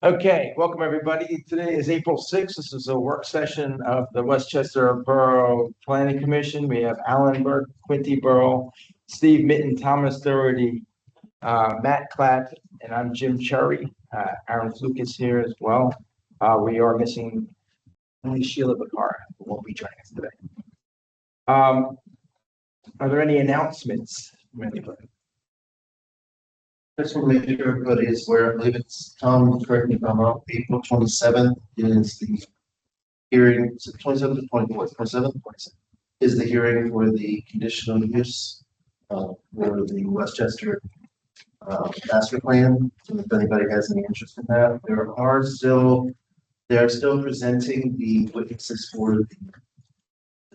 Okay, welcome everybody. Today is April 6th. This is a work session of the Westchester Borough Planning Commission. We have Alan Burke, Quinty Burrow, Steve Mitten, Thomas Doherty, Matt Clapp, and I'm Jim Cherry. Aaron Fluke is here as well. We are missing only Sheila Bakar, who won't be joining us today. Are there any announcements from anybody? Just want to make sure everybody is aware. I believe it's Tom, correct me if I'm wrong, April 27th is the hearing, is it 27th or 24th? 27th is the hearing for the conditional use for the Westchester master plan. So if anybody has any interest in that, they are still presenting the witnesses for the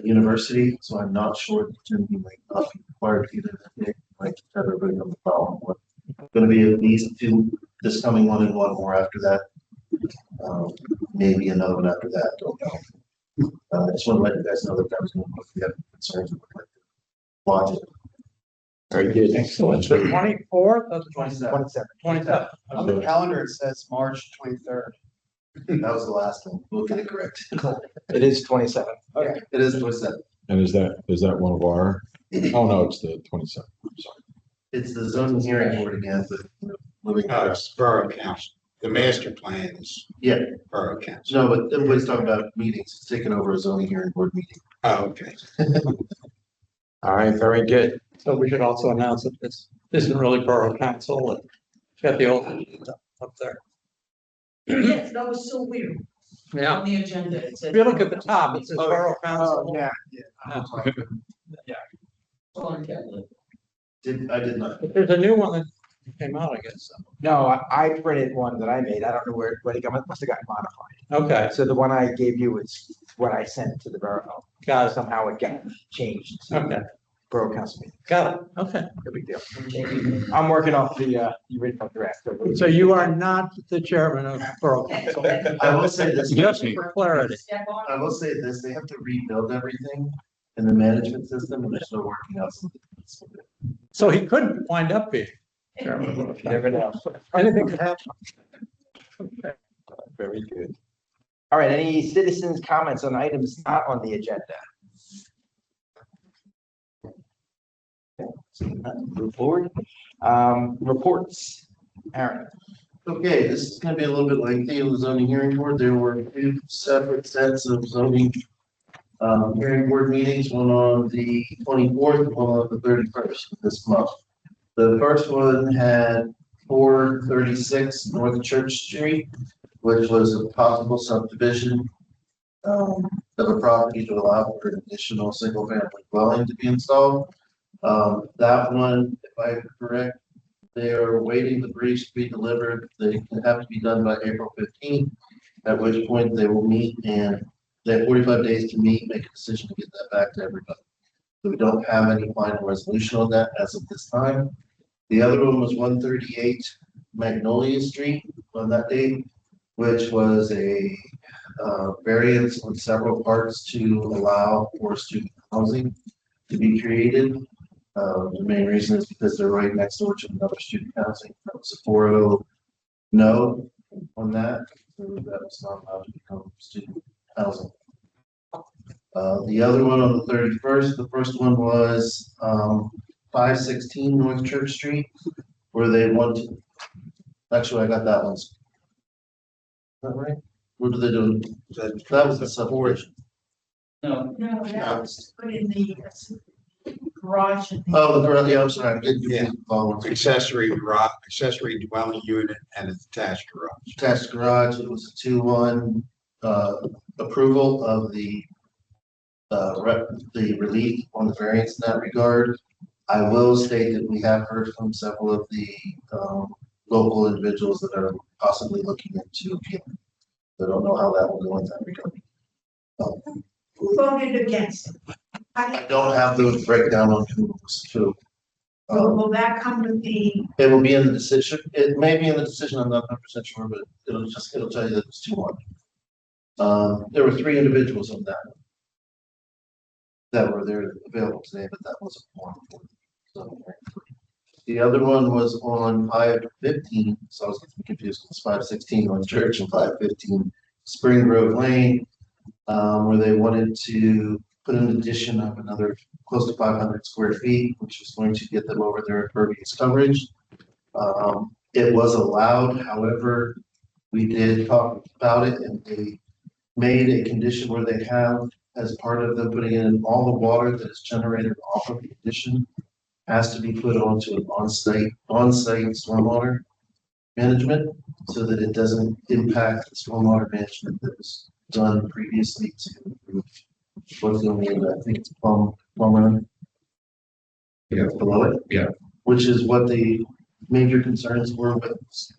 university. So I'm not sure if Jim might not be required either. Like everybody on the phone. Going to be at least two this coming one and one more after that. Maybe another one after that. Don't know. I just want to let you guys know that was going to if you have concerns with like watch it. Very good. Excellent. The 24th or the 27th. 27th? On the calendar, it says March 23rd. That was the last one. We'll get it correct. It is 27th. Okay. It is 27th. And is that one of our, oh no, it's the 27th, I'm sorry. It's the zoning hearing board again, but moving No, it's Borough Council. The master plan is Yeah, Borough Council. no, but everybody's talking about meetings. It's taking over a zoning hearing board meeting. Oh, okay. All right, very good. So we should also announce that this isn't really Borough Council and got the old up there. Yes, that was so weird. Yeah. On the agenda, it said. If you look at the top, it says Borough Council. yeah. I did not. But there's a new one that came out, I guess. No, I printed one that I made. I don't know where it got, must have gotten modified. Okay, So the one I gave you is what I sent to the borough. got it. Somehow it got changed to Okay, borough council meeting. got it. Okay. No big deal. I'm working off the original draft. So you are not the chairman of Borough Council. I will say this. Just for clarity. Step on. I will say this, they have to rebuild everything in the management system and they're still working out some. So he could wind up being chairman of Borough Council. Never know. Anything could happen. Okay. Very good. All right, any citizens' comments on items not on the agenda? Move forward. Reports. Aaron. Okay, this is gonna be a little bit lengthy in the zoning hearing board. There were two separate sets of zoning hearing board meetings, one on the 24th, one on the 31st of this month. The first one had 436 North Church Street, which was a possible subdivision of a property to allow for an additional single-family dwelling to be installed. That one, if I'm correct, they are waiting the briefs to be delivered. They have to be done by April 15th, at which point they will meet and they have 45 days to meet, make a decision to get that back to everybody. So we don't have any final resolution on that as of this time. The other one was 138 Magnolia Street on that date, which was a variance on several parts to allow for student housing to be created. The main reason is because they're right next door to another student housing. That was a 4-0 no on that. So that was not allowed to become student housing. The other one on the 31st, the first one was 516 North Church Street, where they want to, actually, I got that one. Is that right? What are they doing? That was the subdivision. No, that was put in the garage. and the- Oh, the garage, yeah, I'm sorry, I'm getting Yeah. confused. Accessory dwelling unit and a detached garage. Attached garage, it was a 2-1 approval of the relief on the variance in that regard. I will state that we have heard from several of the local individuals that are possibly looking into appealing. I don't know how that will go in that regard. Who voted against it? I don't have the breakdown on who was who. Will that come with the, It will be in the decision. It may be in the decision. I'm not 100% sure, but it'll tell you that it's 2-1. There were 3 individuals on that one that were there available today, but that wasn't one. So, The other one was on 515, so I was confused, it's 516 on Church and 515 Spring Grove Lane, where they wanted to put an addition of another close to 500 square feet, which was going to get them over their impervious coverage. It was allowed, however, we did talk about it and they made a condition where they have, as part of them putting in all the water that is generated off of the addition has to be put onto an on-site stormwater management so that it doesn't impact the stormwater management that was done previously to improve what's going to be, I think it's Plummer. Yeah. Below it. Yeah. Which is what the major concerns were with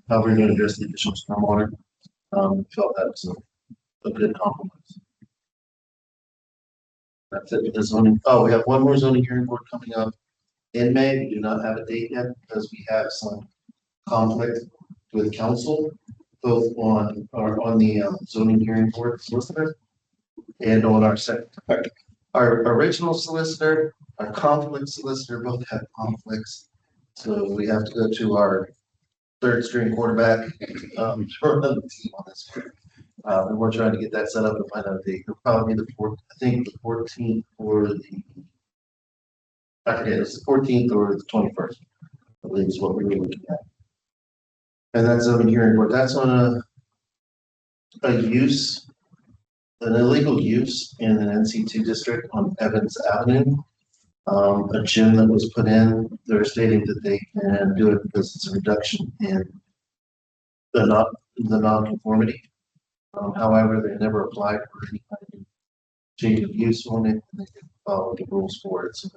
how we're going to address the additional stormwater. Felt that was a good compromise. That's it. The zoning. Oh, we have one more zoning hearing board coming up in May. We do not have a date yet because we have some conflict with council, both on the zoning hearing board solicitor and on our secretary. Our original solicitor, our conflict solicitor, both have conflicts. So we have to go to our third string quarterback to run the team on this one. And we're trying to get that set up and find out a date. It'll probably be the 4th, I think the 14th or I forget, it's the 14th or the 21st, I believe is what we were looking at. And that's zoning hearing board. That's on an illegal use in an NC2 district on Evans Avenue. A gym that was put in, they're stating that they can do it because it's a reduction in the non-conformity. However, they never applied for any kind of change of use on it, and they didn't follow the rules for it, so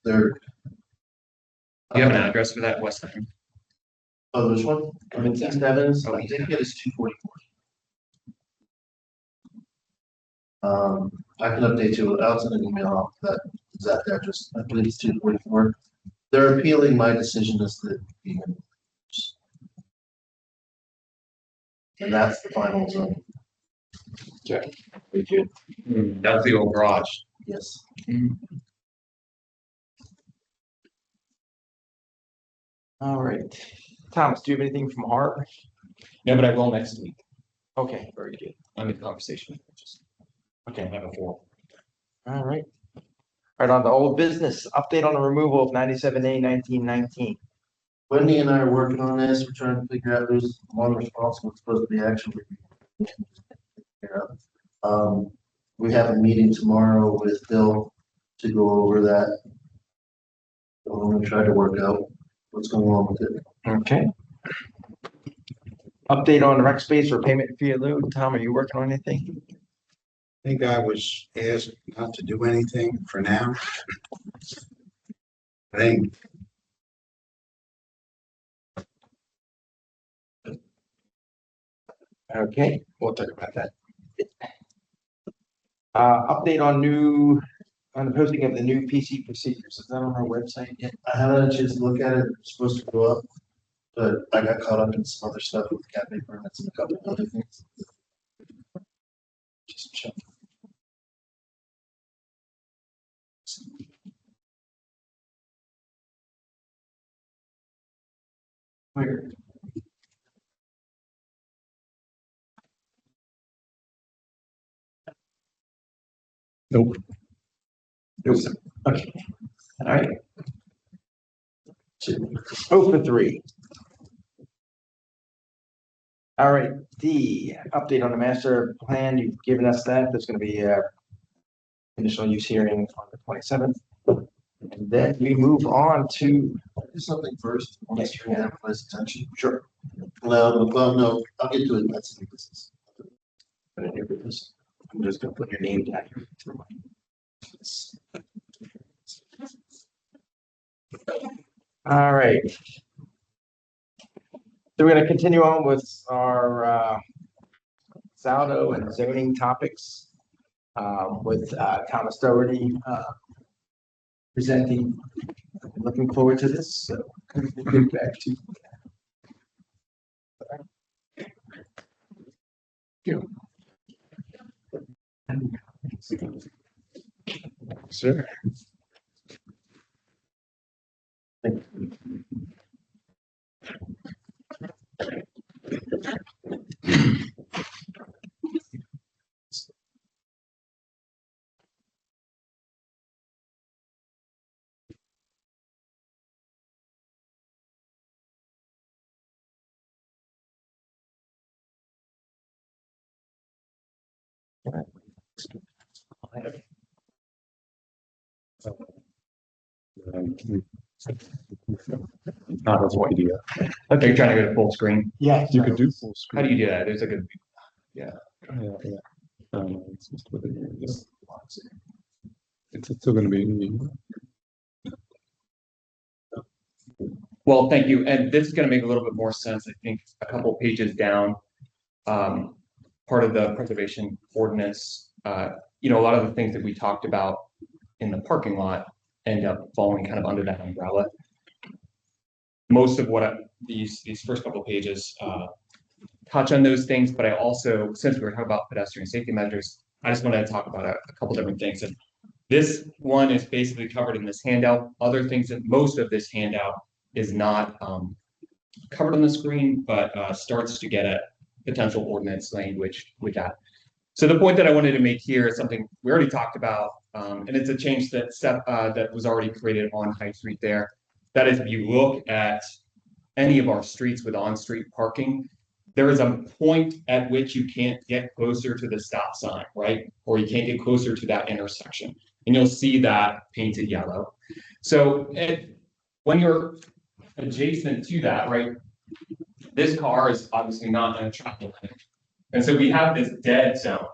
they're. Do you have an address for that, West End? Oh, this one? I mean, East Evans, I think it is 244. I can update you, I'll send an email off that exact address, I believe it's 244. They're appealing my decision as the. And that's the final zone, Very good. That's the old garage. yes. All right. Thomas, do you have anything from Hart? No, but I will next week. Okay, very good. I'm in conversation. Just Okay. have a forum. All right. All right, on the old business, update on the removal of 97A 1919. Wendy and I are working on this, we're trying to figure out who's the one responsible, it's supposed to be actually. We have a meeting tomorrow with Bill to go over that. So I'm gonna try to work out what's going on with it. Okay. Update on the rec space for payment fee in lieu. Tom, are you working on anything? I think I was asked not to do anything for now. I think Okay, we'll talk about that. Update on the posting of the new PC procedures. Is that on our website yet? I haven't had a chance to look at it, it's supposed to go up, but I got caught up in some other stuff with cafe permits and a couple of other things. Just check. Where? Nope. Okay. All right. 0 for 3. All right, D, update on the master plan. You've given us that. There's going to be a conditional use hearing on the 27th. And then we move on to. Do something first, unless you're gonna have less attention. Sure. Well, no, I'll get to it, that's the business. But in your business, I'm just going to put your name down here. All right. So we're going to continue on with our Saldo and zoning topics with Thomas Doherty presenting. Looking forward to this. So get back to you. Sir. Not as what idea. Okay, you're trying to go to full screen. Yeah. You could do full screen. How do you do that? There's like a, yeah. Yeah. It's just with it. It's still gonna be. Well, thank you. And this is gonna make a little bit more sense, I think, a couple pages down. Part of the preservation ordinance, a lot of the things that we talked about in the parking lot end up falling kind of under that umbrella. Most of what these first couple of pages touch on those things, but I also, since we were talking about pedestrian safety measures, I just want to talk about a couple different things. And this one is basically covered in this handout. Other things that most of this handout is not covered on the screen, but starts to get at potential ordinance language with that. So the point that I wanted to make here is something we already talked about, and it's a change that was already created on High Street there. That is, if you look at any of our streets with on-street parking, there is a point at which you can't get closer to the stop sign, right? Or you can't get closer to that intersection. And you'll see that painted yellow. So when you're adjacent to that, right, this car is obviously not in a traffic lane. And so we have this dead zone.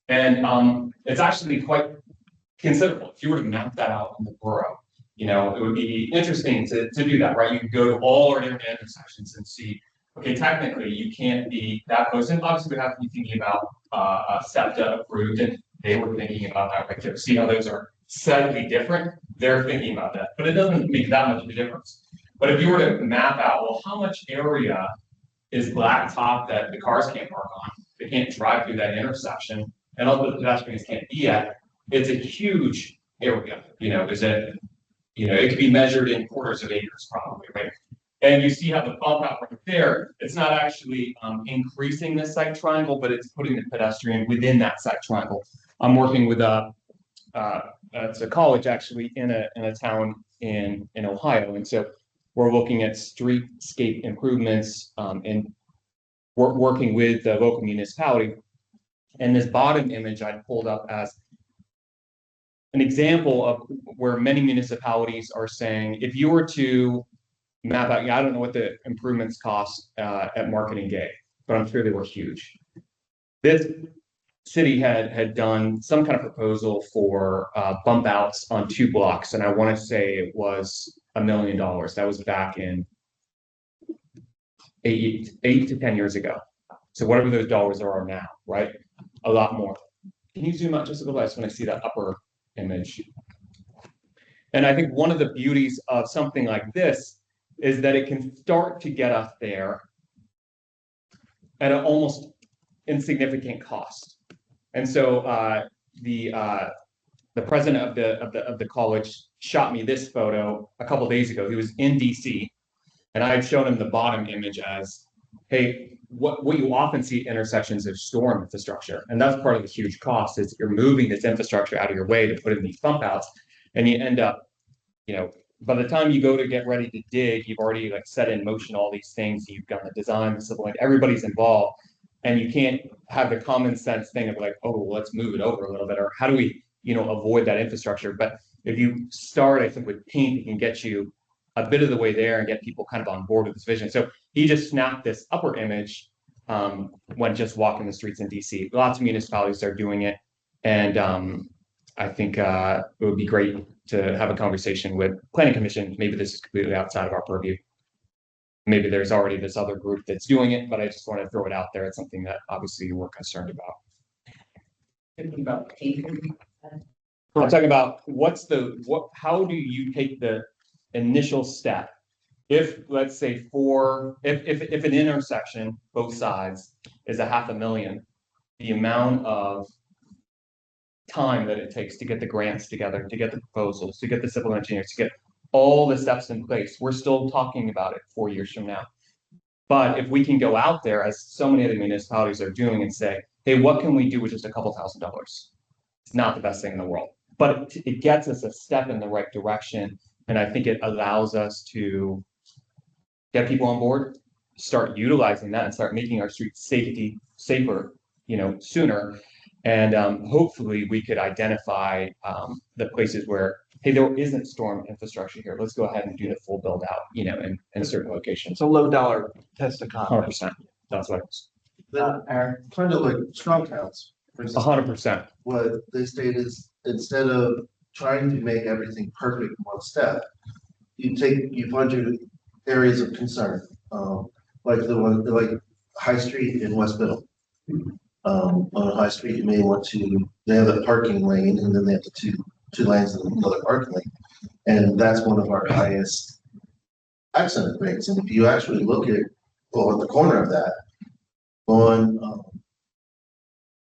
And it's actually quite considerable. If you were to map that out in the borough, it would be interesting to do that, right? You could go to all our different intersections and see, okay, technically you can't be that close. And obviously we have to be thinking about SEPTA approved, and they were thinking about that right there. See how those are slightly different? They're thinking about that, but it doesn't make that much of a difference. But if you were to map out, well, how much area is blacktop that the cars can't park on? They can't drive through that intersection, and also the pedestrians can't be at. It's a huge area. It could be measured in quarters of acres, probably, right? And you see how the bump out right there, it's not actually increasing the site triangle, but it's putting the pedestrian within that site triangle. I'm working with it's a college actually in a town in Ohio, and so we're looking at streetscape improvements and we're working with the local municipality. And this bottom image I pulled up as an example of where many municipalities are saying, if you were to map out, I don't know what the improvements cost at Marketing Day, but I'm sure they were huge. This city had done some kind of proposal for bump outs on 2 blocks, and I want to say it was $1 million. That was back in 8 to 10 years ago. So whatever those dollars are now, right? A lot more. Can you zoom out just a little less when I see that upper image? And I think one of the beauties of something like this is that it can start to get us there at an almost insignificant cost. And so the president of the college shot me this photo a couple days ago. He was in DC, and I had shown him the bottom image as, hey, what you often see at intersections is storm infrastructure. And that's part of the huge cost, is you're moving this infrastructure out of your way to put in these pump outs, and you end up, by the time you go to get ready to dig, you've already set in motion all these things. You've got the design, the civil, everybody's involved, and you can't have the common sense thing of let's move it over a little bit, or how do we, avoid that infrastructure? But if you start, I think, with paint, it can get you a bit of the way there and get people kind of on board with this vision. So he just snapped this upper image when just walking the streets in DC. Lots of municipalities are doing it, and I think it would be great to have a conversation with Planning Commission. Maybe this is completely outside of our purview. Maybe there's already this other group that's doing it, but I just want to throw it out there. It's something that obviously we're concerned about. I'm talking about how do you take the initial step? If, let's say, if an intersection, both sides, is $500,000, the amount of time that it takes to get the grants together, to get the proposals, to get the civil engineers, to get all the steps in place. We're still talking about it 4 years from now. But if we can go out there, as so many other municipalities are doing, and say, hey, what can we do with just a couple $1,000s? It's not the best thing in the world, but it gets us a step in the right direction. And I think it allows us to get people on board, start utilizing that, and start making our streets safer, sooner. And hopefully we could identify the places where, hey, there isn't storm infrastructure here. Let's go ahead and do the full build out, in certain locations. It's a low dollar test of 100%. concept. That's what it's Aaron? Kind of like strong towns. For instance, 100%. what they state is instead of trying to make everything perfect in one step, you find your areas of concern, like like High Street in West Middle. On High Street, you may want they have a parking lane and then they have the two lanes and another parking lane. And that's one of our highest accident rates. And if you actually look at the corner of that on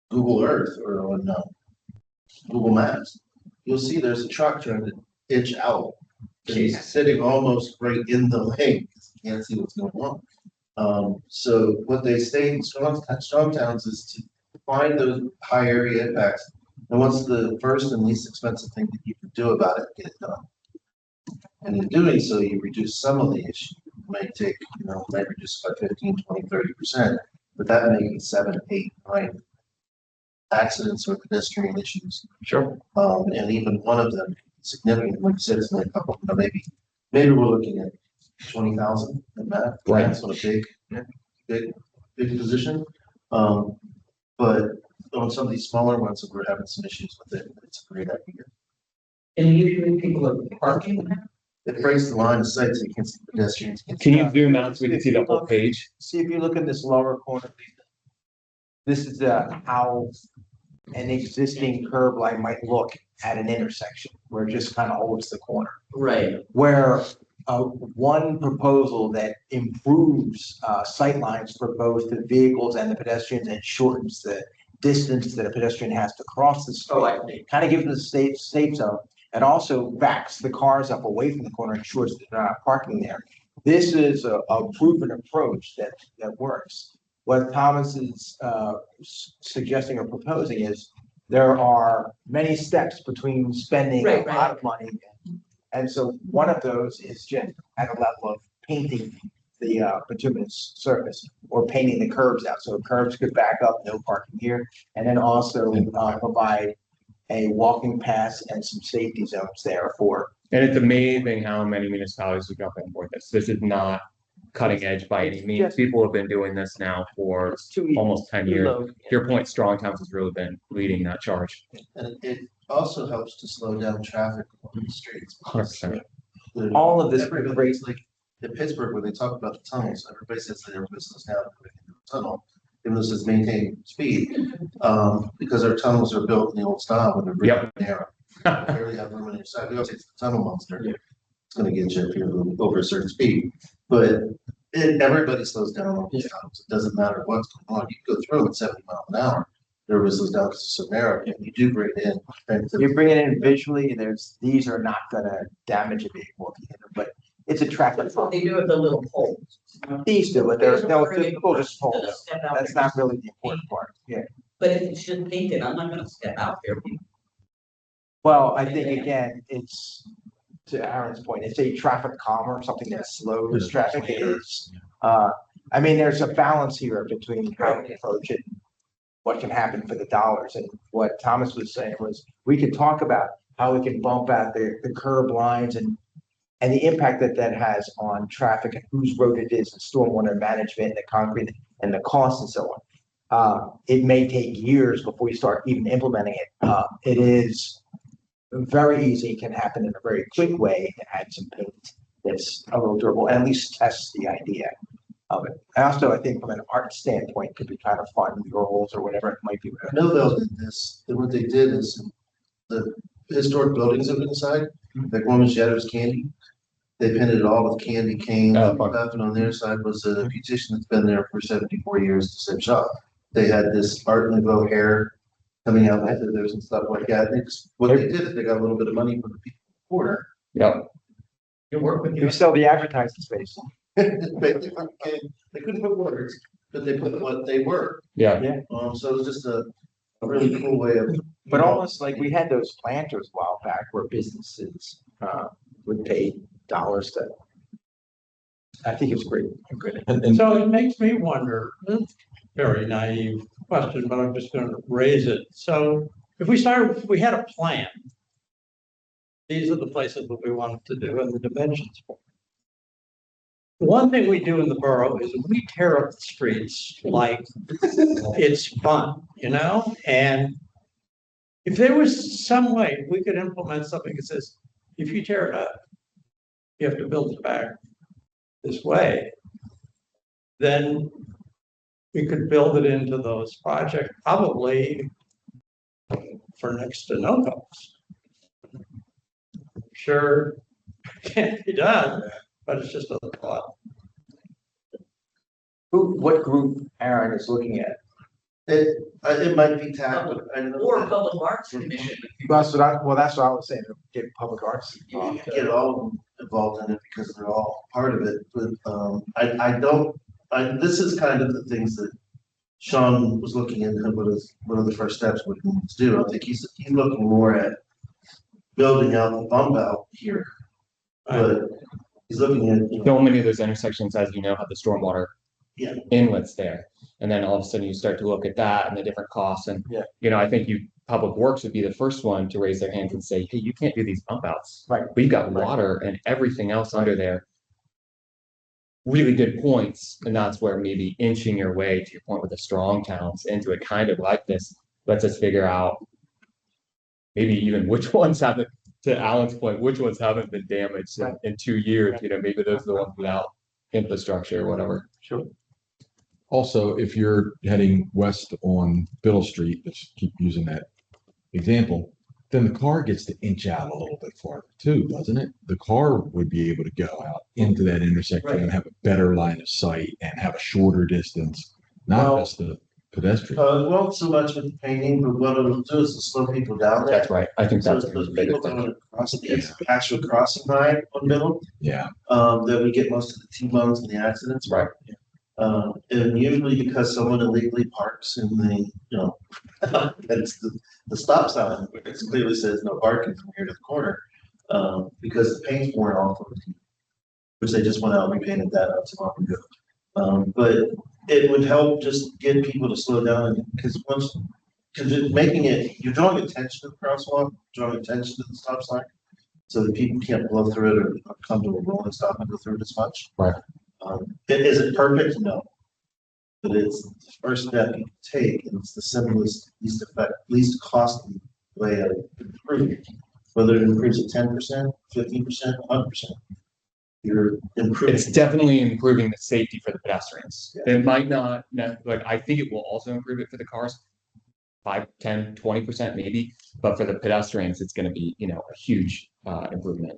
Google Earth or on Google Maps, you'll see there's a truck trying to itch out. And he's sitting almost right in the lane because he can't see what's going on. So what they say in strong towns is to find those high area impacts. And what's the first and least expensive thing that you can do about it, get it done. And in doing so, you reduce some of the issue. It might take, might reduce by 15, 20, 30%, but that may be 7, 8, 9 accidents or pedestrian issues. Sure. And even one of them significant, like you said, it's only a couple, maybe we're looking at 20,000 in that. Right. That's not a big position. But on some of these smaller ones that we're having some issues with it, it's a great idea. And usually people are parking. It breaks the line of sight so you can see pedestrians. Can you zoom out so we can see the whole page? See, if you look in this lower corner, this is how an existing curb line might look at an intersection where it just kind of holds the corner. Right. Where one proposal that improves sight lines for both the vehicles and the pedestrians and shortens the distance that a pedestrian has to cross the street. Oh, I see. Kind of gives them the safe zone, and also backs the cars up away from the corner and ensures that they're not parking there. This is a proven approach that works. What Thomas is suggesting or proposing is there are many steps between spending a lot of money. And so one of those is just at a level of painting the bituminous surface or painting the curbs out. So curbs could back up, no parking here. And then also provide a walking path and some safety zones there for. And it's amazing how many municipalities have jumped on board this. This is not cutting edge by any means. Yes. People have been doing this now for almost 10 years. To your point, Strong Towns has really been leading that charge. And it also helps to slow down traffic on the streets. 100%. All of this Everybody's like in Pittsburgh, where they talk about the tunnels, everybody says that everybody slows down in the tunnel, even though it says maintain speed, because our tunnels are built in the old style when they're really narrow. Barely have room on your side. We always say it's the tunnel monster. Yeah. It's going to get you if you're over a certain speed, but everybody slows down on these tunnels. It doesn't matter what's going on. You can go through at 70 miles an hour. Everybody slows down because it's so narrow. And you do bring it in. You bring it in visually, these are not gonna damage a vehicle if you hit them, but it's a traffic. That's what they do with the little poles. These do, but they'll just hold They'll it. step out That's there. not really the important part, yeah. But if it's just painted, I'm not gonna step out there. Well, I think again, it's, to Aaron's point, it's a traffic calmer, something that slows traffic. It is. I mean, there's a balance here between how we approach it, what can happen for the dollars. And what Thomas was saying was, we could talk about how we can bump out the curb lines and the impact that has on traffic and whose road it is, and stormwater management, and the concrete and the costs and so on. It may take years before we start even implementing it. It is very easy, can happen in a very quick way to add some paint that's a little durable, and at least test the idea of it. And also, I think from an art standpoint, could be kind of fun, murals or whatever it might be. Millville did this, and what they did is the historic buildings on the inside, like Roman Shadows Candy, they painted it all with candy canes and stuff, and on their side was a beautician that's been there for 74 years to same shop. They had this Art Nouveau hair coming out like theirs and stuff like that. What they did is they got a little bit of money from the people in the corner. Yep. You work with You you. sell the advertising space. They couldn't put words, but they put what they were. Yeah, So it was just a really cool way of. But almost like we had those planters a while back where businesses would pay dollars to. I think it's great. Good. And So it makes me wonder, very naive question, but I'm just gonna raise it. So if we had a plan, these are the places that we wanted to do and the dimensions for. One thing we do in the borough is we tear up the streets like it's fun, you know? And if there was some way we could implement something that says, if you tear it up, you have to build it back this way, then we could build it into those projects, probably for next to no cost. Sure, can't be done, but it's just a thought. What group Aaron is looking at? It might be tagged, but I don't know. Or Public Arts Commission. That's what I was saying, get public arts. You can get all of them involved in it because they're all part of it, but, this is kind of the things that Sean was looking at, what are the first steps, what he needs to do. I think he's looking more at building out the bump out here. But he's looking at, so many of those intersections, as you know, have the stormwater Yeah. inlets there. And then all of a sudden you start to look at that and the different costs. And, Yeah. you know, I think Public Works would be the first one to raise their hands and say, hey, you can't do these bump outs. Right. We've got Right. water and everything else under there. Really good points. And that's where maybe inching your way to your point with the strong towns into it kind of like this lets us figure out maybe even which ones haven't, to Alan's point, which ones haven't been damaged in 2 years. You know, maybe those are the ones without infrastructure or whatever. Sure. also, if you're heading west on Biddle Street, let's keep using that example, then the car gets to inch out a little bit farther too, doesn't it? The car would be able to go out into that intersection and have a better line of sight and have a shorter distance, not Well, just the pedestrian. It won't so much with the painting, but what it'll do is it'll slow people down there. That's right. I think So that's if those the bigger people thing. going across the actual crossing line on Middle, Yeah, then we get most of the T-bones and the accidents. Right. And usually because someone illegally parks in the, that's the stop sign, it clearly says no parking from here to the corner. Because the paint's worn off of it, which they just went out and repainted that up so long ago. But it would help just get people to slow down because you're making it, you're drawing attention to the crosswalk, drawing attention to the stop sign. So that people can't blow through it or come to a rolling stop and go through it as much. Right. Is it perfect? No. But it's the first step you can take, and it's the simplest, least costly way of improving. Whether it improves at 10%, 15%, 100%. You're improving. It's definitely improving the safety for the pedestrians. It might not, like, I think it will also improve it for the cars. 5, 10, 20% maybe, but for the pedestrians, it's gonna be, a huge improvement.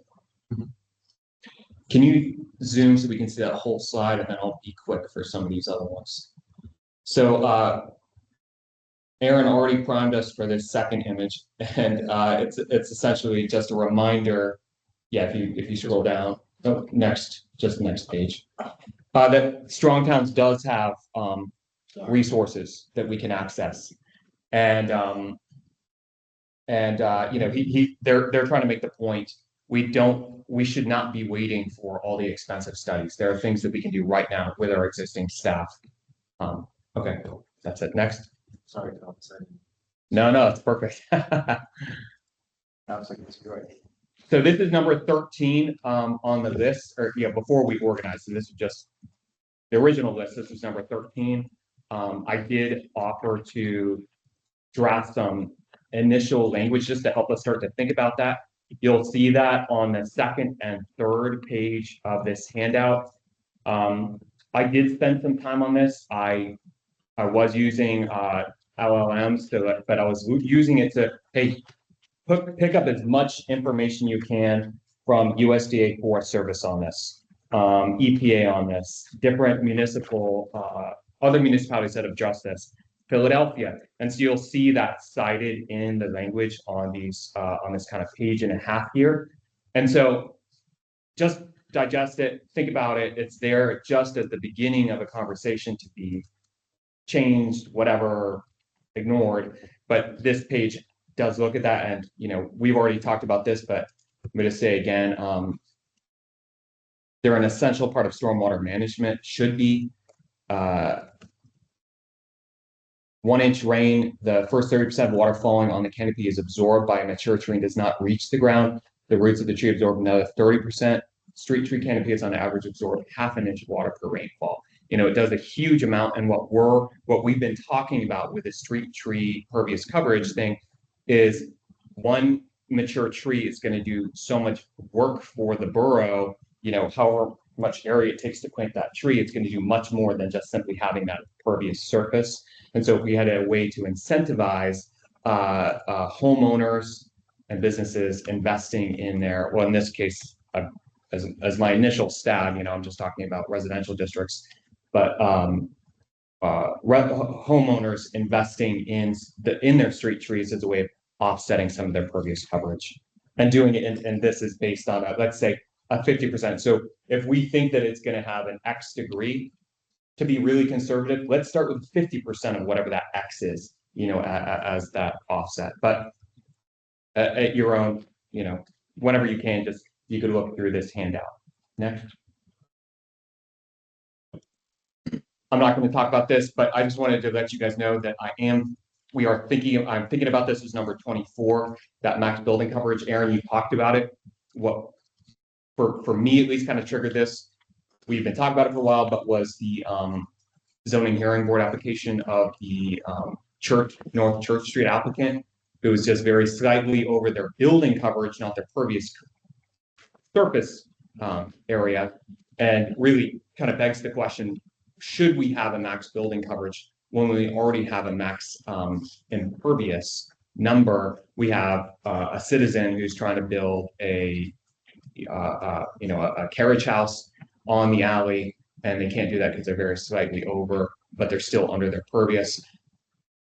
Can you zoom so we can see that whole slide, and then I'll be quick for some of these other ones. So, Aaron already primed us for this second image, and it's essentially just a reminder. Yeah, if you scroll down, just the next page. That Strong Towns does have resources that we can access, and they're trying to make the point. We should not be waiting for all the expensive studies. There are things that we can do right now with our existing staff. Okay, that's it. Next. Sorry, Tom. No, it's perfect. I was like, it's great. So this is number 13 on the list, or before we organized. So this is just the original list. This is number 13. I did offer to draft some initial language just to help us start to think about that. You'll see that on the second and third page of this handout. I did spend some time on this. I was using LLMs, but I was using it to pick up as much information you can from USDA Forest Service on this, EPA on this, different other municipalities that have addressed this, Philadelphia. And so you'll see that cited in the language on these on this kind of page and a half here. And so just digest it, think about it. It's there just at the beginning of a conversation to be changed, whatever, ignored. But this page does look at that. And, we've already talked about this, but I'm going to say again, they're an essential part of stormwater management, should be. 1-inch rain, the first 30% of water falling on the canopy is absorbed by a mature tree and does not reach the ground. The roots of the tree absorb another 30%. Street tree canopies on average absorb 1/2 inch of water per rainfall. It does a huge amount. And what we've been talking about with the street tree pervious coverage thing is one mature tree is going to do so much work for the borough, however much area it takes to plant that tree, it's going to do much more than just simply having that pervious surface. And so if we had a way to incentivize homeowners and businesses investing in their, well, in this case, as my initial stab, I'm just talking about residential districts, but homeowners investing in their street trees as a way of offsetting some of their pervious coverage and doing it. And this is based on, let's say, a 50%. So if we think that it's going to have an X degree, to be really conservative, let's start with 50% of whatever that X is, as that offset. But at your own, whenever you can, you could look through this handout. Next. I'm not going to talk about this, but I just wanted to let you guys know that I'm thinking about this as number 24, that max building coverage. Aaron, you talked about it. What for me at least kind of triggered this. We've been talking about it for a while, but was the zoning hearing board application of the North Church Street applicant. It was just very slightly over their building coverage, not their pervious surface area, and really kind of begs the question, should we have a max building coverage when we already have a max impervious number? We have a citizen who's trying to build a carriage house on the alley, and they can't do that because they're very slightly over, but they're still under their pervious.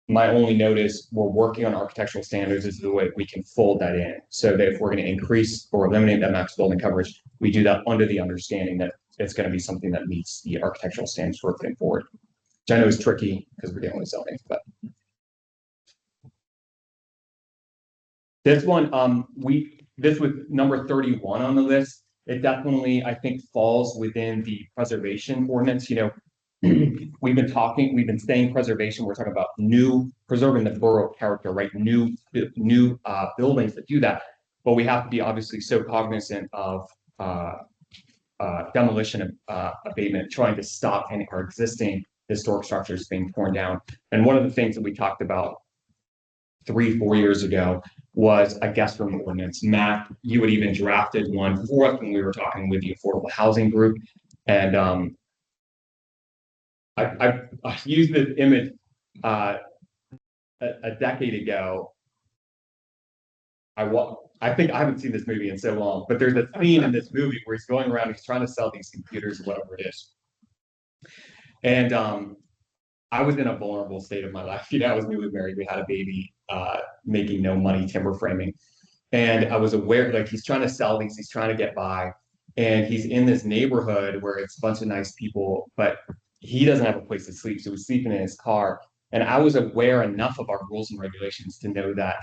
My only note is we're working on architectural standards as the way we can fold that in, so that if we're going to increase or eliminate that max building coverage, we do that under the understanding that it's going to be something that meets the architectural standards we're putting forward. Which I know is tricky because we're dealing with zoning, but this one, this was number 31 on the list. It definitely, I think, falls within the preservation ordinance. We've been saying preservation. We're talking about preserving the borough character, right? New buildings that do that. But we have to be obviously so cognizant of demolition abatement, trying to stop any of our existing historic structures being torn down. And one of the things that we talked about 3-4 years ago was a guest room ordinance. Matt, you had even drafted one for us when we were talking with the affordable housing group. And I used this image a decade ago. I think I haven't seen this movie in so long, but there's a scene in this movie where he's going around, he's trying to sell these computers or whatever it is. And I was in a vulnerable state of my life. I was newly married. We had a baby, making no money, timber framing. And I was aware, like, he's trying to sell these, he's trying to get by. And he's in this neighborhood where it's a bunch of nice people, but he doesn't have a place to sleep. So he's sleeping in his car. And I was aware enough of our rules and regulations to know that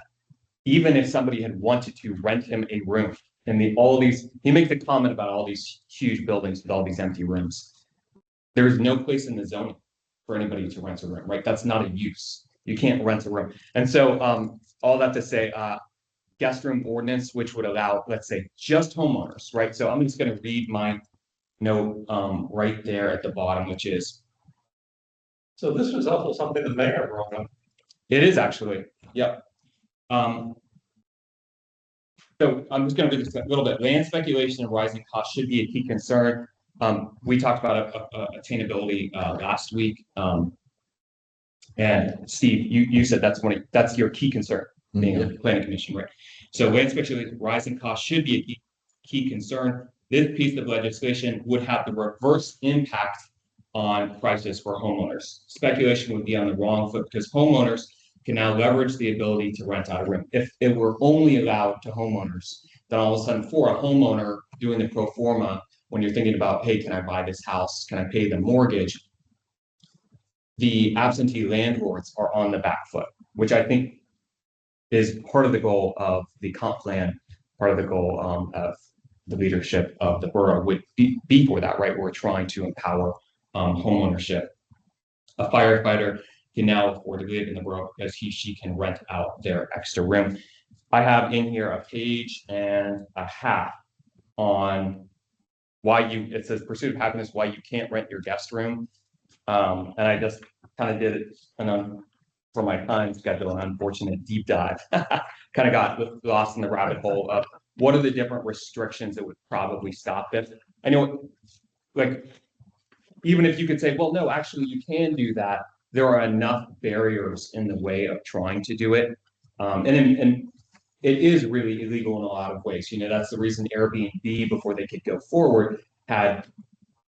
even if somebody had wanted to rent him a room, and he makes a comment about all these huge buildings with all these empty rooms. There's no place in the zoning for anybody to rent a room, right? That's not a use. You can't rent a room. And so all that to say, guest room ordinance, which would allow, let's say, just homeowners, right? So I'm just going to read my note right there at the bottom, which is. So this was also something the mayor brought up. It is actually, yep. So I'm just going to read this a little bit. Land speculation and rising costs should be a key concern. We talked about attainability last week. And Steve, you said that's your key concern, being a planning commission, right? So land speculation, rising costs should be a key concern. This piece of legislation would have the reverse impact on prices for homeowners. Speculation would be on the wrong foot because homeowners can now leverage the ability to rent out a room. If it were only allowed to homeowners, then all of a sudden for a homeowner doing the pro forma, when you're thinking about, hey, can I buy this house? Can I pay the mortgage? The absentee landlords are on the back foot, which I think is part of the goal of the comp plan, part of the goal of the leadership of the borough would be for that, right? We're trying to empower homeownership. A firefighter can now afford to live in the borough because she can rent out their extra room. I have in here a page and a half on why it says pursuit of happiness, why you can't rent your guest room. And I just kind of did it for my time schedule, an unfortunate deep dive. Kind of got lost in the rabbit hole of what are the different restrictions that would probably stop this. I know, like, even if you could say, well, no, actually you can do that, there are enough barriers in the way of trying to do it. And it is really illegal in a lot of ways. That's the reason Airbnb, before they could go forward, had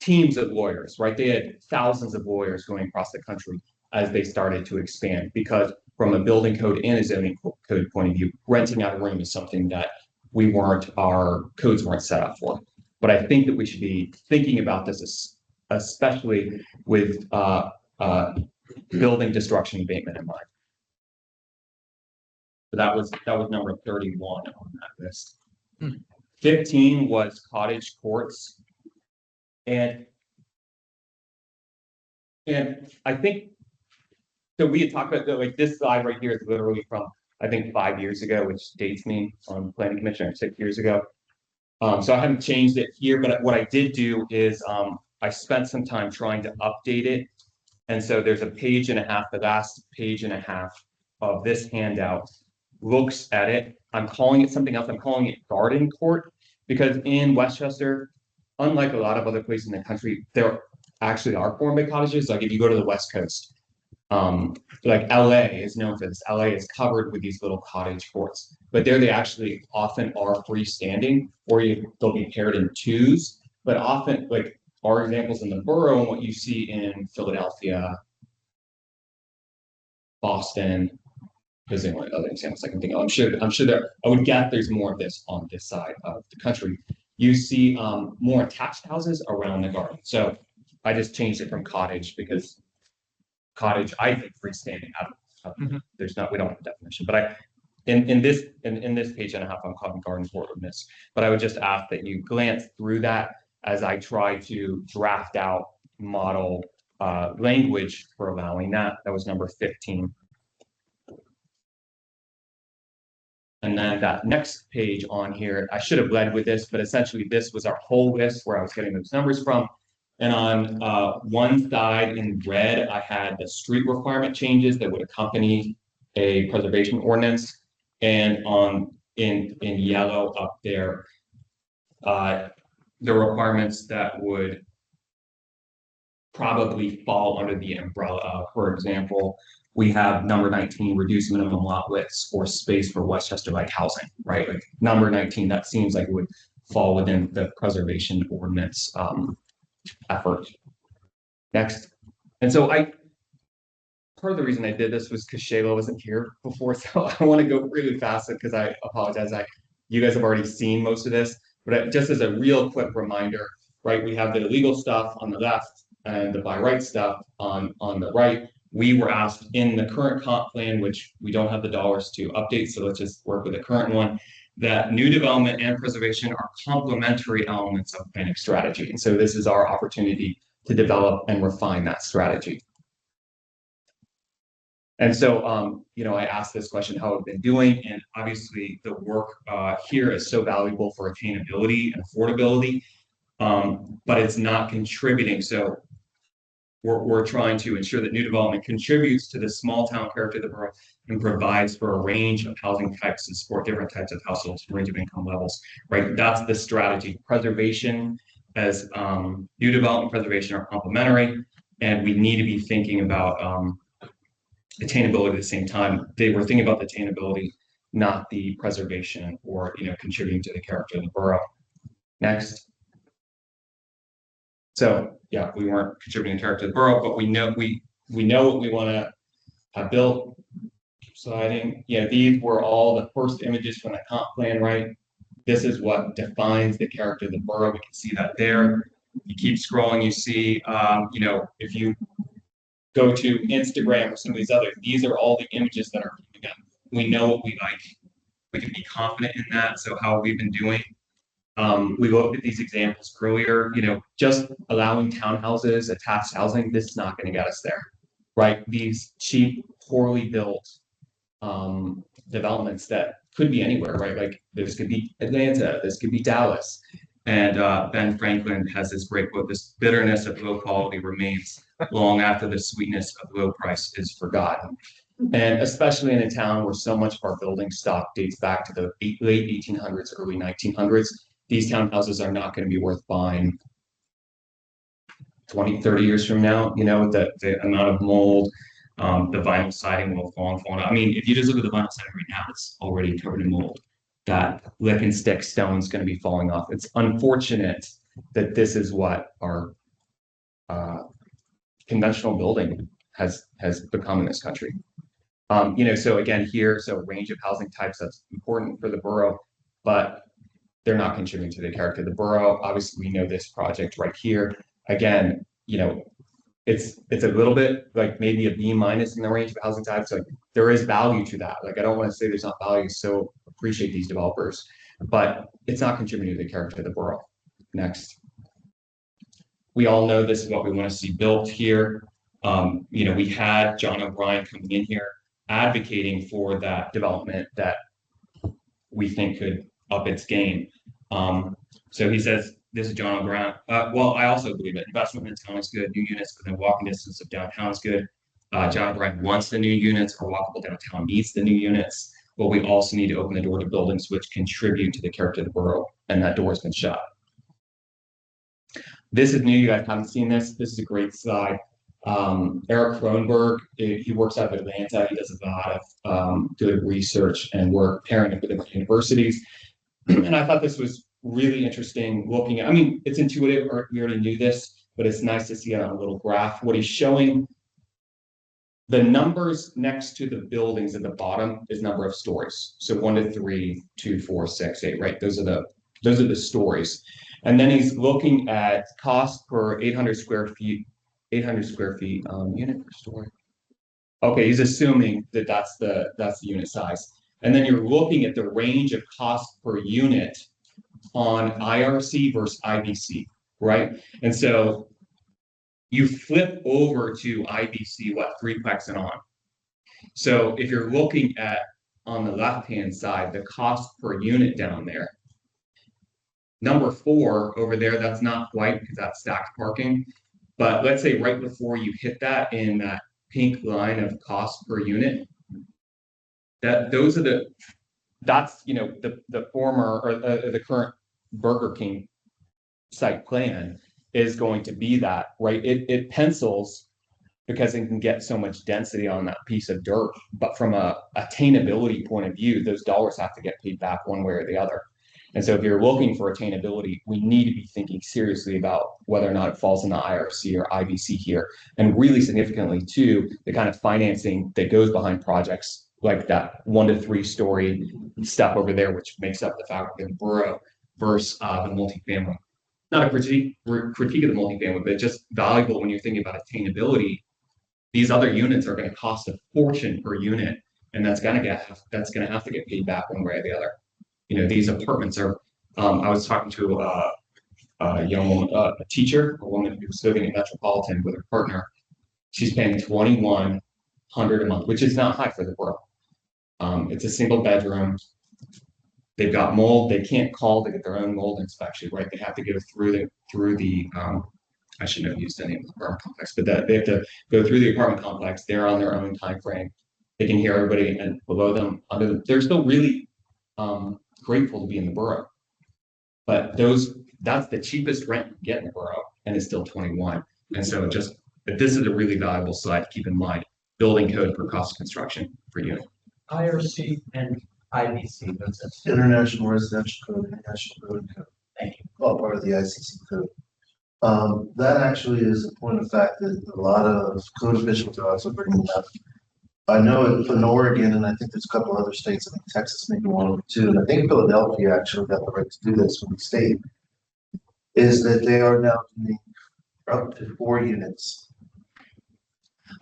teams of lawyers, right? They had thousands of lawyers going across the country as they started to expand, because from a building code and a zoning code point of view, renting out a room is something that our codes weren't set up for. But I think that we should be thinking about this, especially with building destruction abatement in mind. So that was number 31 on that list. 15 was cottage courts. And I think, so we had talked about, like, this slide right here is literally from, I think, 5 years ago, which dates me on planning commission, or 6 years ago. So I haven't changed it here, but what I did do is I spent some time trying to update it. And so there's a page and a half, the last page and a half of this handout looks at it. I'm calling it something else. I'm calling it garden court, because in Westchester, unlike a lot of other places in the country, there actually are form-based cottages. Like if you go to the West Coast, like LA is known for this. LA is covered with these little cottage courts, but there they actually often are freestanding, or they'll be paired in twos. But often, like, our examples in the borough and what you see in Philadelphia, Boston, because there are other examples I can think of. I'm sure I would guess there's more of this on this side of the country. You see more attached houses around the garden. So I just changed it from cottage, because cottage, I think, freestanding we don't have a definition, but in this page and a half, I'm calling garden court on this. But I would just ask that you glance through that as I try to draft out model language for allowing that. That was number 15. And then that next page on here, I should have led with this, but essentially this was our whole list where I was getting those numbers from. And on one side in red, I had the street requirement changes that would accompany a preservation ordinance. And in yellow up there, the requirements that would probably fall under the umbrella of, for example, we have number 19, reduce minimum lot widths or space for Westchester-like housing, right? Like number 19, that seems like it would fall within the preservation ordinance effort. Next. And so part of the reason I did this was because Shayla wasn't here before, so I want to go really fast because I apologize. You guys have already seen most of this, but just as a real quick reminder, right? We have the illegal stuff on the left and the by right stuff on the right. We were asked in the current comp plan, which we don't have the dollars to update, so let's just work with the current one, that new development and preservation are complementary elements of planning strategy. And so this is our opportunity to develop and refine that strategy. And so, I asked this question, how have we been doing? And obviously the work here is so valuable for attainability and affordability, but it's not contributing. So we're trying to ensure that new development contributes to the small town character of the borough and provides for a range of housing types to support different types of households, range of income levels, right? That's the strategy. Preservation as new development preservation are complementary, and we need to be thinking about attainability at the same time. They were thinking about the attainability, not the preservation or contributing to the character of the borough. Next. So yeah, we weren't contributing character to the borough, but we know what we want to have built. Sliding. Yeah, these were all the first images from the comp plan, right? This is what defines the character of the borough. We can see that there. You keep scrolling, you see, you know, if you go to Instagram or some of these others, these are all the images that are coming up. We know what we like. We can be confident in that. So how we've been doing. We looked at these examples earlier, you know, just allowing townhouses, attached housing, this is not going to get us there, right? These cheap, poorly built developments that could be anywhere, right? Like this could be Atlanta, this could be Dallas. And Ben Franklin has this great quote, this bitterness of low quality remains long after the sweetness of low price is forgotten. And especially in a town where so much of our building stock dates back to the late 1800s, early 1900s, these townhouses are not going to be worth buying 20, 30 years from now. You know, the amount of mold, the vinyl siding will fall and fall out. I mean, if you just look at the vinyl siding right now, it's already covered in mold. That lick and stick stone is going to be falling off. It's unfortunate that this is what our conventional building has become in this country. You know, so again, here, so range of housing types, that's important for the borough, but they're not contributing to the character of the borough. Obviously, we know this project right here. Again, you know, it's a little bit like maybe a B- in the range of housing types. Like there is value to that. Like I don't want to say there's not value. So appreciate these developers, but it's not contributing to the character of the borough. Next. We all know this is what we want to see built here. You know, we had John O'Brien coming in here advocating for that development that we think could up its game. So he says, this is John O'Brien. Well, I also believe it. Investment in town is good. New units within walking distance of downtown is good. John O'Brien wants the new units. Our walkable downtown needs the new units. But we also need to open the door to buildings which contribute to the character of the borough. And that door has been shut. This is new. You guys haven't seen this. This is a great slide. Eric Kronberg, he works out of Atlanta. He does a lot of good research and work pairing up with different universities. And I thought this was really interesting looking at, I mean, it's intuitive, or we already knew this, but it's nice to see it on a little graph. What he's showing, the numbers next to the buildings at the bottom is number of stories. So 1 to 3, 2, 4, 6, 8, right? Those are the stories. And then he's looking at cost per 800 square feet unit per story. Okay, he's assuming that that's the unit size. And then you're looking at the range of cost per unit on IRC versus IBC, right? And so you flip over to IBC, what, 3plex and on. So if you're looking at on the left-hand side, the cost per unit down there, number 4 over there, that's not quite because that's stacked parking. But let's say right before you hit that in that pink line of cost per unit, that's you know the former or the current Burger King site plan is going to be that, right? It pencils because it can get so much density on that piece of dirt, but from a attainability point of view, those dollars have to get paid back one way or the other. And so if you're looking for attainability, we need to be thinking seriously about whether or not it falls in the IRC or IBC here. And really significantly too, the kind of financing that goes behind projects like that 1 to 3 story stuff over there, which makes up the fabric of the borough versus the multifamily. Not a critique of the multifamily, but just valuable when you're thinking about attainability. These other units are going to cost a fortune per unit, and that's going to have to get paid back one way or the other. You know, these apartments are. I was talking to a young woman, a teacher, a woman who was living in Metropolitan with her partner. She's paying $2,100 a month, which is not high for the borough. It's a single bedroom. They've got mold. They can't call to get their own mold inspection, right? They have to go through the. I shouldn't have used any of the apartment complex, but they have to go through the apartment complex. They're on their own time frame. They can hear everybody, and below them, under them, they're still really grateful to be in the borough. But that's the cheapest rent you get in the borough, and it's still 21. And so this is a really valuable slide to keep in mind. Building code for cost of construction for unit. IRC and IBC, that's it. International Residential Code, National Building Code. Thank you. All part of the ICC code. That actually is a point of fact that a lot of code officials are also bringing up. I know in Oregon, and I think there's a couple other states, I think Texas maybe one of them too, and I think Philadelphia actually got the right to do this from the state, is that they are now doing up to 4 units.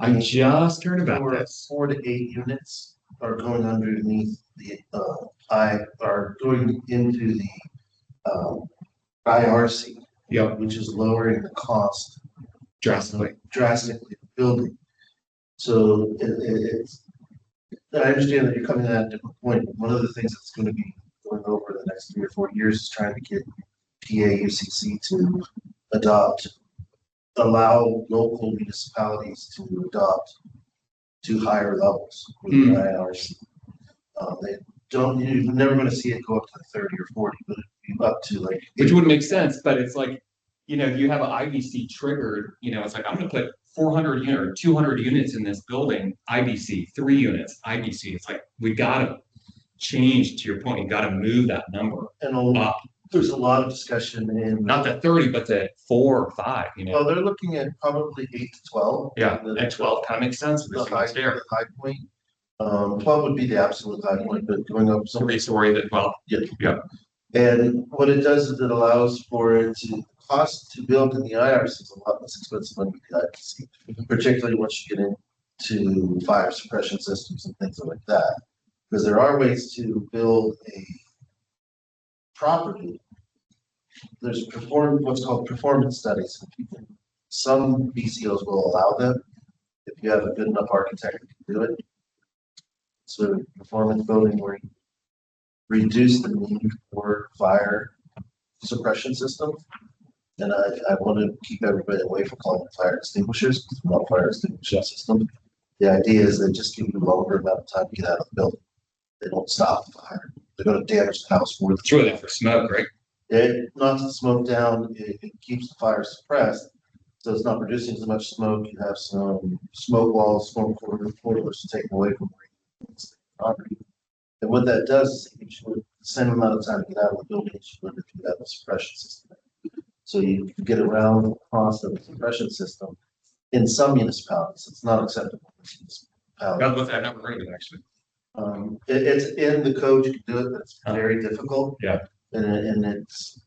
I just heard about Four- this. 4 to 8 units are going underneath the, are going into the, IRC, Yep, which is lowering the cost drastically. drastically of building. So it's, I understand that you're coming at a different point. But one of the things that's going to be going over the next 3 or 4 years is trying to get PAUCC to allow local municipalities to adopt to higher levels with the IRC. They don't, you're never going to see it go up to 30 or 40, but it'd be up to like. Which would make sense, but it's like, you know, you have an IBC triggered, you know, it's like, I'm gonna put 400 unit or 200 units in this building, IBC, 3 units, IBC. It's like, we gotta change, to your point, you gotta move that number And up, there's a lot of discussion in. not to 30, but to 4 or 5, you know? Well, they're looking at probably 8 to 12. Yeah, The- and 12 kind of makes sense. The It's high, there. the high point. 12 would be the absolute high point, but going up some. 3-story that, well, And what it does is it allows for it to cost to build in the IRC is a lot less expensive than the IPC, particularly once you get into fire suppression systems and things like that. Because there are ways to build a property. There's what's called performance studies. Some BCOs will allow them if you have a good enough architect who can do it. So performance building where you reduce the need for fire suppression system. And I want to keep everybody away from calling it fire extinguishers, because it's not fire extinguisher system. The idea is they just give you a longer amount of time to get out of the building. They don't stop the fire. They're going to damage the house more. it's really for smoke, right? It knocks the smoke down, it keeps the fire suppressed, so it's not producing as much smoke. You have some smoke walls, smoke corridors to take away from the property. And what that does is it gives you the same amount of time to get out of the building as you would if you have a suppression system. So you can get around the cost of the suppression system. In some municipalities, it's not acceptable. I've never heard of it, actually. It's in the code, you can do it, but it's very difficult. Yeah. And it's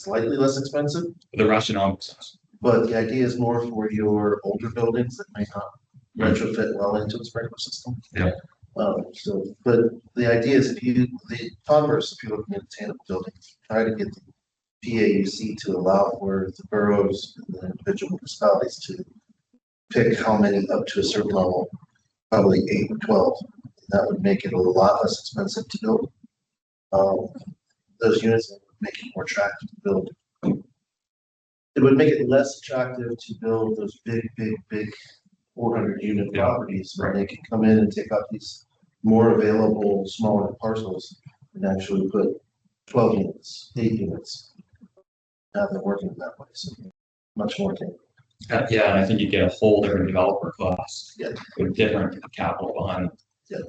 slightly less expensive, The rationale makes sense. but the idea is more for your older buildings that may not retrofit well into a sprinkler system. Yeah. But the idea is the Converse, if you're looking at attainable buildings, try to get the PAUC to allow for the boroughs and the individual municipalities to pick how many up to a certain level, probably 8 or 12. That would make it a lot less expensive to build. Those units would make it more attractive to build. It would make it less attractive to build those big 400 unit properties where they can come in and take up these more available smaller parcels and actually put 12 units, 8 units. Now they're working that way, so much more. Yeah, and I think you get a whole different developer class. Yeah. With different capital behind. Yeah.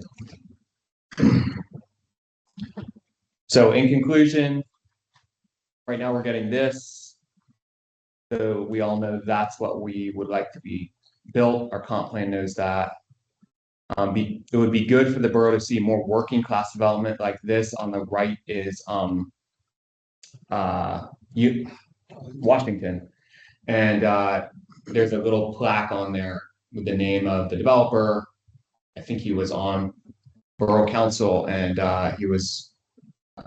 So in conclusion, right now we're getting this. So we all know that's what we would like to be built. Our comp plan knows that. It would be good for the borough to see more working class development like this. On the right is Washington. And there's a little plaque on there with the name of the developer. I think he was on borough council and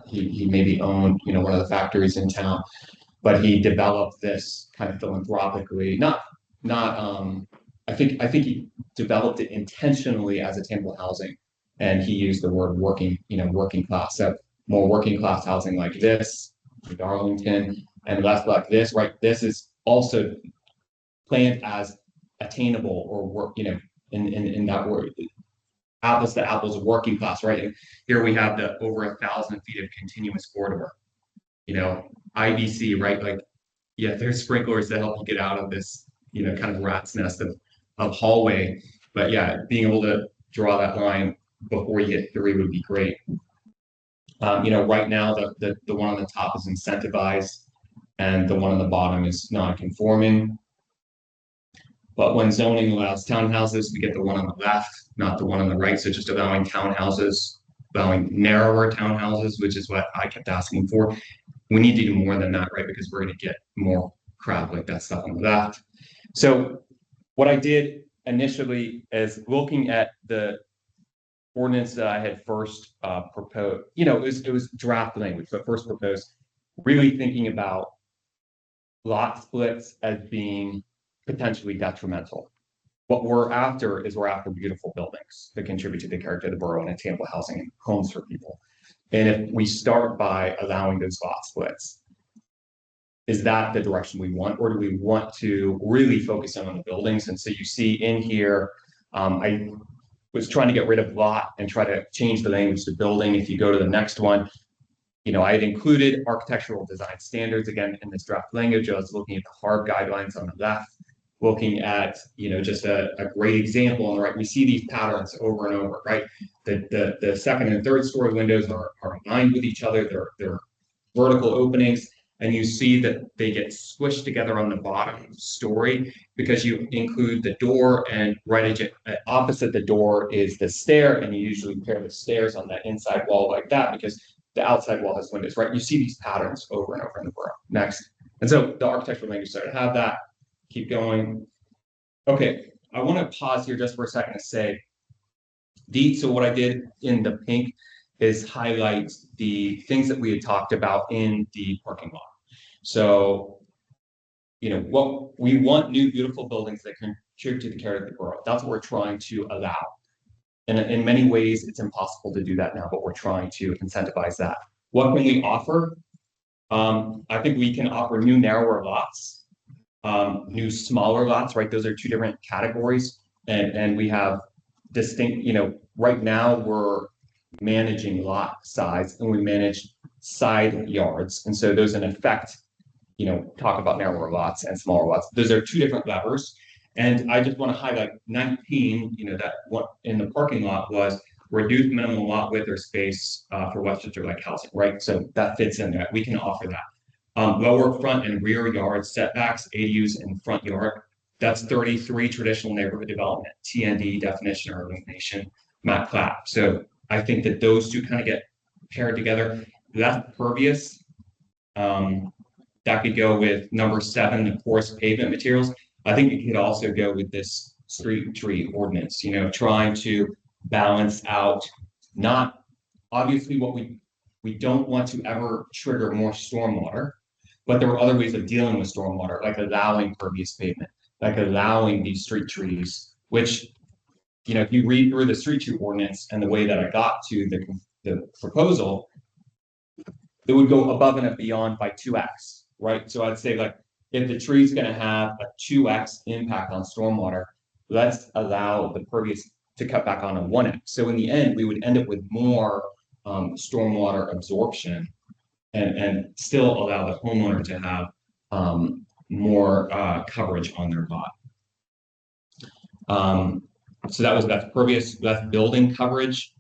he maybe owned, you know, one of the factories in town, but he developed this kind of philanthropically, I think he developed it intentionally as attainable housing. And he used the word working class. So more working class housing like this, like Arlington, and less like this, right? This is also planned as attainable or work, you know, in that word. Apples to apples working class, right? And here we have the over 1,000 feet of continuous corridor, you know, IBC, right? Like, yeah, there's sprinklers that help you get out of this, you know, kind of rat's nest of hallway. But yeah, being able to draw that line before you hit 3 would be great. You know, right now the one on the top is incentivized and the one on the bottom is non-conforming. But when zoning allows townhouses, we get the one on the left, not the one on the right. So just allowing townhouses, allowing narrower townhouses, which is what I kept asking for. We need to do more than that, right? Because we're going to get more crowd like that stuff on the left. So what I did initially is looking at the ordinance that I had first proposed, it was draft language, but first proposed, really thinking about lot splits as being potentially detrimental. What we're after beautiful buildings that contribute to the character of the borough and attainable housing and homes for people. And if we start by allowing those lot splits, is that the direction we want, or do we want to really focus in on the buildings? And so you see in here, I was trying to get rid of lot and try to change the language to building. If you go to the next one, I had included architectural design standards again in this draft language. I was looking at the HARB guidelines on the left, looking at, just a great example on the right. We see these patterns over and over, right? The second and third story windows are aligned with each other. They're vertical openings. And you see that they get squished together on the bottom story because you include the door, and opposite the door is the stair, and you usually pair the stairs on the inside wall like that because the outside wall has windows, right? You see these patterns over and over in the borough. Next. And so the architectural language started to have that. Keep going. Okay, I want to pause here just for a second to say, so what I did in the pink is highlight the things that we had talked about in the parking lot. So, what we want new beautiful buildings that contribute to the character of the borough. That's what we're trying to allow. And in many ways, it's impossible to do that now, but we're trying to incentivize that. What can we offer? I think we can offer new narrower lots, new smaller lots, right? Those are two different categories. And we have distinct, right now we're managing lot size and we manage side yards. And so those in effect, talk about narrower lots and smaller lots. Those are two different levers. And I just want to highlight 19, that what in the parking lot was reduced minimum lot width or space for Westchester like housing, right? So that fits in there. We can offer that. Lower front and rear yard setbacks, ADUs in front yard. That's 33 traditional neighborhood development, TND definition or illumination, Matt Clapp. So I think that those two kind of get paired together. That's pervious. That could go with number 7, the porous pavement materials. I think it could also go with this street tree ordinance, trying to balance out, not obviously what we don't want to ever trigger more stormwater, but there are other ways of dealing with stormwater, like allowing pervious pavement, like allowing these street trees, which, if you read through the street tree ordinance and the way that I got to the proposal, it would go above and beyond by 2x. Right. So I'd say, like, if the tree is going to have a 2x impact on stormwater, let's allow the pervious to cut back on a 1x. So in the end, we would end up with more stormwater absorption and still allow the homeowner to have more coverage on their lot. So that's pervious, that's building coverage.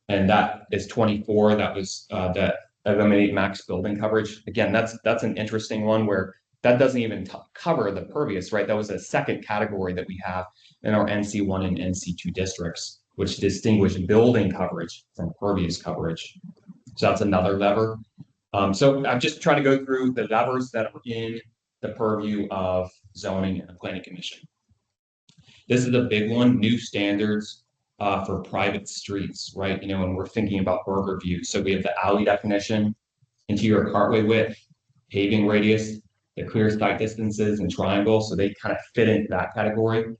And that is 24. That was that eliminate max building coverage. Again, that's an interesting one where that doesn't even cover the pervious, right? That was a second category that we have in our NC1 and NC2 districts, which distinguish building coverage from pervious coverage. So that's another lever. So I'm just trying to go through the levers that are in the purview of zoning and the planning commission. This is a big one, new standards for private streets, right? And we're thinking about burger views. So we have the alley definition, interior cartway width, paving radius, the clear sight distances and triangles. So they kind of fit into that category.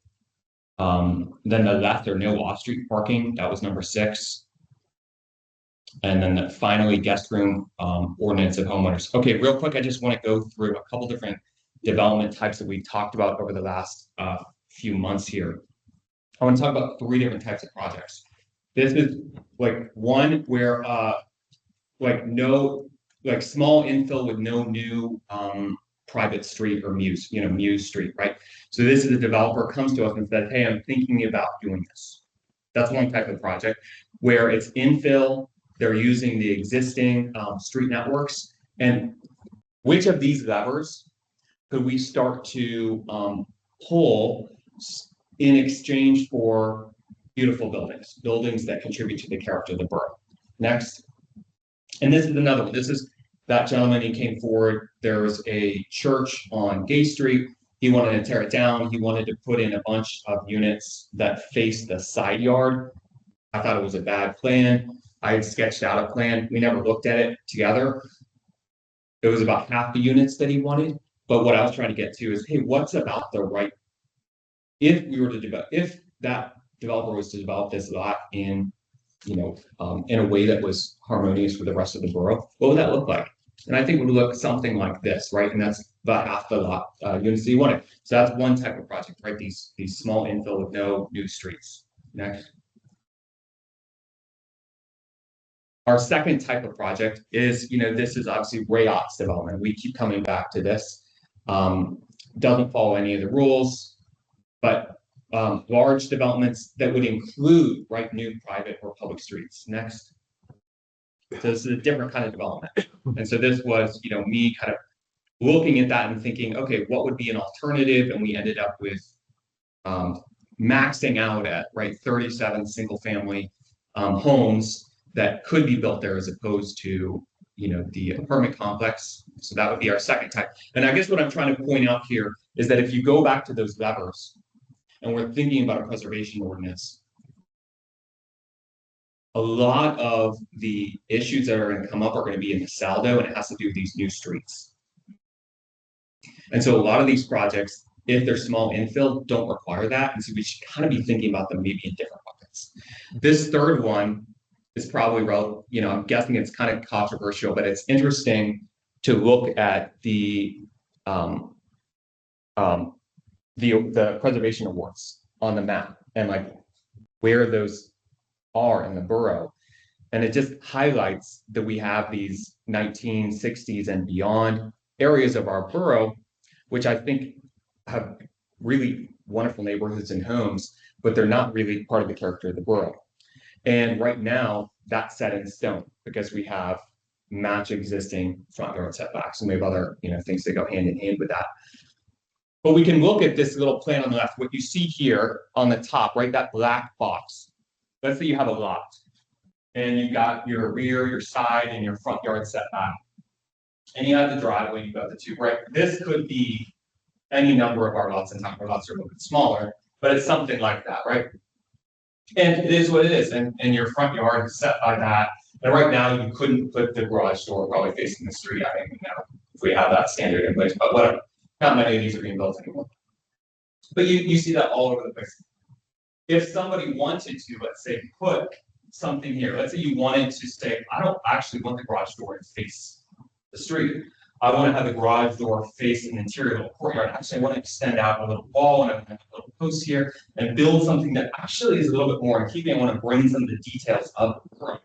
Then the left or no off-street parking, that was number 6. And then finally, guest room ordinance of homeowners. Okay, real quick, I just want to go through a couple different development types that we've talked about over the last few months here. I want to talk about 3 different types of projects. This is like one where small infill with no new private street or Muse Street, right? So this is a developer comes to us and says, hey, I'm thinking about doing this. That's one type of project where it's infill. They're using the existing street networks. And which of these levers could we start to pull in exchange for beautiful buildings that contribute to the character of the borough. Next. And this is another one. This is that gentleman, he came forward. There was a church on Gay Street. He wanted to tear it down. He wanted to put in a bunch of units that faced the side yard. I thought it was a bad plan. I had sketched out a plan. We never looked at it together. It was about half the units that he wanted. But what I was trying to get to is, hey, what's about the right? If we were to develop, if that developer was to develop this lot in, in a way that was harmonious with the rest of the borough, what would that look like? And I think it would look something like this, right? And that's about half the lot units that you wanted. So that's one type of project, right? These small infill with no new streets. Next. Our second type of project is, this is obviously Rayot's development. We keep coming back to this. Doesn't follow any of the rules, but large developments that would include, right, new private or public streets. Next. So this is a different kind of development. And so this was, me kind of looking at that and thinking, okay, what would be an alternative? And we ended up with maxing out at, right, 37 single family homes that could be built there as opposed to, the apartment complex. So that would be our second type. And I guess what I'm trying to point out here is that if you go back to those levers and we're thinking about a preservation ordinance, a lot of the issues that are going to come up are going to be in the saldo, and it has to do with these new streets. And so a lot of these projects, if they're small infill, don't require that. And so we should kind of be thinking about them maybe in different buckets. This third one is probably, I'm guessing it's kind of controversial, but it's interesting to look at the preservation awards on the map and like where those are in the borough. And it just highlights that we have these 1960s and beyond areas of our borough, which I think have really wonderful neighborhoods and homes, but they're not really part of the character of the borough. And right now, that's set in stone because we have match existing front yard setbacks, and we have other, things that go hand in hand with that. But we can look at this little plan on the left. What you see here on the top, right, that black box. Let's say you have a lot, and you've got your rear, your side, and your front yard setback, and you have the driveway. You've got the two. Right, this could be any number of our lots, and our lots are a little bit smaller, but it's something like that, right? And it is what it is, and your front yard is set by that. And right now, you couldn't put the garage door probably facing the street. I think, if we have that standard in place, but whatever. Not many of these are being built anymore. But you see that all over the place. If somebody wanted to, let's say, put something here, let's say you wanted to say, I don't actually want the garage door to face the street. I want to have the garage door face an interior little courtyard. Actually, I want to extend out a little wall and I want to have a little post here and build something that actually is a little bit more in keeping. I want to bring some of the details of the room.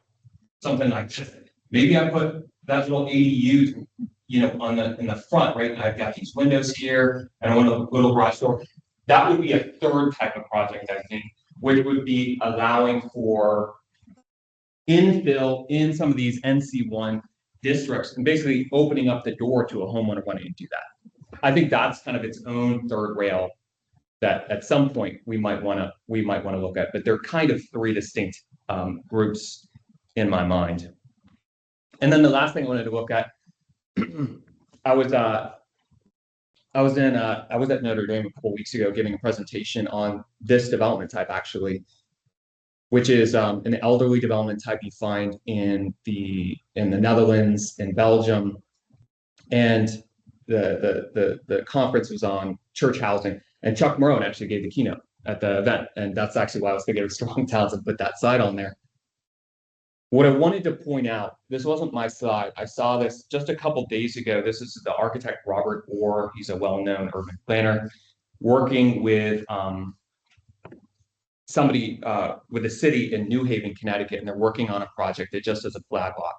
Something like this. Maybe I put that little ADU, in the front, right? And I've got these windows here and I want a little garage door. That would be a third type of project, I think, which would be allowing for infill in some of these NC1 districts and basically opening up the door to a homeowner wanting to do that. I think that's kind of its own third rail that at some point we might want to look at, but they're kind of three distinct groups in my mind. And then the last thing I wanted to look at, I was at Notre Dame a couple weeks ago giving a presentation on this development type actually, which is an elderly development type you find in the Netherlands, in Belgium, and the conference was on church housing, and Chuck Morone actually gave the keynote at the event, and that's actually why I was thinking of Strong Towns and put that slide on there. What I wanted to point out, this wasn't my slide. I saw this just a couple days ago. This is the architect Robert Orr. He's a well-known urban planner working with somebody with a city in New Haven, Connecticut, and they're working on a project that just has a flag lot.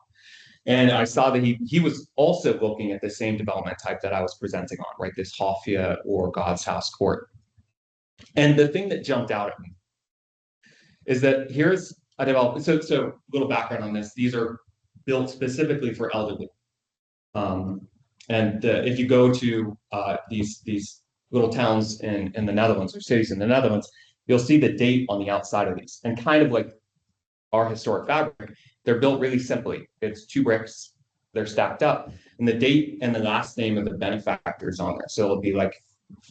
And I saw that he was also looking at the same development type that I was presenting on, right? This Hoffia or God's House Court. And the thing that jumped out at me is that here's a development. So a little background on this. These are built specifically for elderly. And if you go to these little towns in the Netherlands or cities in the Netherlands, you'll see the date on the outside of these. And kind of like our historic fabric, they're built really simply. It's 2 bricks, they're stacked up, and the date and the last name of the benefactors on there. So it'll be like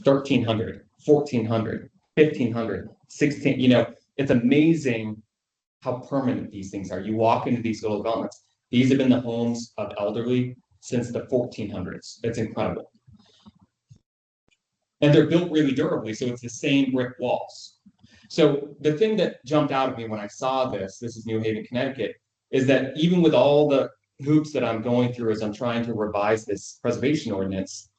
1300, 1400, 1500, 16, you know, it's amazing how permanent these things are. You walk into these little developments. These have been the homes of elderly since the 1400s. It's incredible. And they're built really durably, so it's the same brick walls. So the thing that jumped out at me when I saw this is New Haven, Connecticut, is that even with all the hoops that I'm going through as I'm trying to revise this preservation ordinance,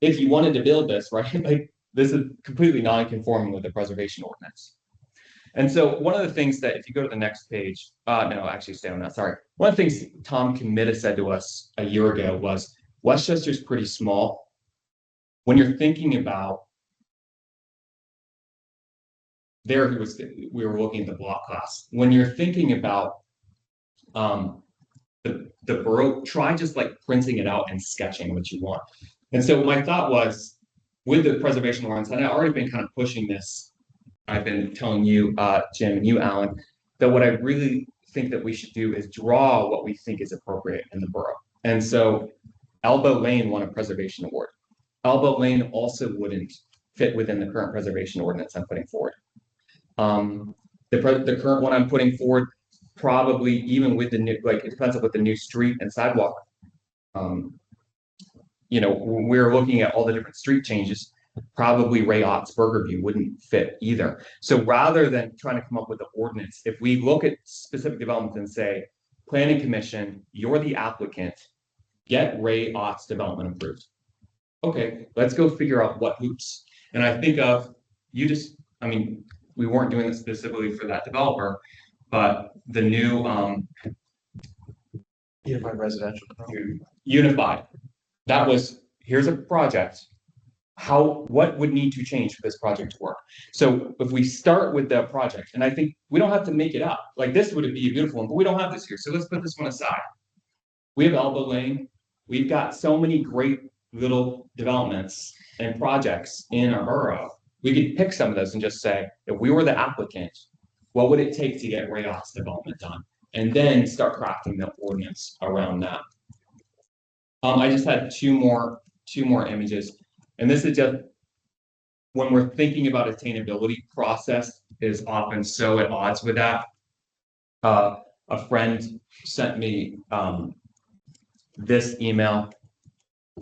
if you wanted to build this, right, like this is completely non-conforming with the preservation ordinance. And so one of the things that, if you go to the next page, no, actually stay on that, sorry. One of the things Tom Committa said to us a year ago was, Westchester's pretty small. When you're thinking about, we were looking at the block class. When you're thinking about the borough, try just like printing it out and sketching what you want. And so my thought was, with the preservation ordinance, and I've already been kind of pushing this, I've been telling you, Jim, and you, Alan, that what I really think that we should do is draw what we think is appropriate in the borough. And so Elbow Lane won a preservation award. Elbow Lane also wouldn't fit within the current preservation ordinance I'm putting forward. The current one I'm putting forward, probably even with the new, like it depends on what the new street and sidewalk. You know, when we're looking at all the different street changes, probably Ray Ott's Burger View wouldn't fit either. So rather than trying to come up with the ordinance, if we look at specific developments and say, Planning Commission, you're the applicant, get Ray Ott's development approved. Okay, let's go figure out what hoops. And I think of, I mean, we weren't doing this specifically for that developer, but the new Unified residential. Unified, that was, here's a project. What would need to change for this project to work? So if we start with the project, and I think we don't have to make it up, like this would be a beautiful one, but we don't have this here. So let's put this one aside. We have Elbow Lane. We've got so many great little developments and projects in our borough. We could pick some of those and just say, if we were the applicant, what would it take to get Ray Ott's development done? And then start crafting the ordinance around that. I just had two more images. And this is just, when we're thinking about attainability, process is often so at odds with that. A friend sent me this email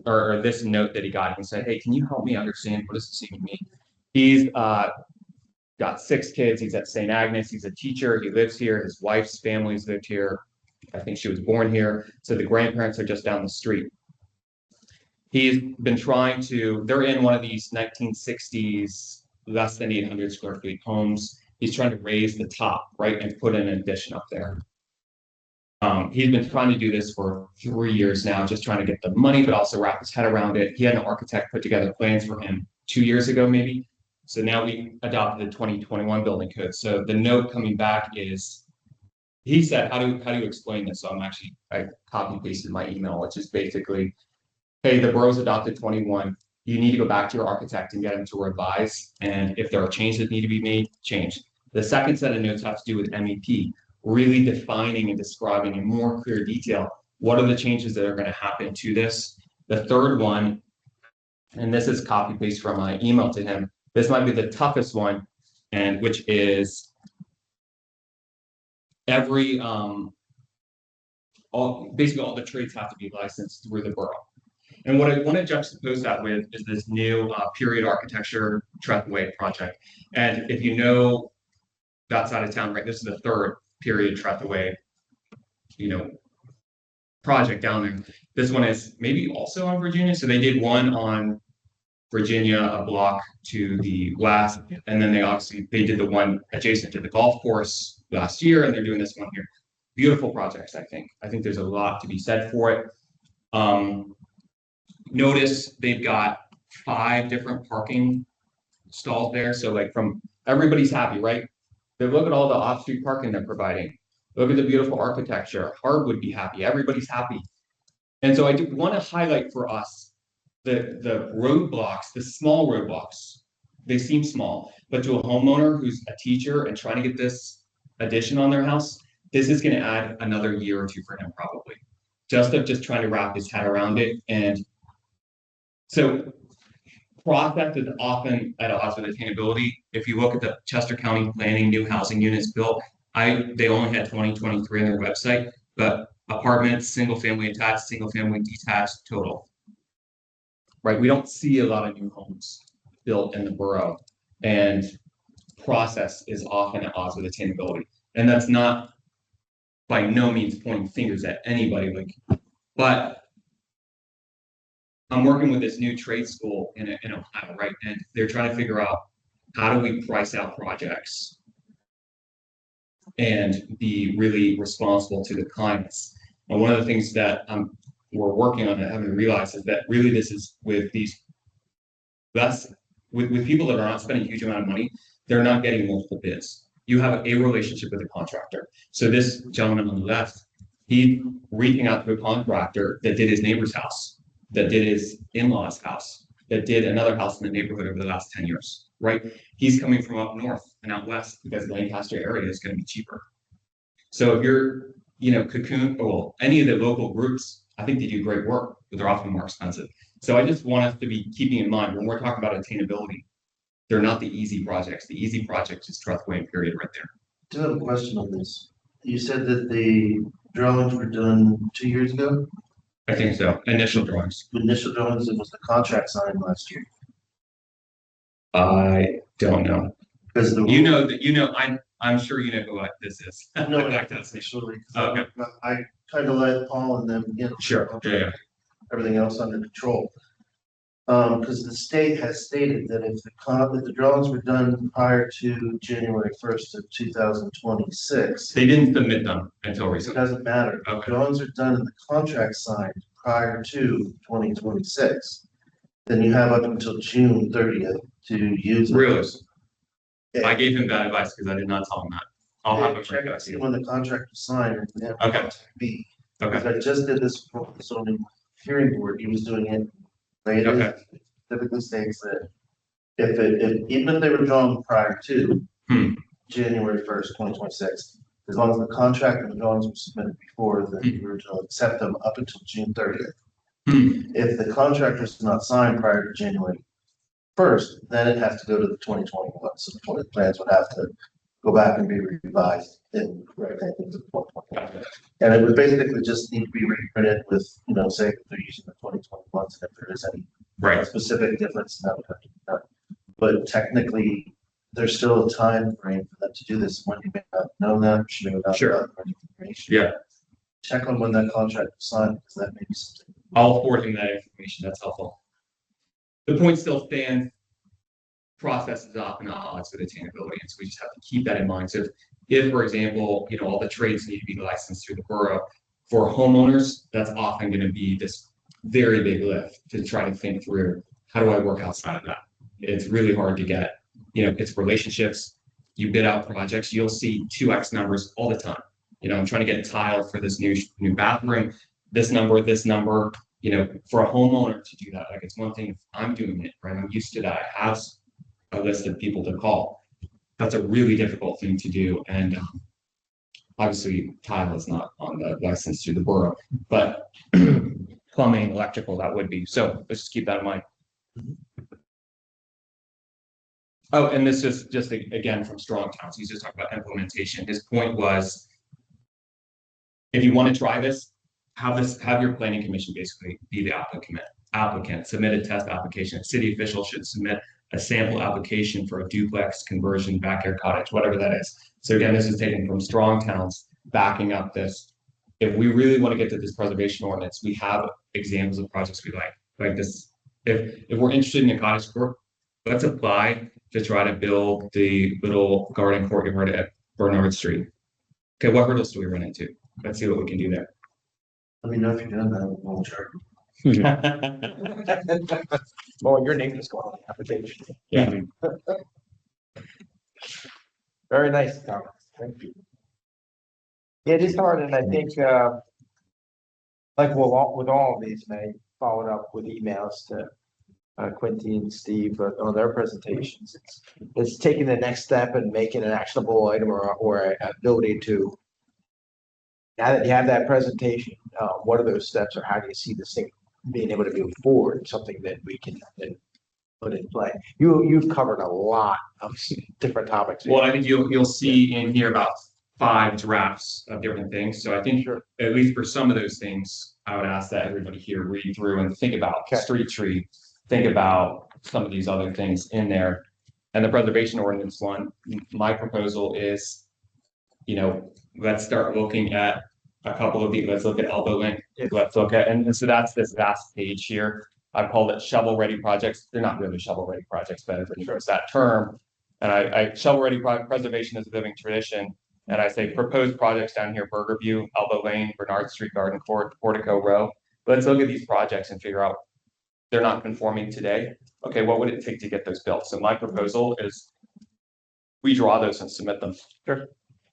or this note that he got and said, hey, can you help me understand what does this even mean? He's got 6 kids. He's at St. Agnes. He's a teacher. He lives here. His wife's family's lived here. I think she was born here. So the grandparents are just down the street. He's been trying to, they're in one of these 1960s, less than 800 square feet homes. He's trying to raise the top, right, and put an addition up there. He's been trying to do this for 3 years now, just trying to get the money, but also wrap his head around it. He had an architect put together plans for him 2 years ago, maybe. So now we adopted the 2021 building code. So the note coming back is, he said, how do you explain this? So I copy pasted my email, which is basically, hey, the borough's adopted 21. You need to go back to your architect and get him to revise. And if there are changes that need to be made, change. The second set of notes have to do with MEP, really defining and describing in more clear detail what are the changes that are going to happen to this. The third one, and this is copy paste from my email to him, this might be the toughest one, and which is basically all the trades have to be licensed through the borough. And what I want to juxtapose that with is this new period architecture Trethway project. And if you know that side of town, right, this is the third period Trethway, project down there. This one is maybe also on Virginia. So they did one on Virginia, a block to the west, and then they did the one adjacent to the golf course last year, and they're doing this one here. Beautiful projects, I think. I think there's a lot to be said for it. Notice they've got 5 different parking stalls there. So like everybody's happy, right? They look at all the off-street parking they're providing. Look at the beautiful architecture. Harb would be happy. Everybody's happy. And so I do want to highlight for us the roadblocks, the small roadblocks, they seem small, but to a homeowner who's a teacher and trying to get this addition on their house, this is gonna add another year or two for him probably. Just trying to wrap his head around it. And so process is often at odds with attainability. If you look at the Chester County Planning new housing units built, they only had 2023 on their website, but apartments, single family attached, single family detached total. Right, we don't see a lot of new homes built in the borough, and process is often at odds with attainability. And that's not by no means pointing fingers at anybody, like, but I'm working with this new trade school in Ohio, right? And they're trying to figure out how do we price out projects and be really responsible to the clients. And one of the things that we're working on that I haven't realized is that really this is with these with people that are not spending a huge amount of money, they're not getting multiple bids. You have a relationship with a contractor. So this gentleman on the left, he reaching out to a contractor that did his neighbor's house, that did his in-laws house, that did another house in the neighborhood over the last 10 years, right? He's coming from up north and out west because the Lancaster area is going to be cheaper. So if you're, Cocoon, or any of the local groups, I think they do great work, but they're often more expensive. So I just want us to be keeping in mind when we're talking about attainability, they're not the easy projects. The easy projects is Trustway and period right there. I do have a question on this. You said that the drawings were done 2 years ago? I think so. Initial drawings. The initial drawings, it was the contract signed last year. I don't know. Because the. I'm sure you know what this is. No, actually, Okay. I tried to let Paul and them get. Sure. Yeah. Everything else under control. Because the state has stated that if the drawings were done prior to January 1st of 2026. They didn't submit them until It recently. doesn't matter. The Okay. drawings are done and the contract signed prior to 2026. Then you have up until June 30th to use. Really? Okay. I gave him bad advice because I did not tell him that. I'll have him Check check and out. see when the contract was signed. And then Okay. contact me. Okay. Because I just did this for the zoning hearing board. He was doing it. Okay. Typically states that even if they were drawn prior to January 1st, 2026, as long as the contract and the drawings were submitted before, then you were to accept them up until June 30th. If the contract was not signed prior to January 1st, then it has to go to the 2021. So the 20 plans would have to go back and be revised and correct anything to the 2021. And it would basically just need to be reprinted with, say if they're using the 2021s, and if there is any Right. specific difference, that would have to be done. But technically, there's still a time frame for them to do this. When you may not know that, should have not Sure. gotten information. Yeah. Check on when that contract was signed, because that may be something. I'll forward him that information. That's helpful. The point still stands. Process is often at odds with attainability, and so we just have to keep that in mind. So if for example, all the trades need to be licensed through the borough, for homeowners, that's often going to be this very big lift to try to think through, how do I work outside of that? It's really hard to get, it's relationships. You bid out projects, you'll see 2x numbers all the time. I'm trying to get tile for this new bathroom, this number, for a homeowner to do that. Like, it's one thing if I'm doing it, right? I'm used to that. I have a list of people to call. That's a really difficult thing to do. And obviously tile is not on the license through the borough, but plumbing, electrical, that would be. So let's just keep that in mind. Oh, and this is just again from Strong Towns. He's just talking about implementation. His point was, if you want to try this, have your planning commission basically be the applicant, submit a test application. A city official should submit a sample application for a duplex conversion, backyard cottage, whatever that is. So again, this is taken from Strong Towns, backing up this. If we really want to get to this preservation ordinance, we have examples of projects we like this. If we're interested in a cottage court, let's apply to try to build the little garden courtyard at Bernard Street. Okay, what hurdles do we run into? Let's see what we can do there. Let me know if you're doing that. We'll charge you. Well, your name is going on the application. Yeah. Very nice, Thomas. Thank you. Yeah, it is hard, and I think, like with all of these, and I followed up with emails to Quinty and Steve on their presentations. It's taking the next step and making an actionable item or a ability to, now that you have that presentation, what are those steps or how do you see this thing being able to move forward? Something that we can then put in play. You've covered a lot of different topics. Well, I think you'll see in here about 5 drafts of different things. So I think Sure. at least for some of those things, I would ask that everybody here read through and think about Okay. street tree, think about some of these other things in there. And the preservation ordinance one, my proposal is, let's start looking at a couple of these. Let's look at elbow length. Let's look at, and so that's this vast page here. I've called it shovel-ready projects. They're not really shovel-ready projects, but everybody knows that term. And I shovel-ready preservation is a living tradition. And I say proposed projects down here, Burger View, Elbow Lane, Bernard Street Garden Court, Portico Row. Let's look at these projects and figure out they're not conforming today. Okay, what would it take to get those built? So my proposal is we draw those and submit them. Sure.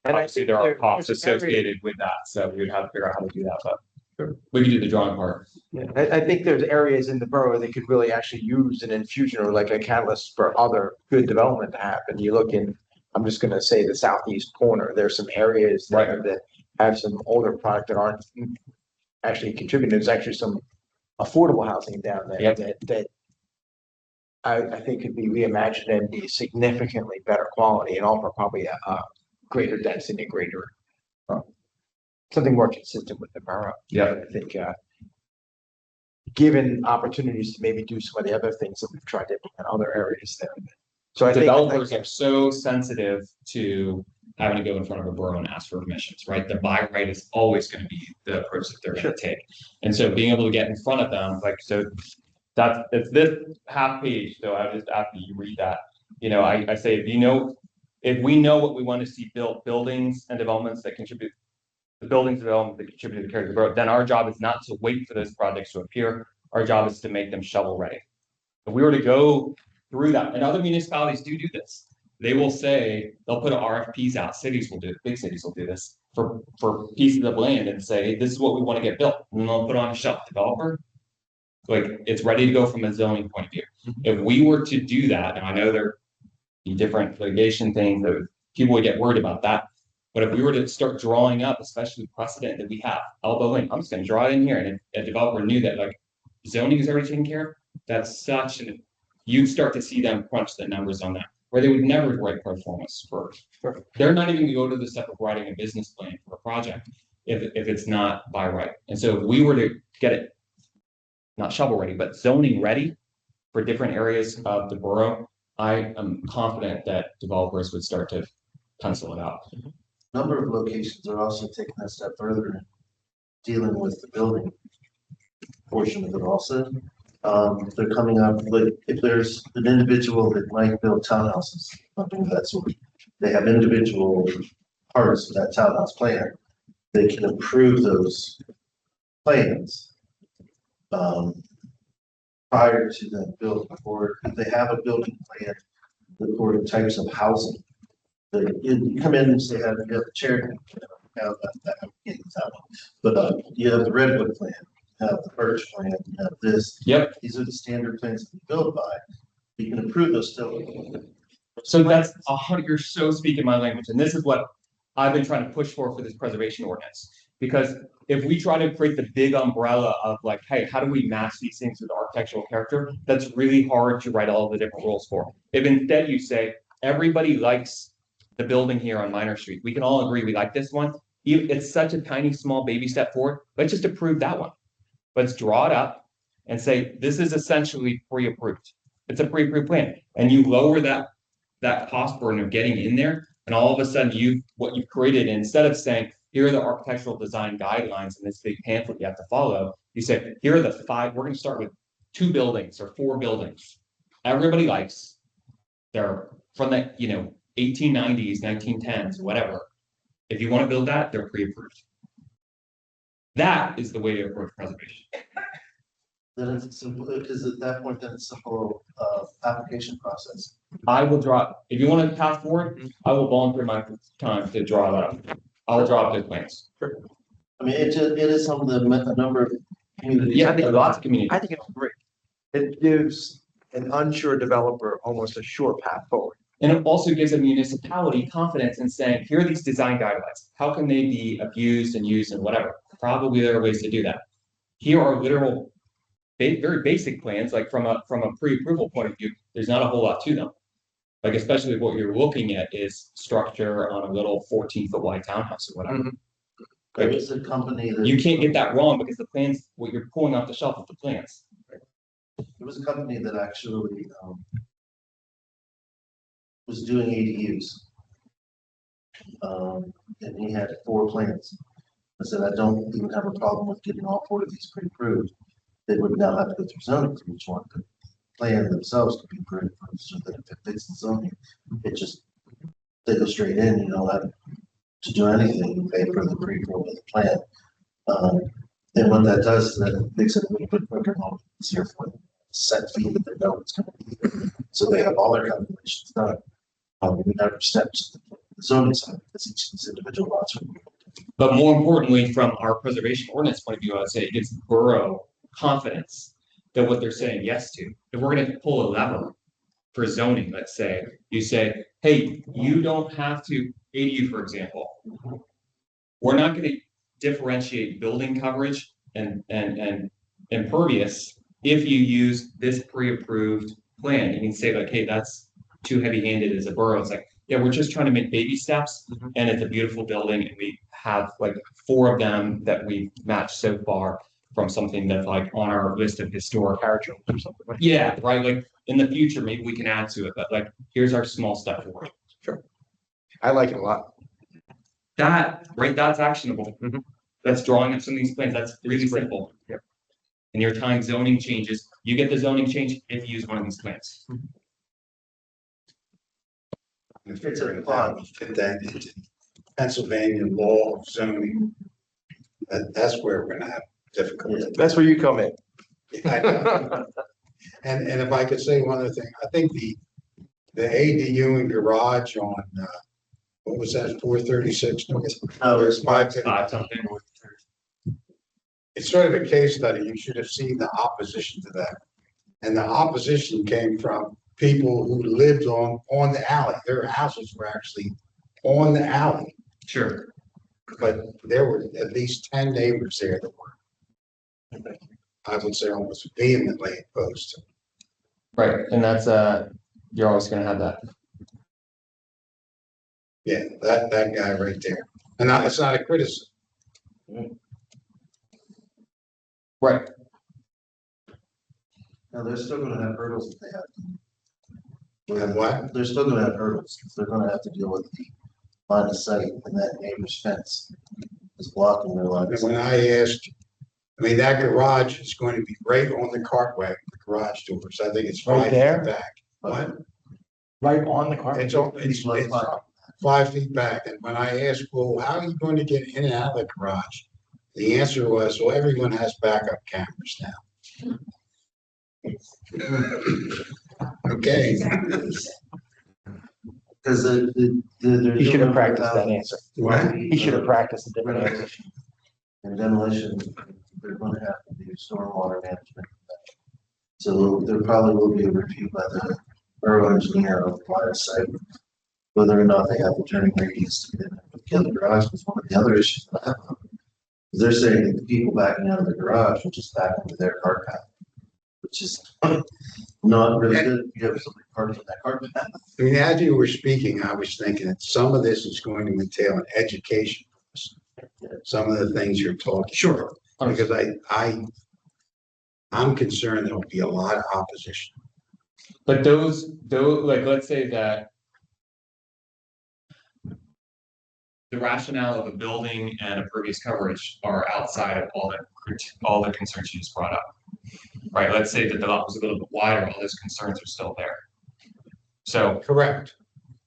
And Obviously, there are costs associated with that, so we would have to figure out how to do that, but we can do the drawing part. Yeah, I think there's areas in the borough that could really actually use an infusion or like a catalyst for other good development to happen. You look in, I'm just gonna say the southeast corner, there's some areas there that have some older product that aren't actually contributing. There's actually some affordable housing down there Yep. that I think could be reimagined and be significantly better quality and offer probably a greater density, greater something more consistent with the borough. Yeah. I think given opportunities to maybe do some of the other things that we've tried to implement in other areas there. So I think Developers are so sensitive to having to go in front of a borough and ask for permissions, right? The buy right is always going to be the approach that they're going to take. And so being able to get in front of them, like, so it's this half page. So I just, after you read that, I say, if we know what we want to see built, buildings and developments that contribute, the buildings development that contribute to the character of the borough, then our job is not to wait for those projects to appear. Our job is to make them shovel ready. If we were to go through that, and other municipalities do this, they will say, they'll put RFPs out, cities will do it, big cities will do this, for pieces of land and say, this is what we want to get built, and then they'll put it on a shelf. Developer, like, it's ready to go from a zoning point of view. If we were to do that, and I know there be different litigation things that people would get worried about that, but if we were to start drawing up, especially precedent that we have, elbow lane, I'm just gonna draw it in here, and if a developer knew that, like, zoning is already taken care of, that's such an, you'd start to see them crunch the numbers on that, where they would never write pro formas first. They're not even gonna go to the step of writing a business plan for a project if it's not by right. And so if we were to get it, not shovel ready, but zoning ready for different areas of the borough, I am confident that developers would start to pencil it out. Number of locations are also taking that step further, and dealing with the building portion of it also. They're coming up, like, if there's an individual that might build townhouses, something of that sort, they have individual parts of that townhouse plan. They can approve those plans prior to them building, or if they have a building plan for the types of housing. You come in and say, you have a chair, have that, but you have the redwood plan, have the birch plan, you have this. Yep. These are the standard plans that you build by. You can approve those still. So that's you're so speaking my language, and this is what I've been trying to push for this preservation ordinance. Because if we try to create the big umbrella of like, hey, how do we match these things with architectural character? That's really hard to write all the different rules for. If instead you say, everybody likes the building here on Minor Street, we can all agree we like this one. It's such a tiny, small baby step forward. Let's just approve that one. Let's draw it up and say, this is essentially pre-approved. It's a pre-approved plan. And you lower that cost burden of getting in there. And all of a sudden what you've created, instead of saying, here are the architectural design guidelines in this big pamphlet you have to follow, you say, here are the 5, we're going to start with 2 buildings or 4 buildings. Everybody likes, they're from the, 1890s, 1910s, whatever. If you want to build that, they're pre-approved. That is the way to approach preservation. Then it's simple, because at that point, then it's a simple application process. I will draw, if you want to pass forward, I will volunteer my time to draw that up. I'll draw up those plans. I mean, it is some of a number of communities. Yeah, I think lots of communities. I think it's great. It gives an unsure developer almost a sure path forward. And it also gives a municipality confidence in saying, here are these design guidelines. How can they be abused and used and whatever? Probably there are ways to do that. Here are literal, very basic plans, like from a pre-approval point of view, there's not a whole lot to them. Like especially what you're looking at is structure on a little 14-foot wide townhouse or whatever. There is a company that. You can't get that wrong because the plans, what you're pulling off the shelf of the plans. There was a company that actually, was doing ADUs. And he had 4 plans. I said, I don't even have a problem with getting all 4 of these pre-approved. They would now have to go through zoning for each one. The plan themselves could be approved, so that if it fits the zoning, it just, they go straight in, you don't have to do anything, you pay for the pre-approval of the plan. And what that does is that it makes it a little bit quicker, easier for them, set fee that they know it's gonna be. So they have all their calculations done. We never steps to the zoning side, because each of these individual lots. But more importantly, from our preservation ordinance point of view, I would say it gives borough confidence that what they're saying yes to. If we're gonna pull a lever for zoning, let's say, you say, hey, you don't have to, ADU, for example. We're not gonna differentiate building coverage and impervious if you use this pre-approved plan. You can say like, hey, that's too heavy-handed as a borough. It's like, yeah, we're just trying to make baby steps, and it's a beautiful building, and we have like 4 of them that we've matched so far from something that's like on our list of historic heritage or something. Yeah, right. Like in the future, maybe we can add to it, but like here's our small step forward. Sure. I like it a lot. That right, that's actionable. That's drawing up some of these plans. That's really simple. Yep. And your time zoning changes. You get the zoning change if you use one of these plans. And figuring out fit that into Pennsylvania law of zoning. That's where we're gonna have difficulty. That's where you come in. I know. And if I could say one other thing, I think the ADU and garage on, what was that, 436? No, there's 5. Something. It's sort of a case study. You should have seen the opposition to that. And the opposition came from people who lived on the alley. Their houses were actually on the alley, Sure. but there were at least 10 neighbors there that were, I would say, almost vehemently opposed to it. Right, and that's you're always going to have that. Yeah, that guy right there. And it's not a criticism. Right. Now, they're still gonna have hurdles that they have. And what? They're still gonna have hurdles, because they're gonna have to deal with the line of sight and that neighbor's fence is blocking their line of And sight. when I asked, I mean, that garage is going to be right on the cartway, the garage doors. I think it's Right 5 there? feet back. What? Right on the car. It's 5 feet back. And when I asked, well, how are you going to get in and out of the garage? The answer was, well, everyone has backup cameras now. Okay. Because He should have practiced that answer. What? He should have practiced a different answer. In demolition, they're gonna have to do stormwater management. So there probably will be a review by the borough engineer of the line of sight, whether or not they have the turning radius to get in. Kill the garage was one of the other issues. They're saying that the people backing out of the garage will just back into their cart path, which is not really good. You have somebody parking in that cart path. I mean, as you were speaking, I was thinking that some of this is going to entail an education. Some of the things you're talking. Sure. Because I'm concerned there'll be a lot of opposition. But those, like, let's say that the rationale of a building and a pervious coverage are outside of all the concerns you just brought up. Right, let's say that the lot was a little bit wider, all those concerns are still there. So Correct.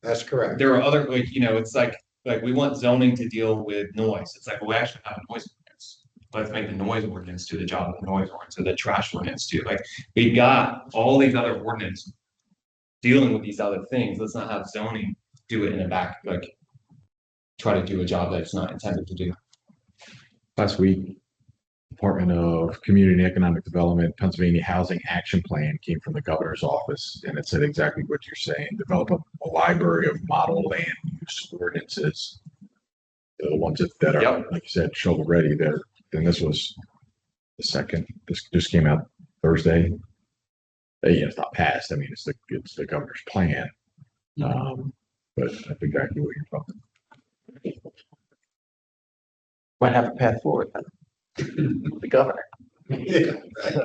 That's correct. there are other, like, it's like we want zoning to deal with noise. It's like, well, we actually have a noise ordinance. Let's make the noise ordinance do the job of the noise ordinance, or the trash ordinance too. Like, we've got all these other ordinances dealing with these other things. Let's not have zoning do it in the back, like try to do a job that it's not intended to do. Last week, Department of Community and Economic Development, Pennsylvania Housing Action Plan came from the governor's office, and it said exactly what you're saying. Develop a library of model land use ordinances. The ones that are, Yep. like you said, shovel ready there. Then this was the second. This just came out Thursday. Yeah, it's not passed. I mean, it's the governor's plan. But that's exactly what you're talking. Might have a path forward then. The governor.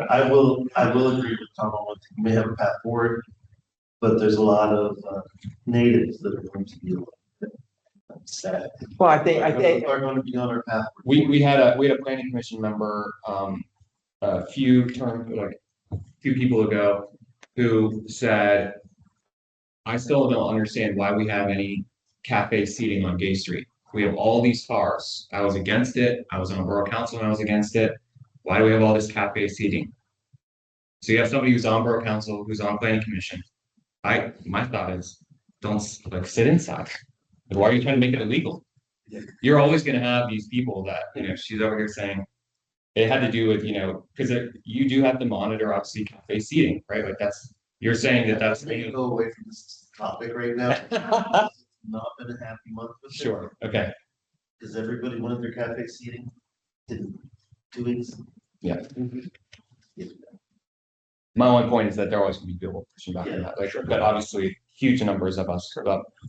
I will agree with Tom on one thing. We may have a path forward, but there's a lot of natives that are going to be sad. Well, I think, Are going to be on our path. We had a planning commission member, a few people ago who said, I still don't understand why we have any cafe seating on Gay Street. We have all these cars. I was against it. I was on borough council and I was against it. Why do we have all this cafe seating? So you have somebody who's on borough council, who's on planning commission. My thought is, don't sit inside. Why are you trying to make it illegal? You're always gonna have these people that, she's over here saying, it had to do with, because you do have to monitor obviously cafe seating, right? Like you're saying that's. Maybe go away from this topic right now. Not been a happy month with it. Sure, okay, Because everybody wanted their cafe seating in 2 weeks. yeah. My only point is that there always gonna be people pushing back on that, but obviously huge numbers of us.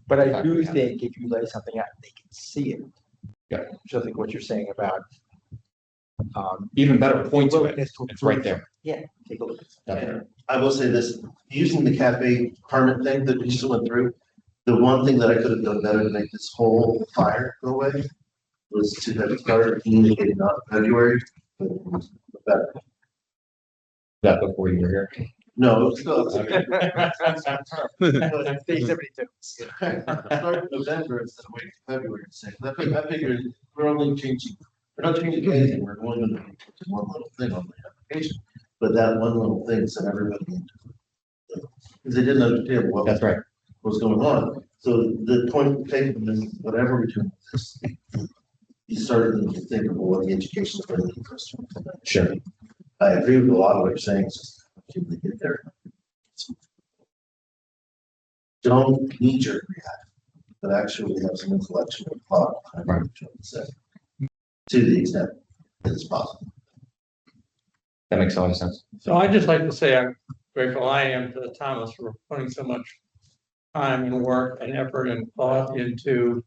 but I do think if you lay something out, they can see it. Yeah. So I think what you're saying about. Even better, point to it, willingness to it's right approve. there. Yeah, take a look. Definitely. I will say this, using the cafe permit thing that we just went through, the one thing that I could have done better to make this whole fire go away was to have started communicating on February. Better. That before you were here. No, it was still. Day 72. Start in November instead of waiting till February to say, I figured we're only changing, we're not changing anything, we're only going to do one little thing on the application. But that one little thing sent everybody into it. Because they didn't understand what That's right. was going on. So the point taken is whatever we do with this, you started to think of what the education is going to be for us. Sure. I agree with a lot of what you're saying, it's just can we get there? Don't knee-jerk react, but actually have some intellectual thought. Right. To the extent that it's possible. That makes a lot of sense. So I'd just like to say how grateful I am to Thomas for putting so much time and work and effort and thought into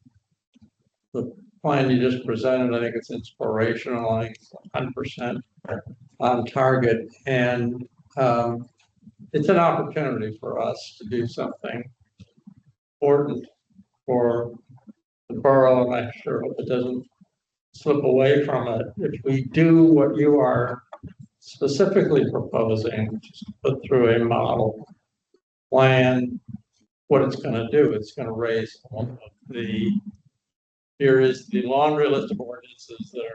the plan you just presented. I think it's inspirational. I think it's 100% on target. And it's an opportunity for us to do something important for the borough, and I sure hope it doesn't slip away from it. If we do what you are specifically proposing, which is to put through a model plan, what it's going to do, it's going to raise all of here is the laundry list of ordinances that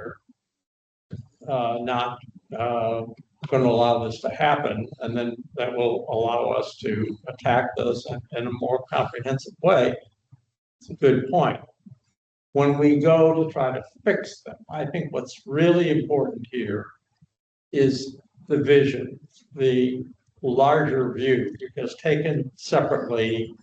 are not going to allow this to happen, and then that will allow us to attack those in a more comprehensive way. It's a good point. When we go to try to fix them, I think what's really important here is the vision, the larger view, because taken separately,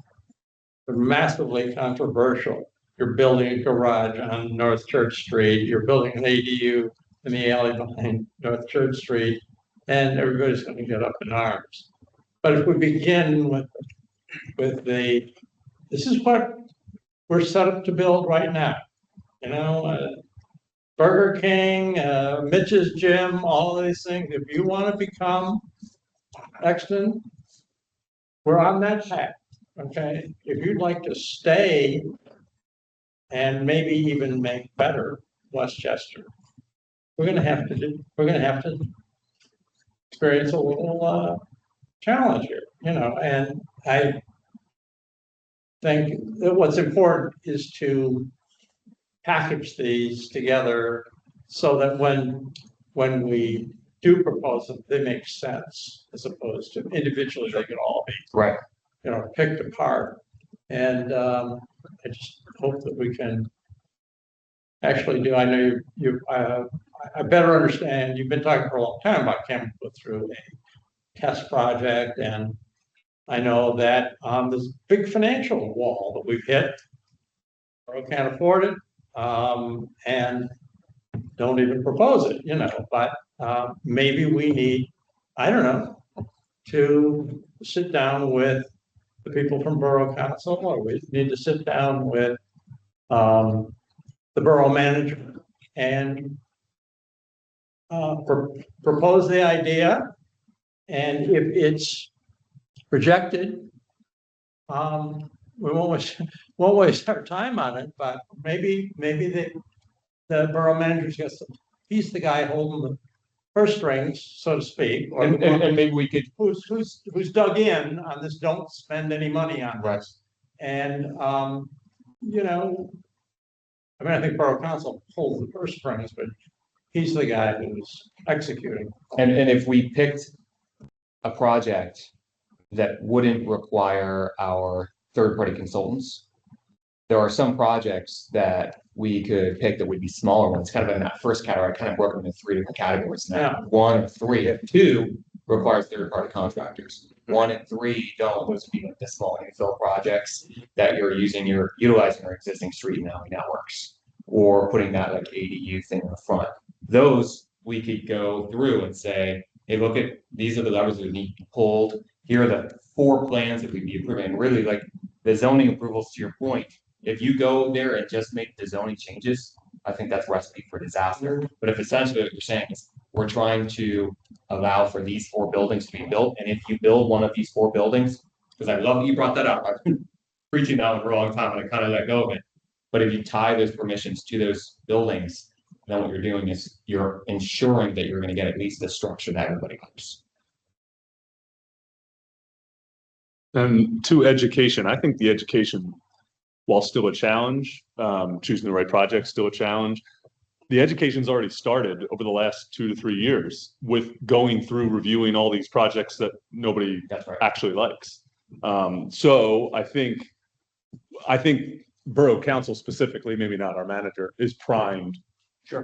they're massively controversial. You're building a garage on North Church Street, you're building an ADU in the alley behind North Church Street, and everybody's going to get up in arms. But if we begin with this is what we're set up to build right now. Burger King, Mitch's Gym, all of these things. If you want to become Exton, we're on that path. Okay. If you'd like to stay and maybe even make better Westchester, we're going to have to experience a little challenge here, and I think that what's important is to package these together so that when we do propose them, they make sense, as opposed to individually they could all be Right. Picked apart. And I just hope that we can actually do. I know I better understand, you've been talking for a long time about can we put through a test project, and I know that this big financial wall that we've hit, or can't afford it, and don't even propose it, but maybe we need, I don't know, to sit down with the people from Borough Council, or we need to sit down with the borough manager and propose the idea. And if it's rejected, we won't waste our time on it, but maybe the borough manager's got some, he's the guy holding the purse strings, so to speak. Or And maybe we could, who's dug in on this, don't spend any money on right, this. And, I think borough council holds the purse strings, but he's the guy who's executing. and if we picked a project that wouldn't require our third-party consultants, there are some projects that we could pick that would be smaller ones, kind of in that first category. I kind of broke them into 3 different categories now. Yeah. 1 or 3, if 2 requires third-party contractors. 1 and 3 don't. Those would be like the small infill projects that you're utilizing your existing street and alley networks, or putting that like ADU thing in the front. Those we could go through and say, hey, look at, these are the levers that need to be pulled. Here are the 4 plans that we'd be approving. And really, like the zoning approvals, to your point, if you go there and just make the zoning changes, I think that's a recipe for disaster. But if essentially what you're saying is we're trying to allow for these 4 buildings to be built, and if you build one of these 4 buildings, because I love that you brought that up, I've been preaching that one for a long time and I kind of let go of it. But if you tie those permissions to those buildings, then what you're doing is you're ensuring that you're going to get at least the structure that everybody likes. And to education, I think the education, while still a challenge, choosing the right project, still a challenge. The education's already started over the last 2 to 3 years with going through reviewing all these projects that nobody actually likes. So I think Borough Council specifically, maybe not our manager, is primed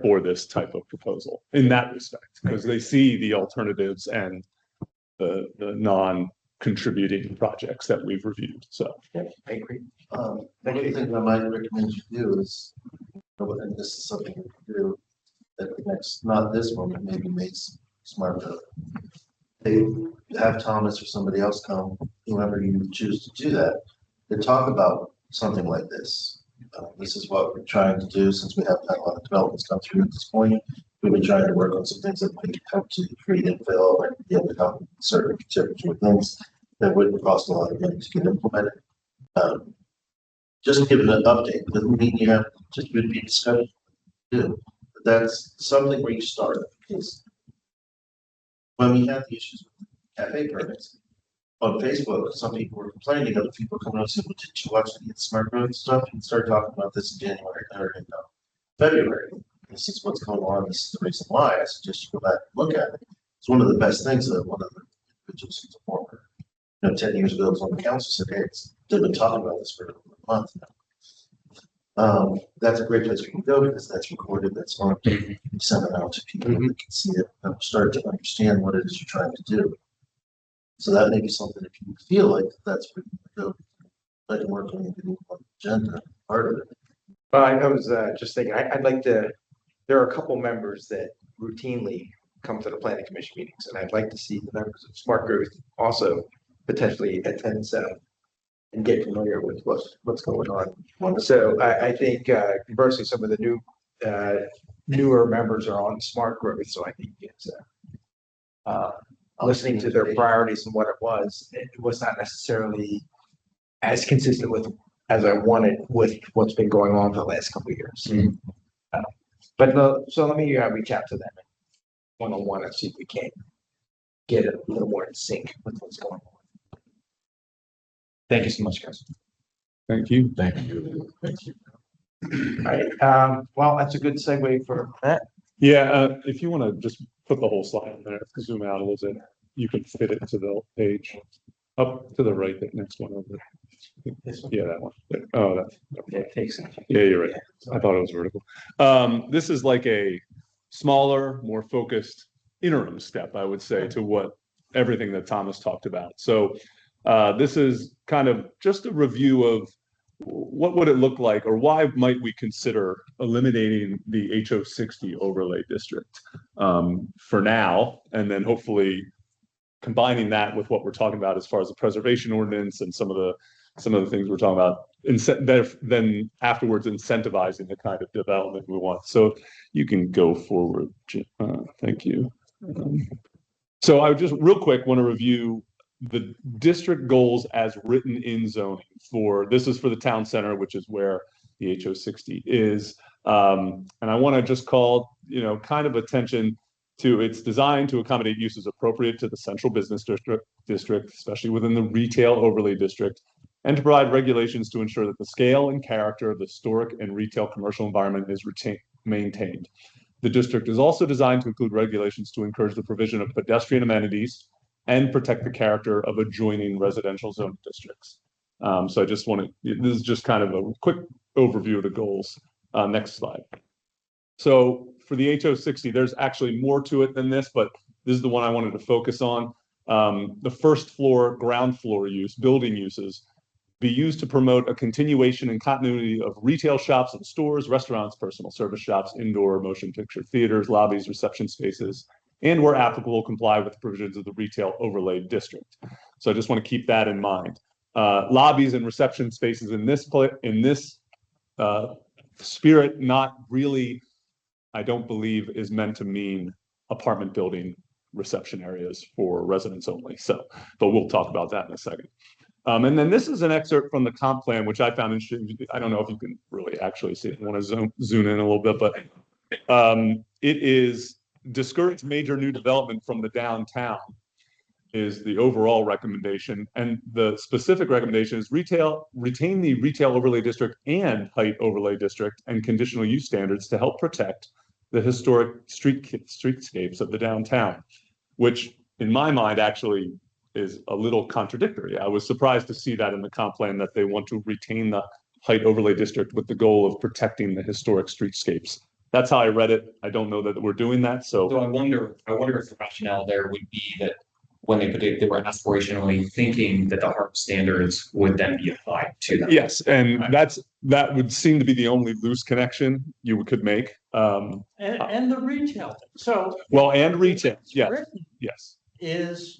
for this type of proposal in that respect, because they see the alternatives and the non-contributing projects that we've reviewed. So I agree. One of the things I might recommend you do is, and this is something you can do at the next, not this one, but maybe makes smart. They have Thomas or somebody else come, whoever you choose to do that, to talk about something like this. This is what we're trying to do since we haven't had a lot of developments come through at this point. We've been trying to work on some things that might help to create infill and be able to help certain particular things that wouldn't cost a lot of money to get implemented. Just give it an update. Doesn't mean you have just would be discussion. But that's something where you start, because when we had the issues with cafe permits on Facebook, some people were complaining, other people coming up and saying, well, did you watch the smart growth stuff? And start talking about this in January or in February. This is what's going on. This is the reason why. I suggest you go back and look at it. It's one of the best things that one of the individuals who's a former, 10 years ago, was on the council said, hey, they've been talking about this for a month now. That's a great place for you to go because that's recorded, that's on, you can send it out to people that can see it and start to understand what it is you're trying to do. So that may be something, if you feel like that's where you go, I can work on the agenda part of it. Well, I was just thinking, I'd like to, there are a couple members that routinely come to the planning commission meetings, and I'd like to see the members of Smart Growth also potentially attend and get familiar with what's going on. So I think conversely, some of the newer members are on Smart Growth, so I think it's listening to their priorities and what it was not necessarily as consistent with as I wanted with what's been going on for the last couple of years. So let me reach out to them one-on-one and see if we can get a little more in sync with what's going on. Thank you so much, guys. thank you. Thank you. Thank you. All right, well, that's a good segue for that. Yeah, if you want to just put the whole slide in there, zoom out a little bit, you can fit it to the page. Up to the right, that next one over. This one? Yeah, that one. Oh, It takes. yeah, you're right. I thought it was vertical. This is like a smaller, more focused interim step, I would say, to what everything that Thomas talked about. So this is kind of just a review of what would it look like, or why might we consider eliminating the HO60 overlay district for now, and then hopefully combining that with what we're talking about as far as the preservation ordinance and some of the things we're talking about, then afterwards incentivizing the kind of development we want. So you can go forward. Thank you. So I would just real quick want to review the district goals as written in zoning this is for the town center, which is where the HO60 is. And I want to just call, kind of attention to its design to accommodate uses appropriate to the central business district, especially within the retail overlay district, and to provide regulations to ensure that the scale and character of the historic and retail commercial environment is maintained. The district is also designed to include regulations to encourage the provision of pedestrian amenities and protect the character of adjoining residential zone districts. So I just this is just kind of a quick overview of the goals. Next slide. So for the HO60, there's actually more to it than this, but this is the one I wanted to focus on. The first floor, ground floor building uses, be used to promote a continuation and continuity of retail shops and stores, restaurants, personal service shops, indoor motion picture theaters, lobbies, reception spaces, and where applicable, comply with the provisions of the retail overlay district. So I just want to keep that in mind. Lobbies and reception spaces in this spirit, not really, I don't believe, is meant to mean apartment building reception areas for residents only. So, but we'll talk about that in a second. And then this is an excerpt from the comp plan, which I found interesting. I don't know if you can really actually see it. I want to zoom in a little bit, but it is discourage major new development from the downtown is the overall recommendation. And the specific recommendation is retain the retail overlay district and height overlay district and conditional use standards to help protect the historic streetscapes of the downtown, which in my mind actually is a little contradictory. I was surprised to see that in the comp plan that they want to retain the height overlay district with the goal of protecting the historic streetscapes. That's how I read it. I don't know that we're doing that. So I wonder if the rationale there would be that when they put it, they were aspirationally thinking that the HARP standards would then be applied to them. Yes, and that would seem to be the only loose connection you could make. And the retail. So. Well, and retail, yes, written yes. Is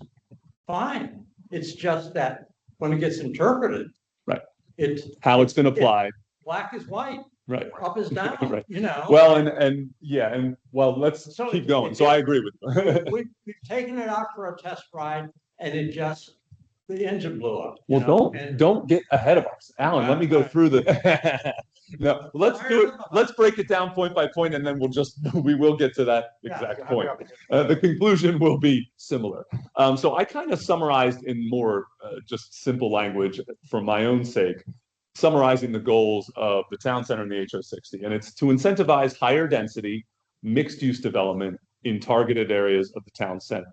fine. It's just that when it gets interpreted. Right. It's how it's been applied. Black is white. Right. Up is down. Right. Well, let's keep going. So I agree with you. We've taken it out for a test ride, and the engine blew up. Well, don't get ahead of us, Alan. Let me go through the. No, let's do it. Let's break it down point by point, and then we will get to that exact point. The conclusion will be similar. So I kind of summarized in more just simple language for my own sake, summarizing the goals of the town center and the HO60, and it's to incentivize higher density, mixed use development in targeted areas of the town center.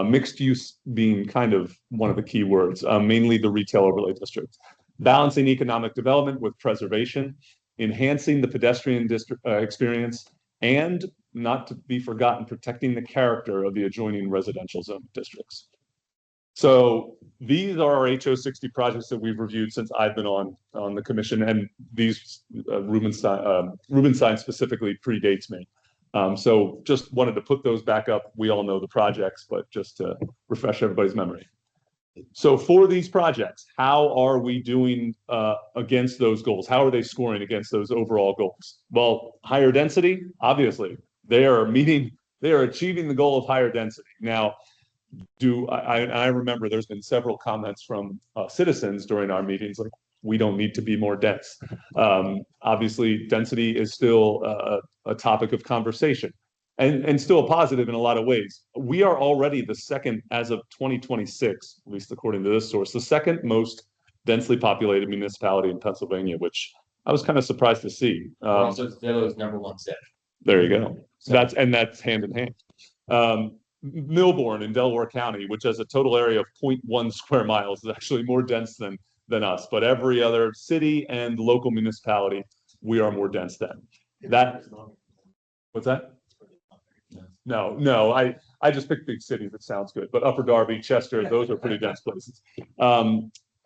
Mixed use being kind of one of the key words, mainly the retail overlay district. Balancing economic development with preservation, enhancing the pedestrian experience, and not to be forgotten, protecting the character of the adjoining residential zone districts. So these are our HO60 projects that we've reviewed since I've been on the commission, and these Rubenstein specifically predates me. So just wanted to put those back up. We all know the projects, but just to refresh everybody's memory. So for these projects, how are we doing against those goals? How are they scoring against those overall goals? Well, higher density, obviously, they are achieving the goal of higher density. Now, I remember there's been several comments from citizens during our meetings, like, we don't need to be more dense. Obviously, density is still a topic of conversation and still a positive in a lot of ways. We are already the second, as of 2026, at least according to this source, the second most densely populated municipality in Pennsylvania, which I was kind of surprised to see. Also, Zillow's #1 city. There you go. So that's hand in hand. Milborn in Delaware County, which has a total area of 0.1 square miles, is actually more dense than us, but every other city and local municipality, we are more dense than that. What's that? No, I just picked big cities. It sounds good, but Upper Darby, Chester, those are pretty dense places.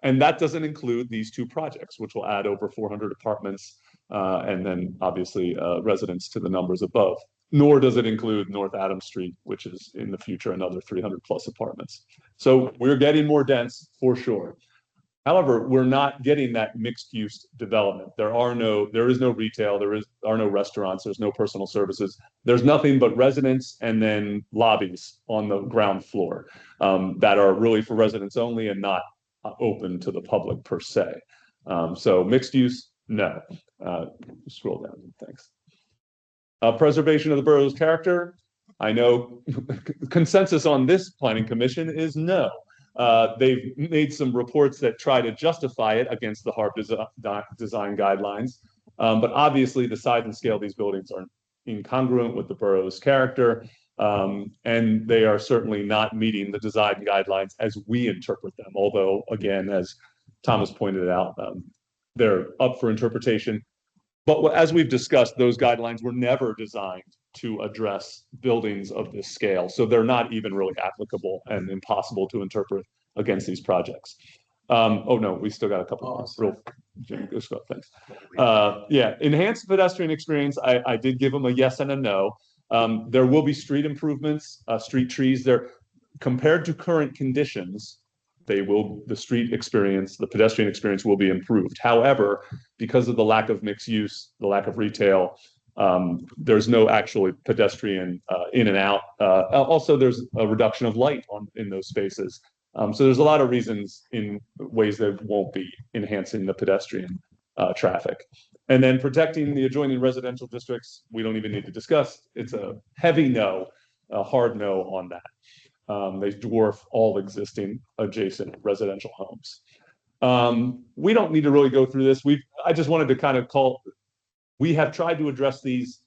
And that doesn't include these two projects, which will add over 400 apartments, and then obviously, residents to the numbers above. Nor does it include North Adams Street, which is in the future another 300 plus apartments. So we're getting more dense for sure. However, we're not getting that mixed use development. There is no retail, are no restaurants, there's no personal services. There's nothing but residents and then lobbies on the ground floor, that are really for residents only and not open to the public per se. So mixed use, no. Scroll down, thanks. Preservation of the borough's character. I know consensus on this planning commission is no. They've made some reports that try to justify it against the HARP design guidelines. But obviously the size and scale of these buildings are incongruent with the borough's character. And they are certainly not meeting the design guidelines as we interpret them. Although, again, as Thomas pointed out, they're up for interpretation. But as we've discussed, those guidelines were never designed to address buildings of this scale. So they're not even really applicable and impossible to interpret against these projects. Oh no, we still got a couple more. Real, Jimmy, go Scott, thanks. Yeah, enhanced pedestrian experience. I did give them a yes and a no. There will be street improvements, street trees there. Compared to current conditions, the street experience, the pedestrian experience will be improved. However, because of the lack of mixed use, the lack of retail, there's no actual pedestrian in and out. Also, there's a reduction of light in those spaces. So there's a lot of reasons in ways that won't be enhancing the pedestrian traffic. And then protecting the adjoining residential districts, we don't even need to discuss. It's a heavy no, a hard no on that. They dwarf all existing adjacent residential homes. We don't need to really go through this. I just wanted to kind of we have tried to address these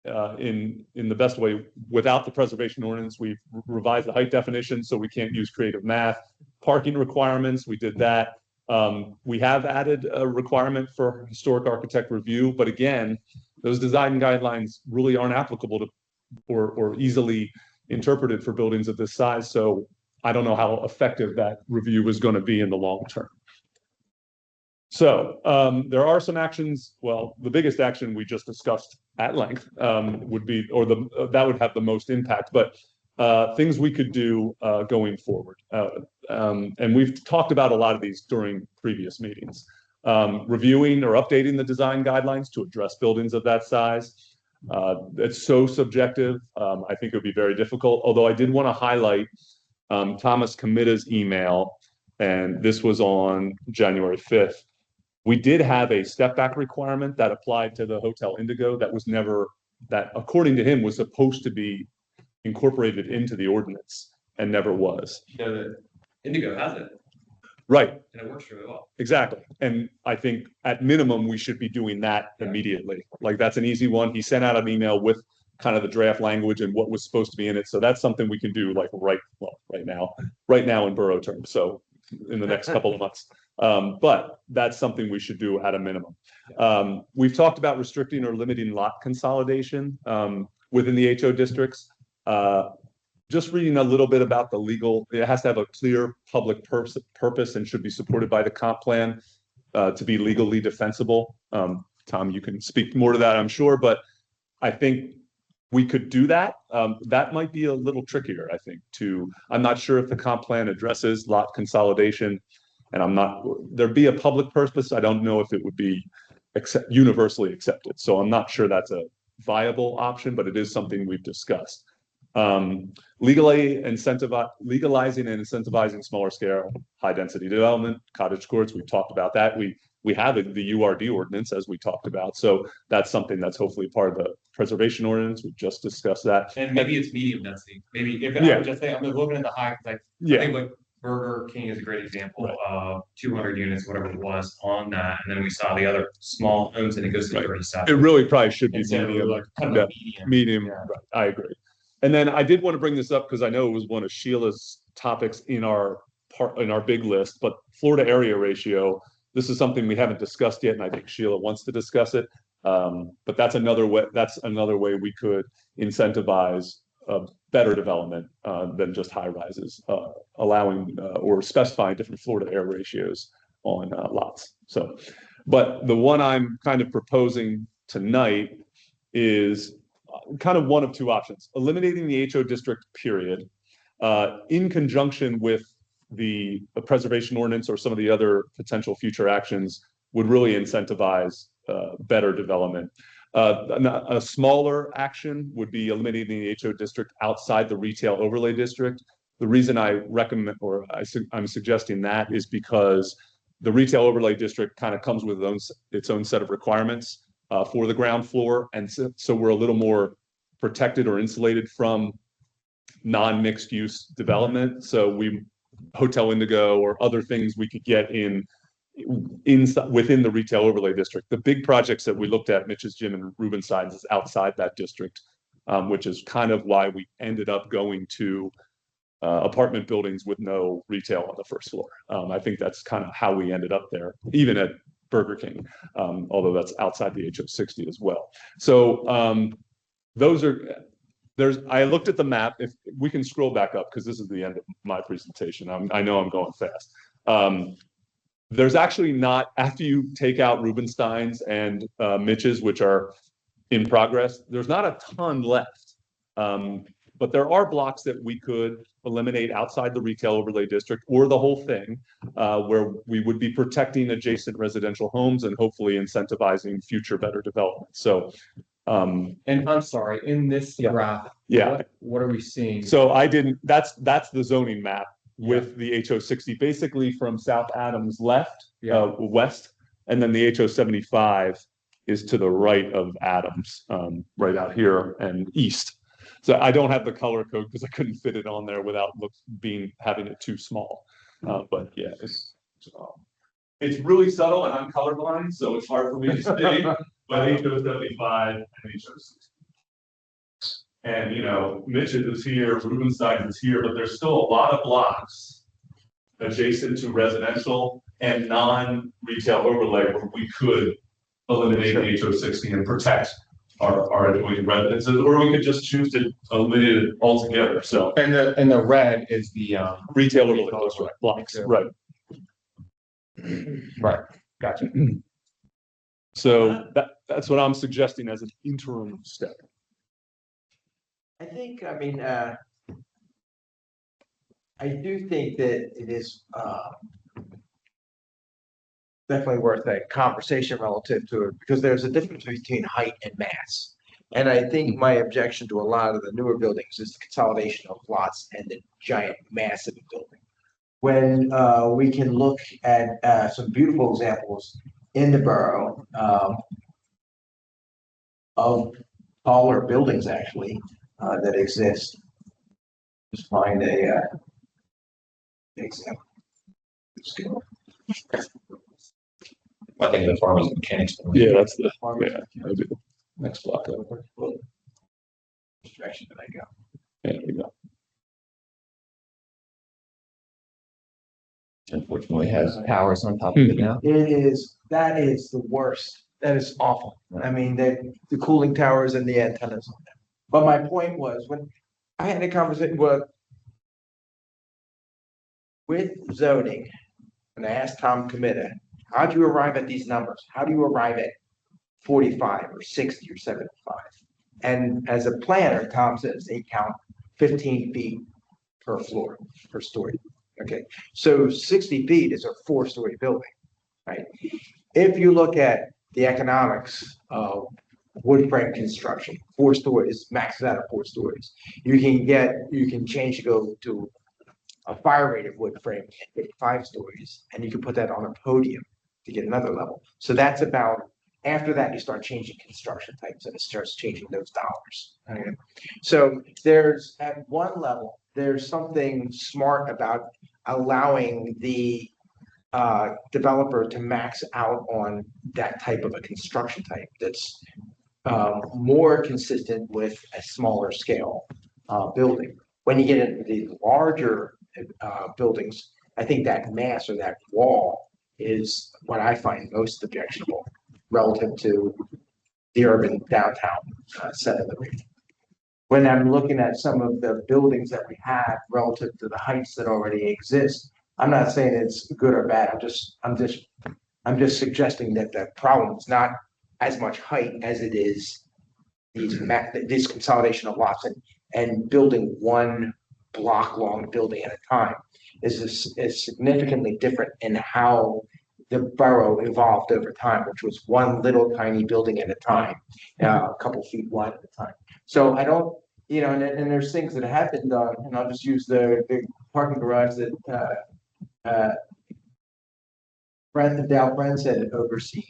in the best way without the preservation ordinance. We've revised the height definition so we can't use creative math. Parking requirements, we did that. We have added a requirement for historic architect review, but again, those design guidelines really aren't applicable to or easily interpreted for buildings of this size. So I don't know how effective that review is going to be in the long term. So there are some actions. Well, the biggest action we just discussed at length would be, or that would have the most impact, but things we could do going forward. And we've talked about a lot of these during previous meetings. Reviewing or updating the design guidelines to address buildings of that size. It's so subjective. I think it would be very difficult, although I did want to highlight Thomas Committa's email, and this was on January 5th. We did have a step back requirement that applied to the Hotel Indigo that according to him was supposed to be incorporated into the ordinance and never was. Yeah, the Indigo has it. Right. And it works really well. Exactly. And I think at minimum, we should be doing that immediately. Like that's an easy one. He sent out an email with kind of the draft language and what was supposed to be in it. So that's something we can do like right now in borough terms. So in the next couple of months. But that's something we should do at a minimum. We've talked about restricting or limiting lot consolidation within the HO districts. Just reading a little bit about the legal, it has to have a clear public purpose and should be supported by the comp plan to be legally defensible. Tom, you can speak more to that, I'm sure, but I think we could do that. That might be a little trickier, I think, I'm not sure if the comp plan addresses lot consolidation, and there'd be a public purpose. I don't know if it would be universally accepted. So I'm not sure that's a viable option, but it is something we've discussed. Legalizing and incentivizing smaller scale, high density development, cottage courts. We've talked about that. We have the URD ordinance as we talked about. So that's something that's hopefully part of the preservation ordinance. We just discussed that. And maybe it's medium density. Maybe if Yeah. I would just say, I'm looking at the high, because I think like Burger King is a great example of 200 units, whatever it was on that. And then we saw the other small homes and it goes to 37. It really probably should be And so medium. like kind of a Medium, Yeah. right, I agree. And then I did want to bring this up because I know it was one of Sheila's topics in our big list, but Florida area ratio, this is something we haven't discussed yet, and I think Sheila wants to discuss it. But that's another way we could incentivize better development than just high rises, allowing or specifying different floor to air ratios on lots. So, but the one I'm kind of proposing tonight is kind of one of two options: eliminating the HO district period in conjunction with the preservation ordinance or some of the other potential future actions would really incentivize better development. A smaller action would be eliminating the HO district outside the retail overlay district. The reason I recommend, or I'm suggesting that, is because the retail overlay district kind of comes with its own set of requirements for the ground floor. And so we're a little more protected or insulated from non-mixed use development. So Hotel Indigo or other things we could get within the retail overlay district. The big projects that we looked at, Mitch's Gym and Rubenstein's, is outside that district, which is kind of why we ended up going to apartment buildings with no retail on the first floor. I think that's kind of how we ended up there, even at Burger King, although that's outside the HO 60 as well. So I looked at the map. If we can scroll back up, because this is the end of my presentation. I know I'm going fast. There's actually not, after you take out Rubenstein's and Mitch's, which are in progress, there's not a ton left. But there are blocks that we could eliminate outside the retail overlay district or the whole thing, where we would be protecting adjacent residential homes and hopefully incentivizing future better development. So, And I'm sorry, in this graph, what are we seeing? So that's the zoning map with the HO 60, basically from South Adams west, and then the HO 75 is to the right of Adams, right out here, and east. So I don't have the color code because I couldn't fit it on there without having it too small. But yeah, it's really subtle, and I'm colorblind, so it's hard for me to say. But HO 75 and HO 60. And, Mitch's is here, Rubenstein's is here, but there's still a lot of blocks adjacent to residential and non-retail overlay where we could eliminate the HO 60 and protect our adjoining residences, or we could just choose to eliminate it altogether. So, and the red is the retail overlay blocks, right? Right. Gotcha. So that's what I'm suggesting as an interim step. I do think that it is definitely worth a conversation relative to it, because there's a difference between height and mass. And I think my objection to a lot of the newer buildings is the consolidation of lots and the giant massive building. When we can look at some beautiful examples in the borough of taller buildings actually that exist. Just find a example. I think the farmers and mechanics. Yeah, that's the next block over. Which direction did I go? There we go. Unfortunately has Towers on top of it now. That is the worst. That is awful. I mean, the cooling towers and the antennas on them. But my point was, when I had a conversation with zoning, and I asked Tom Committa, how do you arrive at these numbers? How do you arrive at 45 or 60 or 75? And as a planner, Tom says they count 15 feet per floor, per story. Okay, so 60 feet is a 4-story building, right? If you look at the economics of wood frame construction, 4 stories, maxes out at 4 stories. You can change to go to a fire rated wood frame at 5 stories, and you can put that on a podium to get another level. So that's about, after that, you start changing construction types and it starts changing those dollars. Okay? So there's, at one level, there's something smart about allowing the developer to max out on that type of a construction type that's more consistent with a smaller scale building. When you get into the larger buildings, I think that mass or that wall is what I find most objectionable relative to the urban downtown center of the region. When I'm looking at some of the buildings that we have relative to the heights that already exist, I'm not saying it's good or bad. I'm just suggesting that the problem is not as much height as it is these consolidation of lots and building one block long building at a time is significantly different in how the borough evolved over time, which was one little tiny building at a time, a couple feet wide at a time. So I don't, and there's things that have been done, and I'll just use the parking garage that Dal Brand said overseen.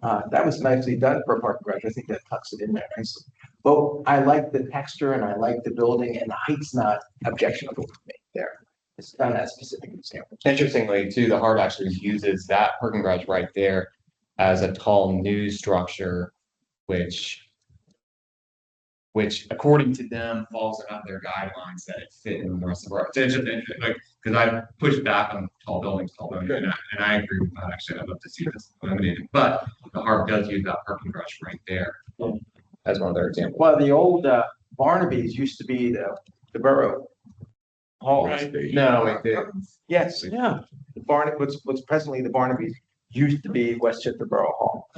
That was nicely done for a parking garage. I think that tucks it in there nicely. But I like the texture and I like the building, and the height's not objectionable to me there. It's not that specific example. Interestingly, too, the Hart actually uses that parking garage right there as a tall new structure, which according to them falls out of their guidelines that it fit in the rest of our. It's just like, because I pushed back on tall buildings, and I agree with that. Actually, I'd love to see this eliminated, but the Hart does use that parking garage right there as one of their examples. Well, the old Barnaby's used to be the borough hall. Right. No, it did. Yes, Yeah. the what's presently the Barnaby's used to be Westchester Borough Hall.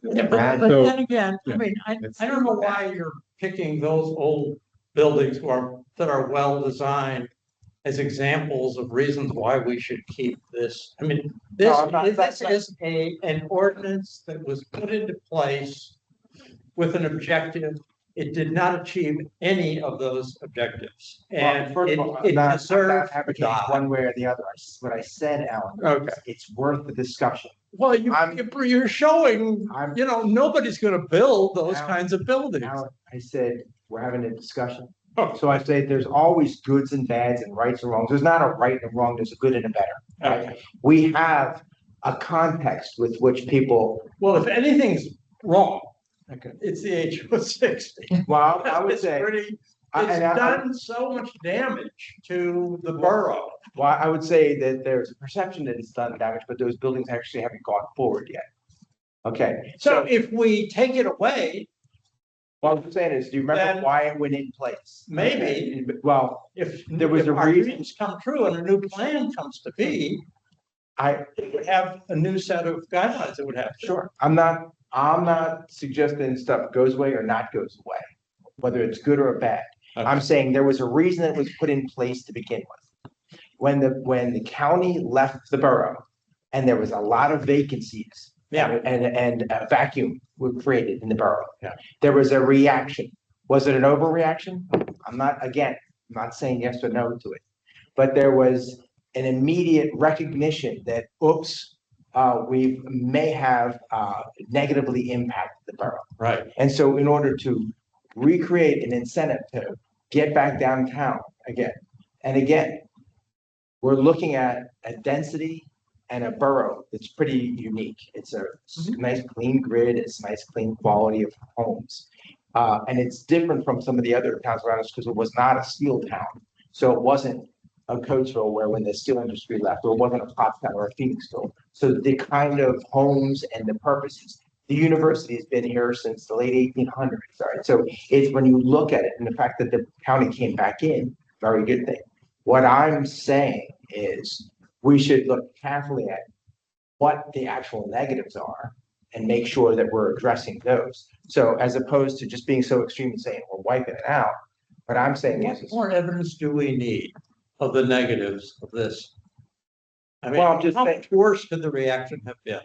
Yeah, but So- then again, I mean, I don't know why you're picking those old buildings that are well designed as examples of reasons why we should keep this. I mean, this, No, I'm not- this is an ordinance that was put into place with an objective. It did not achieve any of those objectives, and Well, first of all, it I'm not deserves to advocating die. one way or the other. What I said, Alan, Okay. it's worth the discussion. Well, I'm- you're showing, I'm- nobody's gonna build those Now- kinds of buildings. Alan, I said, we're having a discussion. Oh. So I say there's always goods and bads and rights and wrongs. There's not a right and wrong, there's a good and a better. Okay. We have a context with which people, Well, if anything's wrong, okay, it's the age of 60. well, I would It's say, pretty, I- it's and I- done so much damage to the borough. well, I would say that there's a perception that it's done damage, but those buildings actually haven't gone forward yet. Okay, So if we take it away, what I'm saying is, do you remember Then- why it went in place? maybe Well, if There was if a our reason- dreams come true and a new plan comes to be, it would have a new set of guidelines it would have. sure, I'm not suggesting stuff goes away or not goes away, whether it's good or bad. I'm saying there was a reason it was put in place to begin with. When the county left the borough and there was a lot of vacancies. Yeah. And a vacuum was created in the borough. Yeah. There was a reaction. Was it an overreaction? I'm not saying yes or no to it. But there was an immediate recognition that, oops, we may have negatively impacted the borough. Right. And so in order to recreate an incentive to get back downtown again and again, we're looking at a density and a borough that's pretty unique. It's a nice clean grid, it's nice clean quality of homes. And it's different from some of the other towns around us because it was not a steel town. So it wasn't a Coatesville where when the steel industry left, or it wasn't a Pottstown or a Phoenixville. So the kind of homes and the purposes, the university has been here since the late 1800s, right? So it's when you look at it and the fact that the county came back in, very good thing. What I'm saying is we should look carefully at what the actual negatives are and make sure that we're addressing those. So as opposed to just being so extreme and saying we're wiping it out, what I'm saying What is, more evidence do we need of the negatives of this? I mean, Well, I'm just how saying- much worse could the reaction have been?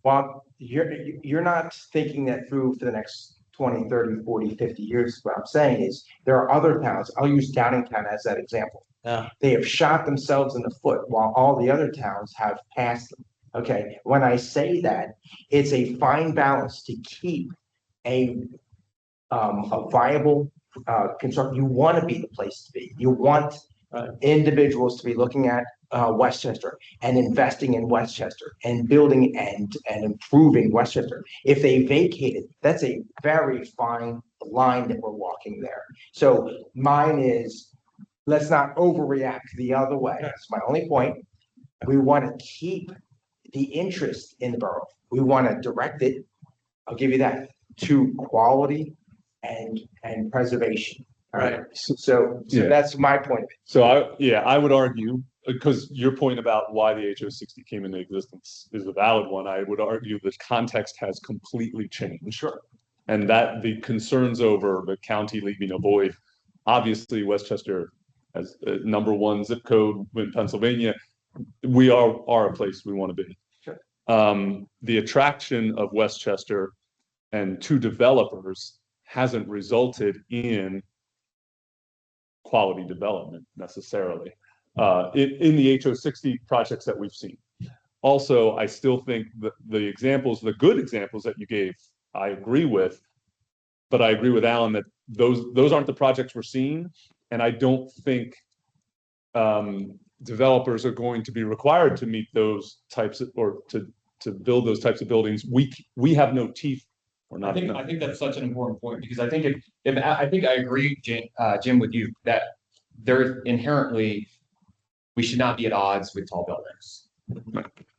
well, you're not thinking that through for the next 20, 30, 40, 50 years. What I'm saying is there are other towns. I'll use Downingtown as that example. Yeah. They have shot themselves in the foot while all the other towns have passed them. Okay, when I say that, it's a fine balance to keep a viable construction. You want to be the place to be. You want Right. individuals to be looking at Westchester and investing in Westchester and building and improving Westchester. If they vacate it, that's a very fine line that we're walking there. So mine is, let's not overreact the other way. That's my only point. We want to keep the interest in the borough. We want to direct it I'll give you that, to quality and preservation. All right, so Yeah. that's my point. So I would argue, because your point about why the HO60 came into existence is a valid one. I would argue the context has completely changed. Sure. And that the concerns over the county leaving a void, obviously Westchester as #1 zip code in Pennsylvania, we are a place we want to be. Sure. The attraction of Westchester and to developers hasn't resulted in quality development necessarily in the HO60 projects that we've seen. Also, I still think that the good examples that you gave, I agree with, but I agree with Alan that those aren't the projects we're seeing, and I don't think developers are going to be required to meet those types of, or to build those types of buildings. We have no teeth. Or not. I think that's such an important point, because I think I think I agree, Jim, with you that there inherently we should not be at odds with tall buildings.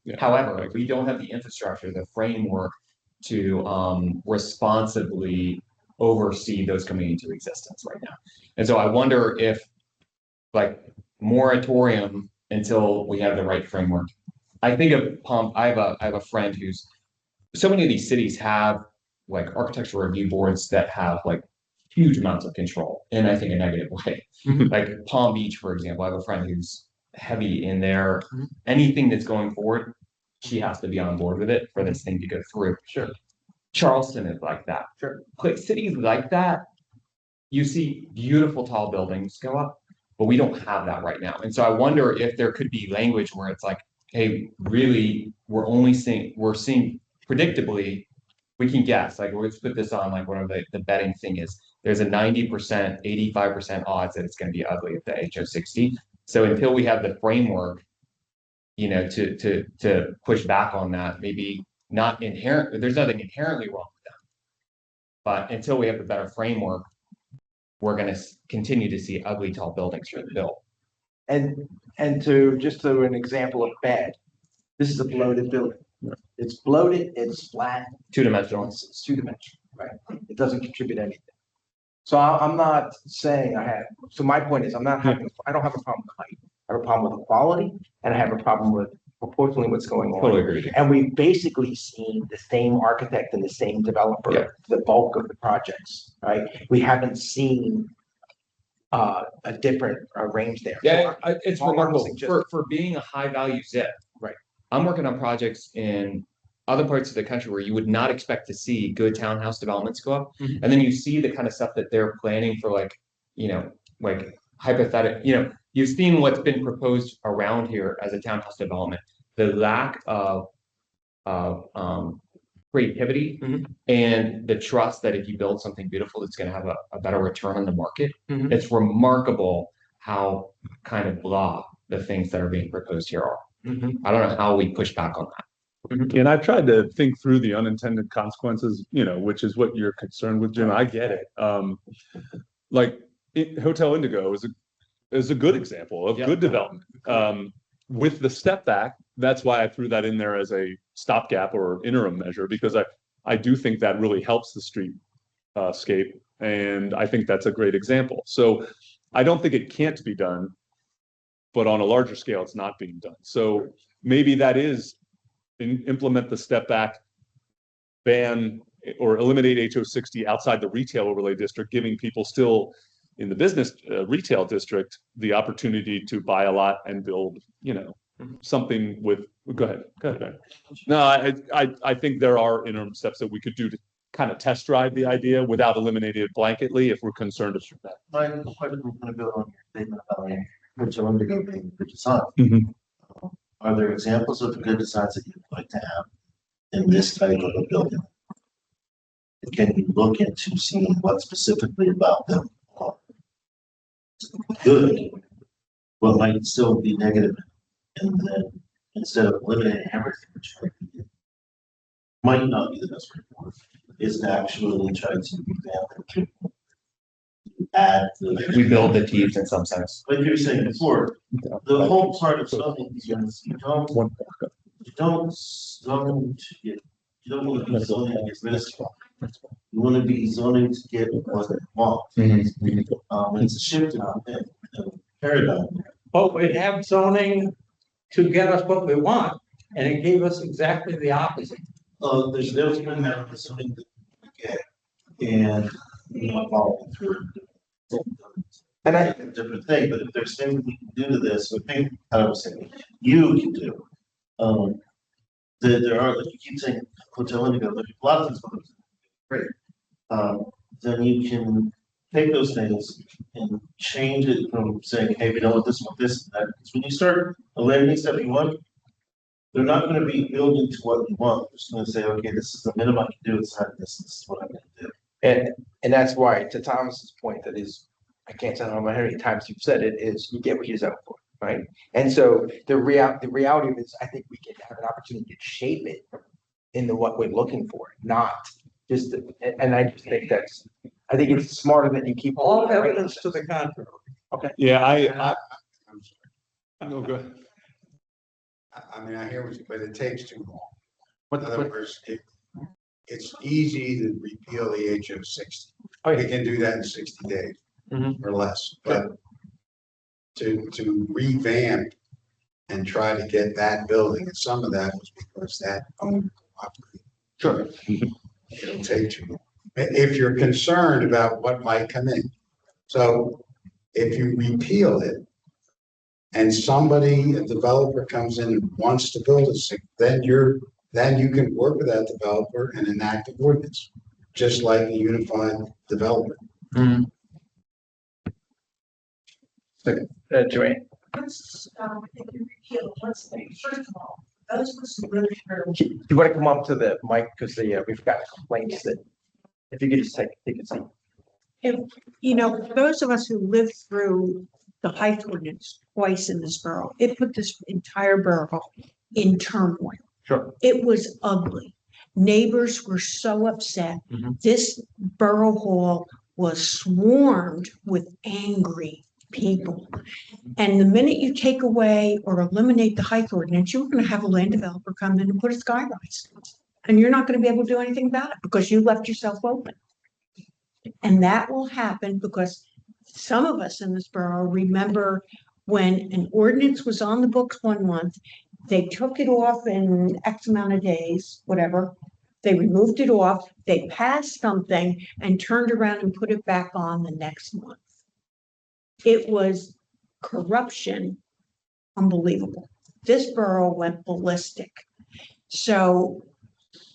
Yeah. However, we don't have the infrastructure, the framework to responsibly oversee those coming into existence right now. And so I wonder if, like, moratorium until we have the right framework. I think of Palm. I have a friend who's, so many of these cities have like architectural review boards that have like huge amounts of control in, I think, a negative way. Like Palm Beach, for example, I have a friend who's heavy in there. Anything that's going forward, she has to be on board with it for this thing to go through. Sure. Charleston is like that. Sure. Like cities like that, you see beautiful tall buildings go up, but we don't have that right now. And so I wonder if there could be language where it's like, hey, really, we're seeing predictably, we can guess, like, let's put this on like whatever the betting thing is. There's a 90%, 85% odds that it's going to be ugly at the HO60. So until we have the framework, to push back on that, maybe not inherent, there's nothing inherently wrong with them. But until we have a better framework, we're going to continue to see ugly tall buildings for the bill. And to an example of bad, this is a bloated building. It's bloated, it's flat. Two-dimensional. It's two-dimensional, right? It doesn't contribute anything. So I'm not saying so my point is I don't have a problem with height. I have a problem with the quality, and I have a problem with proportionally what's going on. Totally agree with you. And we've basically seen the same architect and the same developer, Yeah. the bulk of the projects, right? We haven't seen a different range there. Yeah, it's all I'm remarkable suggesting- for being a high value zip. Right. I'm working on projects in other parts of the country where you would not expect to see good townhouse developments go up. Mhm. And then you see the kind of stuff that they're planning for, like hypothetical, you've seen what's been proposed around here as a townhouse development. The lack of creativity and the trust that if you build something beautiful, it's going to have a better return on the market. It's remarkable how kind of blah the things that are being proposed here are. I don't know how we push back on that. And I've tried to think through the unintended consequences, which is what you're concerned with, Jim. I get it. Hotel Indigo is a good example of good development. With the step back, that's why I threw that in there as a stopgap or interim measure, because I do think that really helps the street scape, and I think that's a great example. So I don't think it can't be done, but on a larger scale, it's not being done. So maybe that is implement the step back, ban or eliminate HO60 outside the retail overlay district, giving people still in the business retail district the opportunity to buy a lot and build, something with. Go ahead. No, I think there are interim steps that we could do to kind of test drive the idea without eliminating it blanketly if we're concerned about that. My question was going to build on your statement about Hotel Indigo being good design. Are there examples of good designs that you'd like to have in this type of a building? Can you look into seeing what specifically about them are good, but might still be negative? And then instead of eliminating everything, which might not be the best way forward, is to actually try to revamp it, add We build the teeth in some sense. like you were saying before, the whole part of zoning is you don't zone you don't want to be zoning to get rid of stuff. You want to be zoning to get what they want. It's a shift in paradigm. But we have zoning to get us what we want, and it gave us exactly the opposite. There's no kind of zoning that we get, and you know, following through. And I, A different thing, but if there's things we can do to this, I think, I don't say, you can do. There are, like you keep saying, hotel indigo, but a lot of things, great. Then you can take those things and change it from saying, hey, we don't want this, and that. Because when you start eliminating stuff you want, they're not gonna be building to what you want. They're just gonna say, okay, this is the minimum I can do, it's not this is what I'm gonna do. and that's why, to Thomas's point, that is, I can't tell how many times you've said it, is you get what you deserve for, right? And so the reality is, I think we can have an opportunity to shape it into what we're looking for, not just, and I just think I think it's smarter that you keep. All evidence to the contrary. Yeah, I'm sorry. no, go ahead. I mean, I hear what you, but it takes too long. What, In other words, it's easy to repeal the HO 60. Oh, We yeah. can do that in 60 days Mhm. or less, but to revamp and try to get that building, and some of that was because that owned property. Sure. It'll take too long. If you're concerned about what might come in. So if you repeal it and somebody, a developer comes in and wants to build then you can work with that developer and enact an ordinance, just like a unified development. Joanne, Let's, if you repeal, let's think, first of all, those of us who live here, do you want to come up to the mic, because we've got complaints that, if you could just take a seat. if, you know, those of us who lived through the height ordinance twice in this borough, it put this entire borough in turmoil. Sure. It was ugly. Neighbors were so upset. Mhm. This borough hall was swarmed with angry people. And the minute you take away or eliminate the height ordinance, you're going to have a land developer come in and put a skyrise. And you're not going to be able to do anything about it because you left yourself open. And that will happen because some of us in this borough remember when an ordinance was on the books 1 month, they took it off in X amount of days, whatever. They removed it off, they passed something and turned around and put it back on the next month. It was corruption, unbelievable. This borough went ballistic. So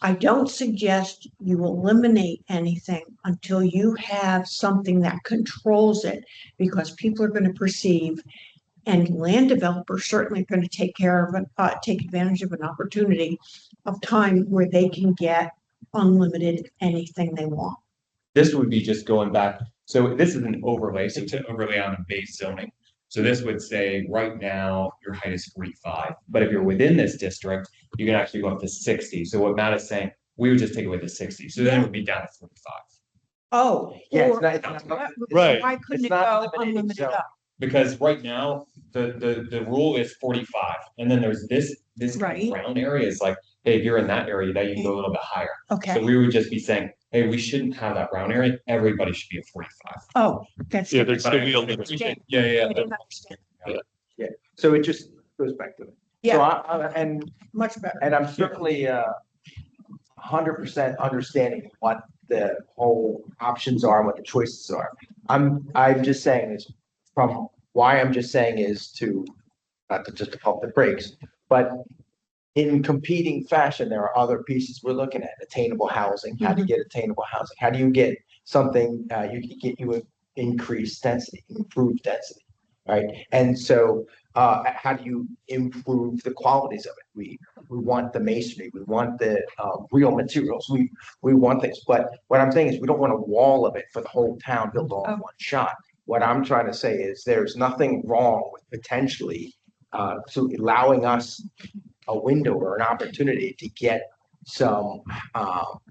I don't suggest you eliminate anything until you have something that controls it, because people are going to perceive, and land developers certainly are going to take advantage of an opportunity of time where they can get unlimited anything they want. This would be just going back, so this is an overlay, so it's an overlay on a base zoning. So this would say, right now, your height is 45, but if you're within this district, you can actually go up to 60. So what Matt is saying, we would just take away the 60, so then it would be down to 45. Oh. Yeah, or- it's not, Right. Why couldn't It's it not go eliminating unlimited zone. up? Because right now, the rule is 45, and then there's this Right. brown area is like, hey, if you're in that area, then you can go a little bit higher. So Okay, we would just be saying, hey, we shouldn't have that brown area, everybody should be at 45. oh, that's. Yeah, there's still be a I limit. understand. Yeah, I yeah, didn't understand. so it just goes back to it. So Yeah, and much better. I'm certainly 100% understanding what the whole options are and what the choices are. I'm just saying is, from why I'm just saying is to, not to just to pump the brakes, but in competing fashion, there are other pieces we're looking at. Attainable housing, how do you get attainable housing? How do you get something, increased density, improved density, right? And so how do you improve the qualities of it? We want the masonry, we want the real materials, we want things. But what I'm saying is, we don't want a wall of it for the whole town built all in one shot. What I'm trying to say is, there's nothing wrong with potentially so allowing us a window or an opportunity to get some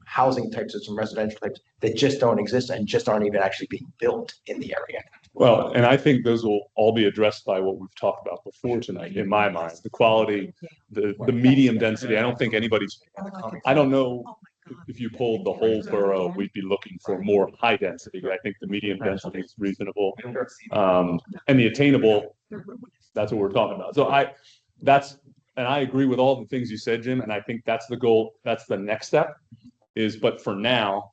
housing types or some residential types that just don't exist and just aren't even actually being built in the area. Well, and I think those will all be addressed by what we've talked about before tonight, in my mind, the quality, the medium density. I don't think anybody's, I don't know if you pulled the whole borough, we'd be looking for more high density, but I think the medium density is reasonable. And the attainable, that's what we're talking about. So and I agree with all the things you said, Jim, and I think that's the goal, that's the next step but for now,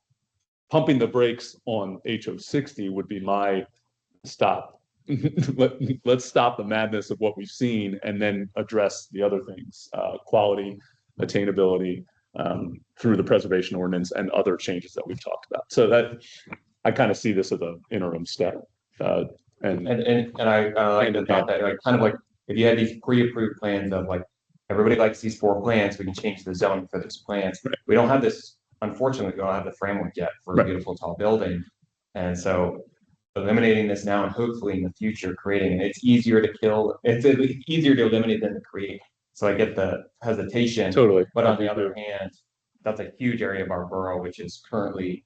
pumping the brakes on HO 60 would be my stop. Let's stop the madness of what we've seen and then address the other things, quality, attainability, through the preservation ordinance and other changes that we've talked about. So that I kind of see this as an interim step. And I like the thought that, like, kind of like, if you had these pre-approved plans of like, everybody likes these 4 plans, we can change the zoning for those plans. Right. We don't have this, unfortunately, we don't have the framework yet for a Right. beautiful tall building. And so eliminating this now and hopefully in the future creating, and it's easier to kill, it's easier to eliminate than to create. So I get the hesitation. Totally. But on the other hand, that's a huge area of our borough, which is currently,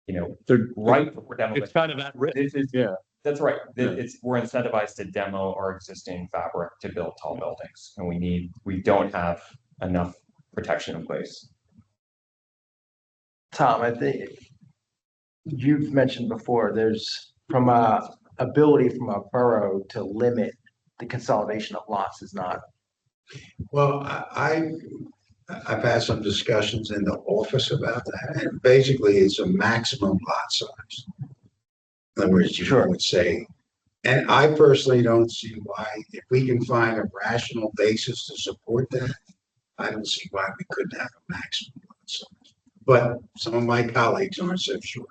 They're ripe for demolition. It's kind of at risk. Yeah. That's right. Yeah. We're incentivized to demo our existing fabric to build tall buildings, and we don't have enough protection in place. Tom, I think you've mentioned before, there's from a ability from a borough to limit the consolidation of lots is not. Well, I've had some discussions in the office about that, and basically it's a maximum lot size. In other words, you would say, and I personally don't see why, if we can find a rational basis to support that, I don't see why we couldn't have a maximum lot size. But some of my colleagues aren't so sure.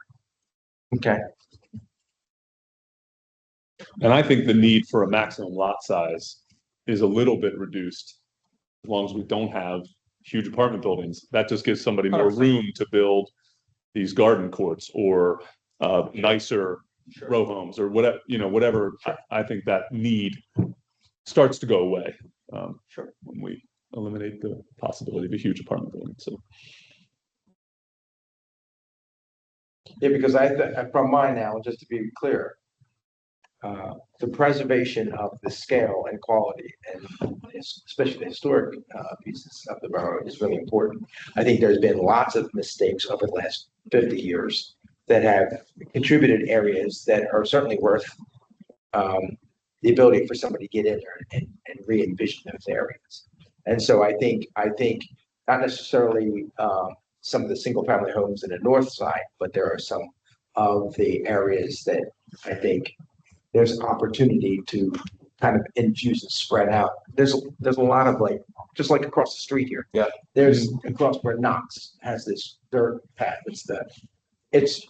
Okay. And I think the need for a maximum lot size is a little bit reduced as long as we don't have huge apartment buildings. That just gives somebody more room to build these garden courts or nicer row homes or whatever, whatever. I think that need starts to go away when we eliminate the possibility of a huge apartment building. So. Yeah, because from mine now, just to be clear, the preservation of the scale and quality, and especially the historic pieces of the borough, is really important. I think there's been lots of mistakes over the last 50 years that have contributed areas that are certainly worth the ability for somebody to get in there and re-envision those areas. And so I think not necessarily some of the single family homes in the north side, but there are some of the areas that I think there's opportunity to kind of infuse and spread out. There's a lot of just like across the street here. Yeah. There's across where Knox has this dirt path. It's as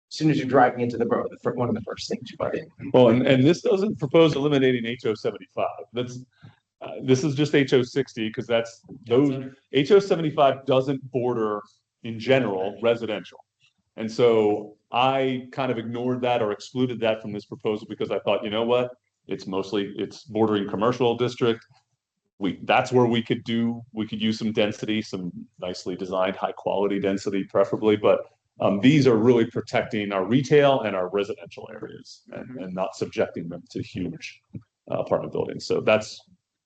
soon as you're driving into the borough, one of the first things you put in. Well, and this doesn't propose eliminating HO 75. This is just HO 60 because that's those HO 75 doesn't border in general residential. And so I kind of ignored that or excluded that from this proposal because I thought, you know what, it's bordering commercial district. That's where we could use some density, some nicely designed high quality density preferably, but these are really protecting our retail and our residential areas and not subjecting them to huge apartment buildings. So that's,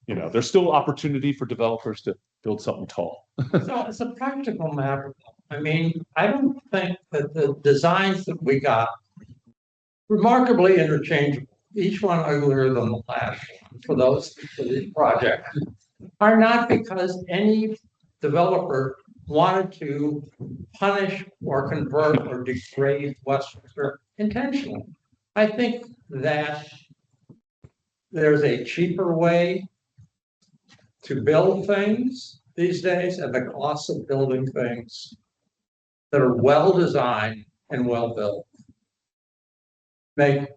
there's still opportunity for developers to build something tall. So as a practical matter, I mean, I don't think that the designs that we got remarkably interchangeable, each one uglier than the last for these projects, are not because any developer wanted to punish or convert or degrade Westchester intentionally. I think that there's a cheaper way to build things these days, and the cost of building things that are well designed and well built make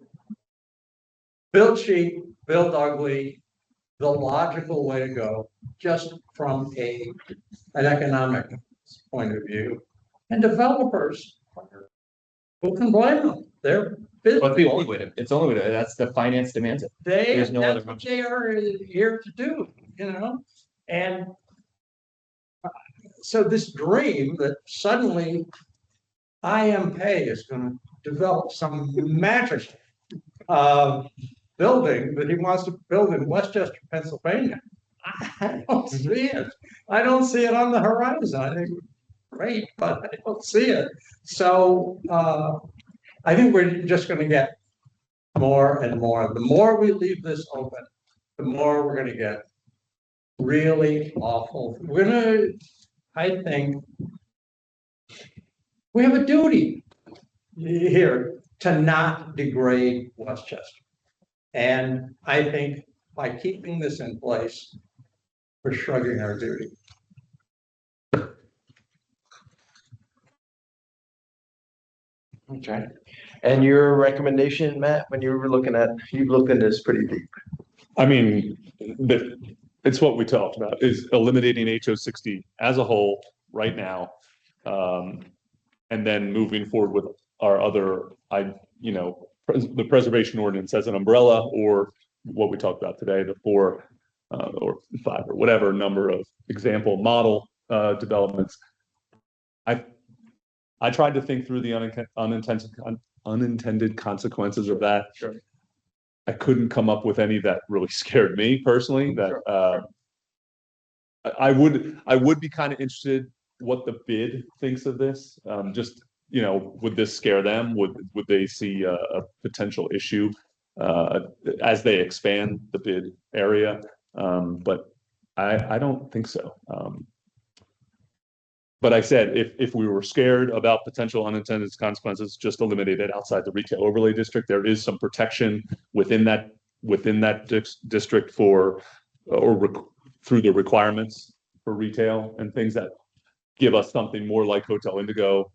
build cheap, build ugly, the logical way to go, just from an economic point of view. And developers, who can blame them? They're business. But it's the only way to, that's the finance demands it. There's no That's other what they are here to do, and so this dream that suddenly IMPay is going to develop some magic building that he wants to build in Westchester, Pennsylvania. I don't see it. I don't see it on the horizon. I think great, but I don't see it. So I think we're just going to get more and more. The more we leave this open, the more we're going to get really awful. We're going to, I think, we have a duty here to not degrade Westchester. And I think by keeping this in place, we're shrugging our duty. Okay. And your recommendation, Matt, when you were looking at, you've looked into this pretty deep. I mean, it's what we talked about, is eliminating HO60 as a whole right now. And then moving forward with our other, the preservation ordinance as an umbrella, or what we talked about today, the 4 or 5 or whatever number of example model developments. I tried to think through the unintended consequences of that. Sure. I couldn't come up with any that really scared me personally. That I would be kind of interested what the bid thinks of this. Just, would this scare them? Would they see a potential issue as they expand the bid area? But I don't think so. But I said, if we were scared about potential unintended consequences, just eliminate it outside the retail overlay district. There is some protection within that district for, through the requirements for retail and things that give us something more like Hotel Indigo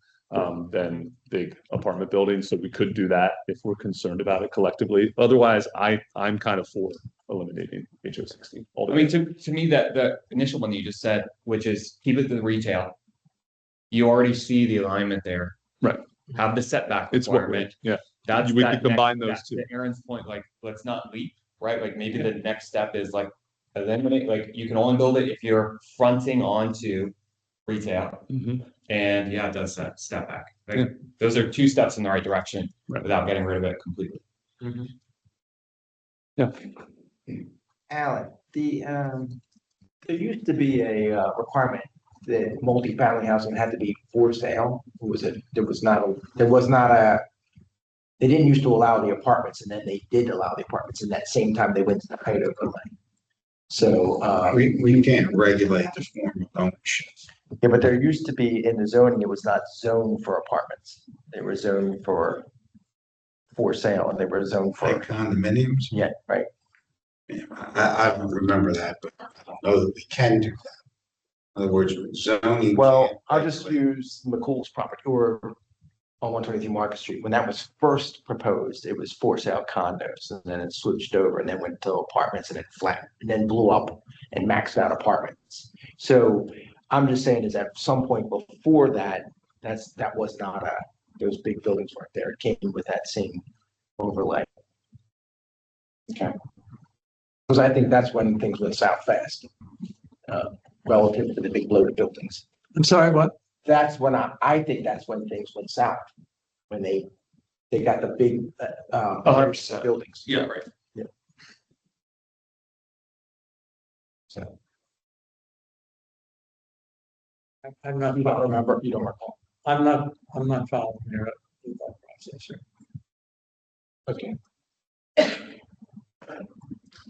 than big apartment buildings. So we could do that if we're concerned about it collectively. Otherwise, I'm kind of for eliminating HO60. I mean, to me, that the initial one that you just said, which is keep it to the retail. You already see the alignment there. Right. Have the setback It's requirement. yeah. That's We that could combine next, those two. to Aaron's point, like, let's not leap, right? Like maybe the next step is like eliminate, like you can only build it if you're fronting onto retail. Mhm. And yeah, it does that step back. Like, Yeah. those are 2 steps in the right direction Right. without getting rid of it completely. Yeah. Alan, there used to be a requirement that multifamily housing had to be for sale. They didn't used to allow the apartments, and then they did allow the apartments, and that same time they went to the height overlay. So, We can't regulate the form of ownership. yeah, but there used to be in the zoning, it was not zoned for apartments. They were zoned for sale, and they were zoned Like for, condominiums. yeah, right. Yeah, I remember that, but I don't know that we can do that. In other words, zoning. Well, can't I'll just regulate. use McCool's property or on 123 Market Street. When that was first proposed, it was for sale condos, and then it switched over and then went to apartments, and it flattened and then blew up and maxed out apartments. So I'm just saying is at some point before that, that was not those big buildings weren't there. It came with that same overlay. Okay. Because I think that's when things went south fast, relative to the big bloated buildings. I'm sorry, what? That's when I think that's when things went south, when they got the big, 100%. buildings. Yeah, right. Yeah. So. I'm not, You don't remember, you don't recall. I'm not following your thought process here. Okay.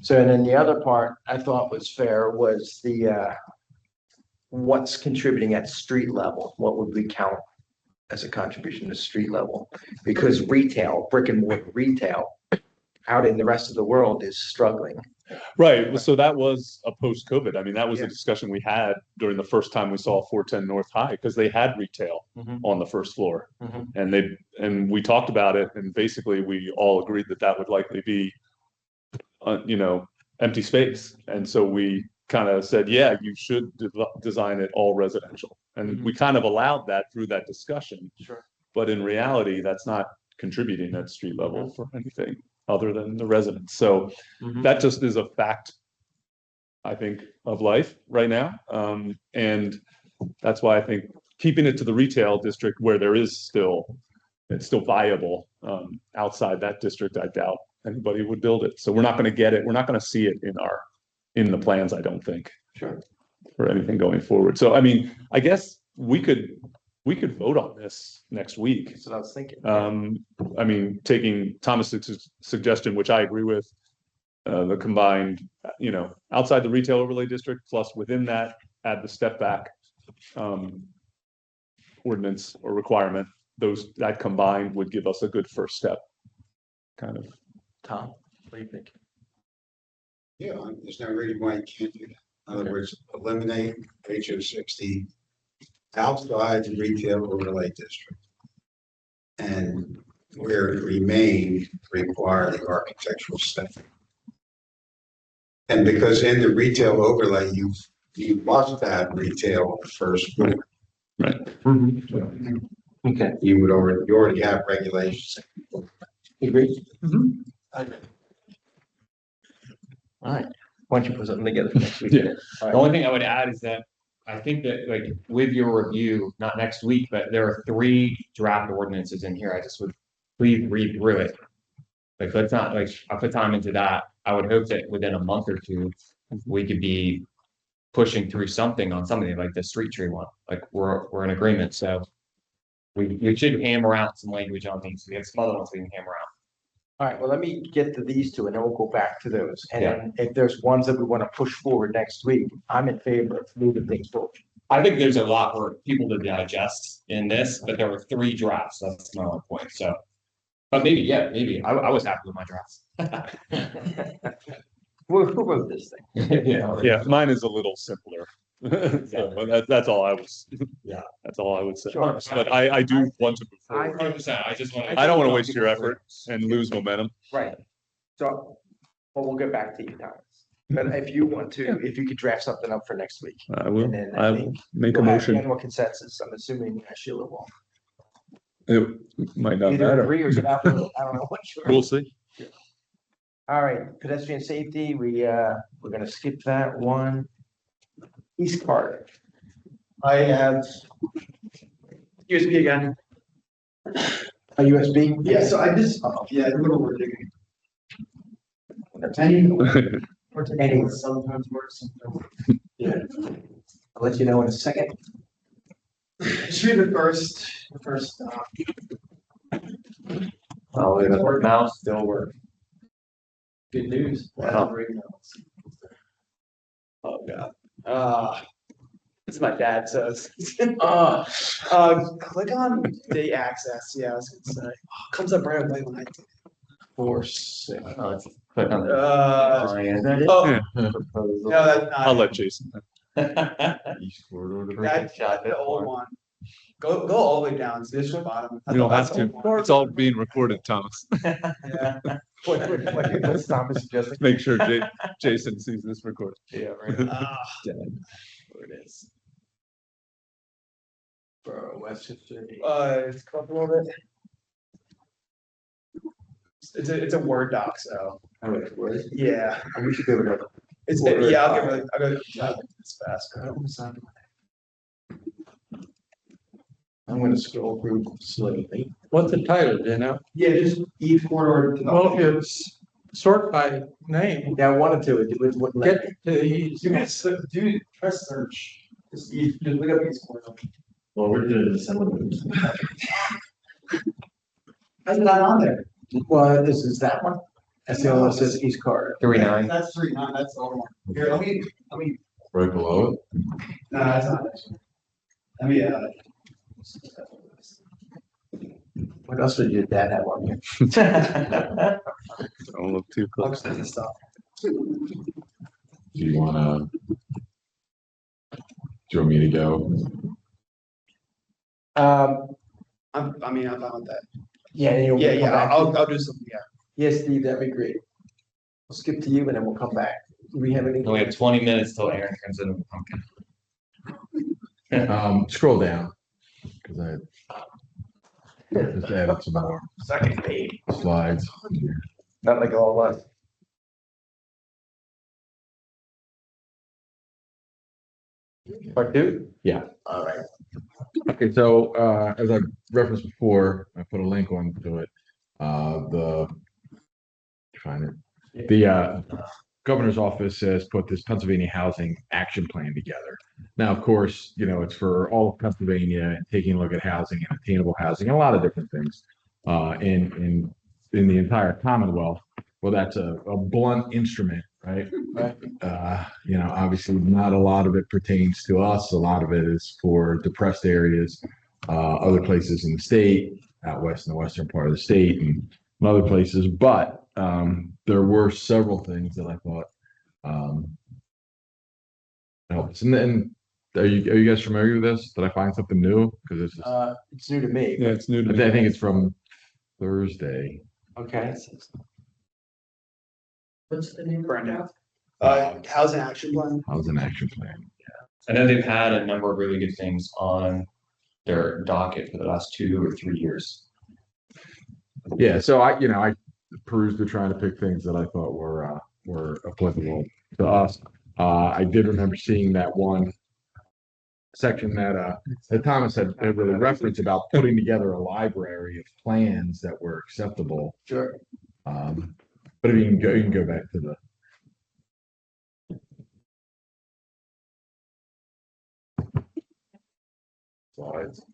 So and then the other part I thought was fair was the, what's contributing at street level? What would we count as a contribution to street level? Because retail, brick and mortar retail out in the rest of the world is struggling. Right. So that was a post-COVID. I mean, that was Yeah. a discussion we had during the first time we saw 410 North High, because they had retail on the first floor. Mhm. And we talked about it, and basically we all agreed that that would likely be, empty space. And so we kind of said, yeah, you should design it all residential. And we kind of allowed that through that discussion. Sure. But in reality, that's not contributing at street level for anything other than the residents. So that just is a fact, I think, of life right now. And that's why I think keeping it to the retail district where there is it's still viable. Outside that district, I doubt anybody would build it. So we're not gonna get it, we're not gonna see it in the plans, I don't think. Sure. For anything going forward. So I mean, I guess we could vote on this next week. That's what I was thinking. I mean, taking Thomas's suggestion, which I agree with, the combined, outside the retail overlay district, plus within that, add the step back ordinance or requirement, that combined would give us a good first step. Kind of. Tom, what do you think? Yeah, there's no reason why you can't do that. In other words, eliminate HO 60 outside the retail overlay district. And where it remained, require the architectural stuff. And because in the retail overlay, you must have retail on the first floor. Right. Okay. You already have regulations. Agree? I agree. All right. Why don't you put something together for next week? Yeah. The only thing I would add is that I think that like with your review, not next week, but there are 3 draft ordinances in here. I just would please read through it. Like, let's not I'll put time into that. I would hope that within a month or 2, we could be pushing through something on something like the street tree one. Like we're in agreement. So we should hammer out some language on these. We have some other ones we can hammer out. All right, well, let me get to these 2 and then we'll go back to those. And Yeah. then if there's ones that we want to push forward next week, I'm in favor of moving things forward. I think there's a lot for people to digest in this, but there were 3 drafts. That's my only point. So, but maybe I was happy with my drafts. Who wrote this thing? Yeah, mine is a little simpler. So, but that's all I was. Yeah. That's all I would say. Sure. But I do want to move forward. 100%. I just want I don't want to waste your effort and lose momentum. Right. So, well, we'll get back to you, Thomas. But if you want to, if you could draft something up for next week. I will. And then I I will think make a we'll have motion. general consensus. I'm assuming Sheila will It might not either matter. agree or get out. I don't know what you're. We'll see. All right, pedestrian safety, we're gonna skip that one. East Carter. I have USB again. A USB? Yeah, so I just, yeah, a little more digging. Any, or Any. sometimes works, sometimes. Yeah. I'll let you know in a second. Should be the first. Oh, the mouse still works. Good news. Wow. Oh, God. This is my dad says. Click on date access. Yeah, I was gonna say. Comes up right away when I do. Force. Oh, let's click on the. Oh, no, that's not. I'll let Jason. East corridor. That's the old one. Go all the way down to the bottom. You don't have to. It's all being recorded, Thomas. Yeah. What's Thomas suggesting? Make sure Jason sees this recording. Yeah, right. Where it is. For Westchester. It's come up a little bit. It's a Word doc, so yeah. We should be able to. Yeah, I'll go it's fast. I'm gonna scroll through slowly. What's the title, do you know? Yeah, just each corridor. Well, if you sort by name, Yeah, I wanted to, it wouldn't let get me. to these. You can do press search. Just look up each corridor. Well, we're doing some of them. That's not on there. Well, this is that one. That's the only one that says East Carter. 3-9. That's 3-9. That's the old one. Here, let me. Right below it. No, that's not this one. Let me. What else would your dad have on here? Don't look too I'll close. just this stuff. Do you want me to go? I'm fine with that. Yeah, you'll come back. I'll do something. Yeah. Yes, Steve, that'd be great. We'll skip to you and then we'll come back. Do we have any? We have 20 minutes till Aaron turns into a pumpkin. Scroll down. Cause I just added some more Second page. slides. Not like all of us. Part 2? Yeah. All right. Okay, so as I referenced before, I put a link onto it. The find it. The governor's office has put this Pennsylvania Housing Action Plan together. Now, of course, it's for all of Pennsylvania, taking a look at housing and attainable housing and a lot of different things in the entire Commonwealth. Well, that's a blunt instrument, right? Obviously not a lot of it pertains to us. A lot of it is for depressed areas, other places in the state, out west in the western part of the state and other places. But there were several things that I thought helped us. And then are you guys familiar with this? Did I find something new? Because It's new to me. Yeah, it's new to me. I think it's from Thursday. Okay. What's the name? Brenda. Housing action plan. Housing Action Plan. I know they've had a number of really good things on their docket for the last 2 or 3 years. Yeah, so I perused through trying to pick things that I thought were applicable to us. I did remember seeing that one section that Thomas had really referenced about putting together a library of plans that were acceptable. Sure. But if you can go back to the slides.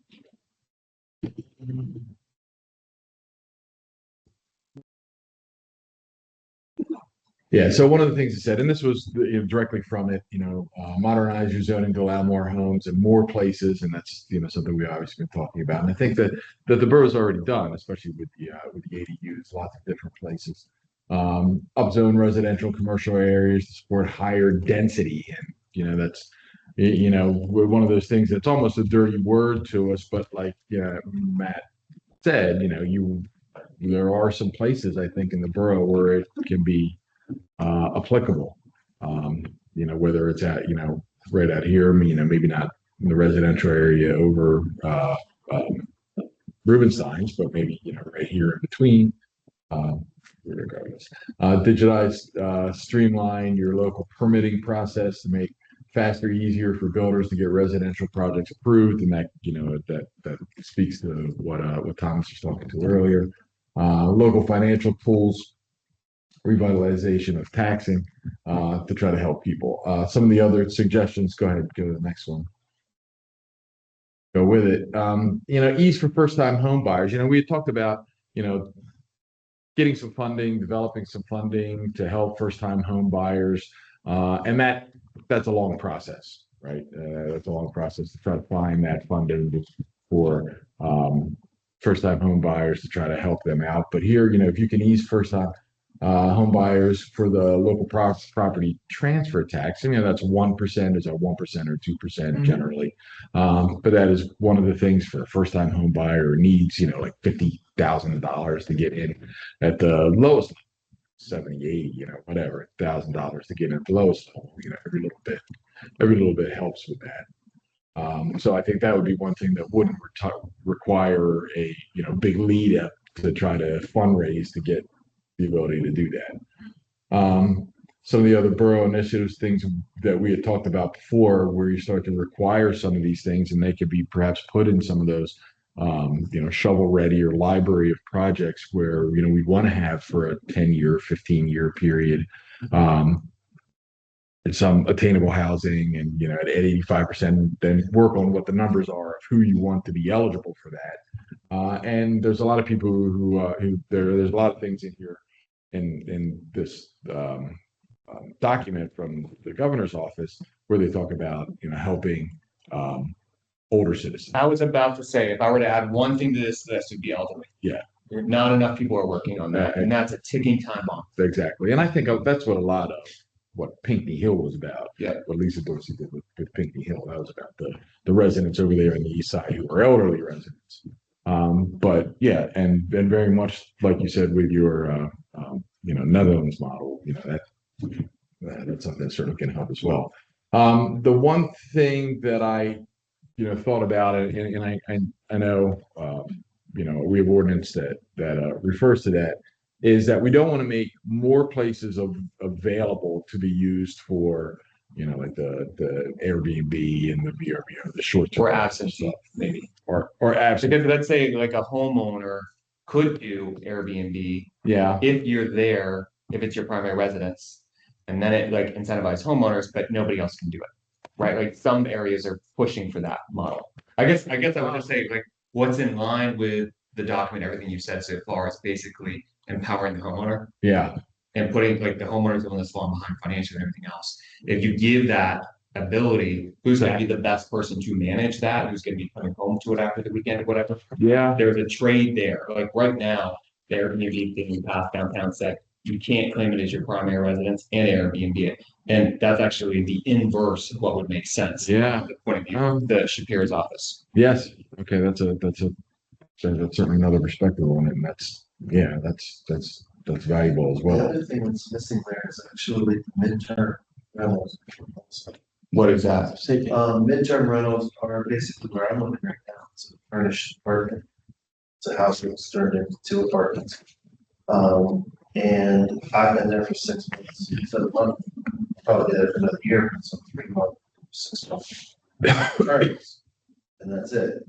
Yeah, so one of the things it said, and this was directly from it, modernize your zoning to allow more homes in more places, and that's something we obviously been talking about. And I think that the borough's already done, especially with the ADUs, lots of different places. Upzone residential commercial areas to support higher density, and that's one of those things that's almost a dirty word to us, but like Matt said, there are some places I think in the borough where it can be applicable, whether it's at, right out here, maybe not in the residential area over Rubenstein's, but maybe, right here in between. Regardless, digitize, streamline your local permitting process to make faster, easier for builders to get residential projects approved, and that that speaks to what Thomas was talking to earlier. Local financial tools, revitalization of taxing to try to help people. Some of the other suggestions, go ahead, go to the next one. Go with it. Ease for first-time home buyers. We had talked about, getting some funding, developing some funding to help first-time home buyers. And that's a long process, right? That's a long process to try to find that funding for first-time home buyers to try to help them out. But here, if you can ease first-time home buyers for the local property transfer tax, that's 1%, is a 1% or 2% generally. But that is one of the things for a first-time home buyer needs, like $50,000 to get in at the lowest, 70, 80, whatever, $1,000 to get in at the lowest level. Every little bit helps with that. So I think that would be one thing that wouldn't require a big lead up to try to fundraise to get the ability to do that. Some of the other borough initiatives, things that we had talked about before, where you start to require some of these things, and they could be perhaps put in some of those, shovel ready or library of projects where, we want to have for a 10-year, 15-year period, some attainable housing and, at 85%, then work on what the numbers are of who you want to be eligible for that. And there's a lot of people who there's a lot of things in here in this document from the governor's office where they talk about, helping older citizens. I was about to say, if I were to add one thing to this list, it would be elderly. Yeah. Not enough people are working on that, and that's a ticking time bomb. Exactly. And I think that's what a lot of what Pinckney Hill was about. Yeah. What Lisa Dorsey did with Pinckney Hill. That was about the residents over there on the east side who were elderly residents. But yeah, and very much like you said with your Netherlands model, that's something that certainly can help as well. The one thing that I thought about it, and I know we have ordinance that refers to that, is that we don't want to make more places available to be used for like the Airbnb and the VRBO, the short-term Or absentee, maybe. or absent. Because let's say like a homeowner could do Airbnb. Yeah. If you're there if it's your primary residence. And then it like incentivizes homeowners, but nobody else can do it, right? Like some areas are pushing for that model. I guess I would just say like what's in line with the document, everything you've said so far is basically empowering the homeowner Yeah, and putting like the homeowners the one that's falling behind financially and everything else. If you give that ability, who's going to be the best person to manage that? Who's going to be coming home to it after the weekend or whatever? yeah, There's a trade there. Like right now, the Airbnb thing we passed downtown said you can't claim it as your primary residence and Airbnb it. And that's actually the inverse of what would make sense. Yeah. From the point of view of the Shapiro's office. yes. Okay, that's certainly another perspective on it, and that's valuable as The well. other thing that's missing there is actually midterm rentals. What is that? Midterm rentals are basically where I'm living right now. It's a furnished apartment. It's a house that was turned into 2 apartments. And I've been there for 6 months, 7 months, probably there for another year, so 3 months, 6 months. Terms. And that's it.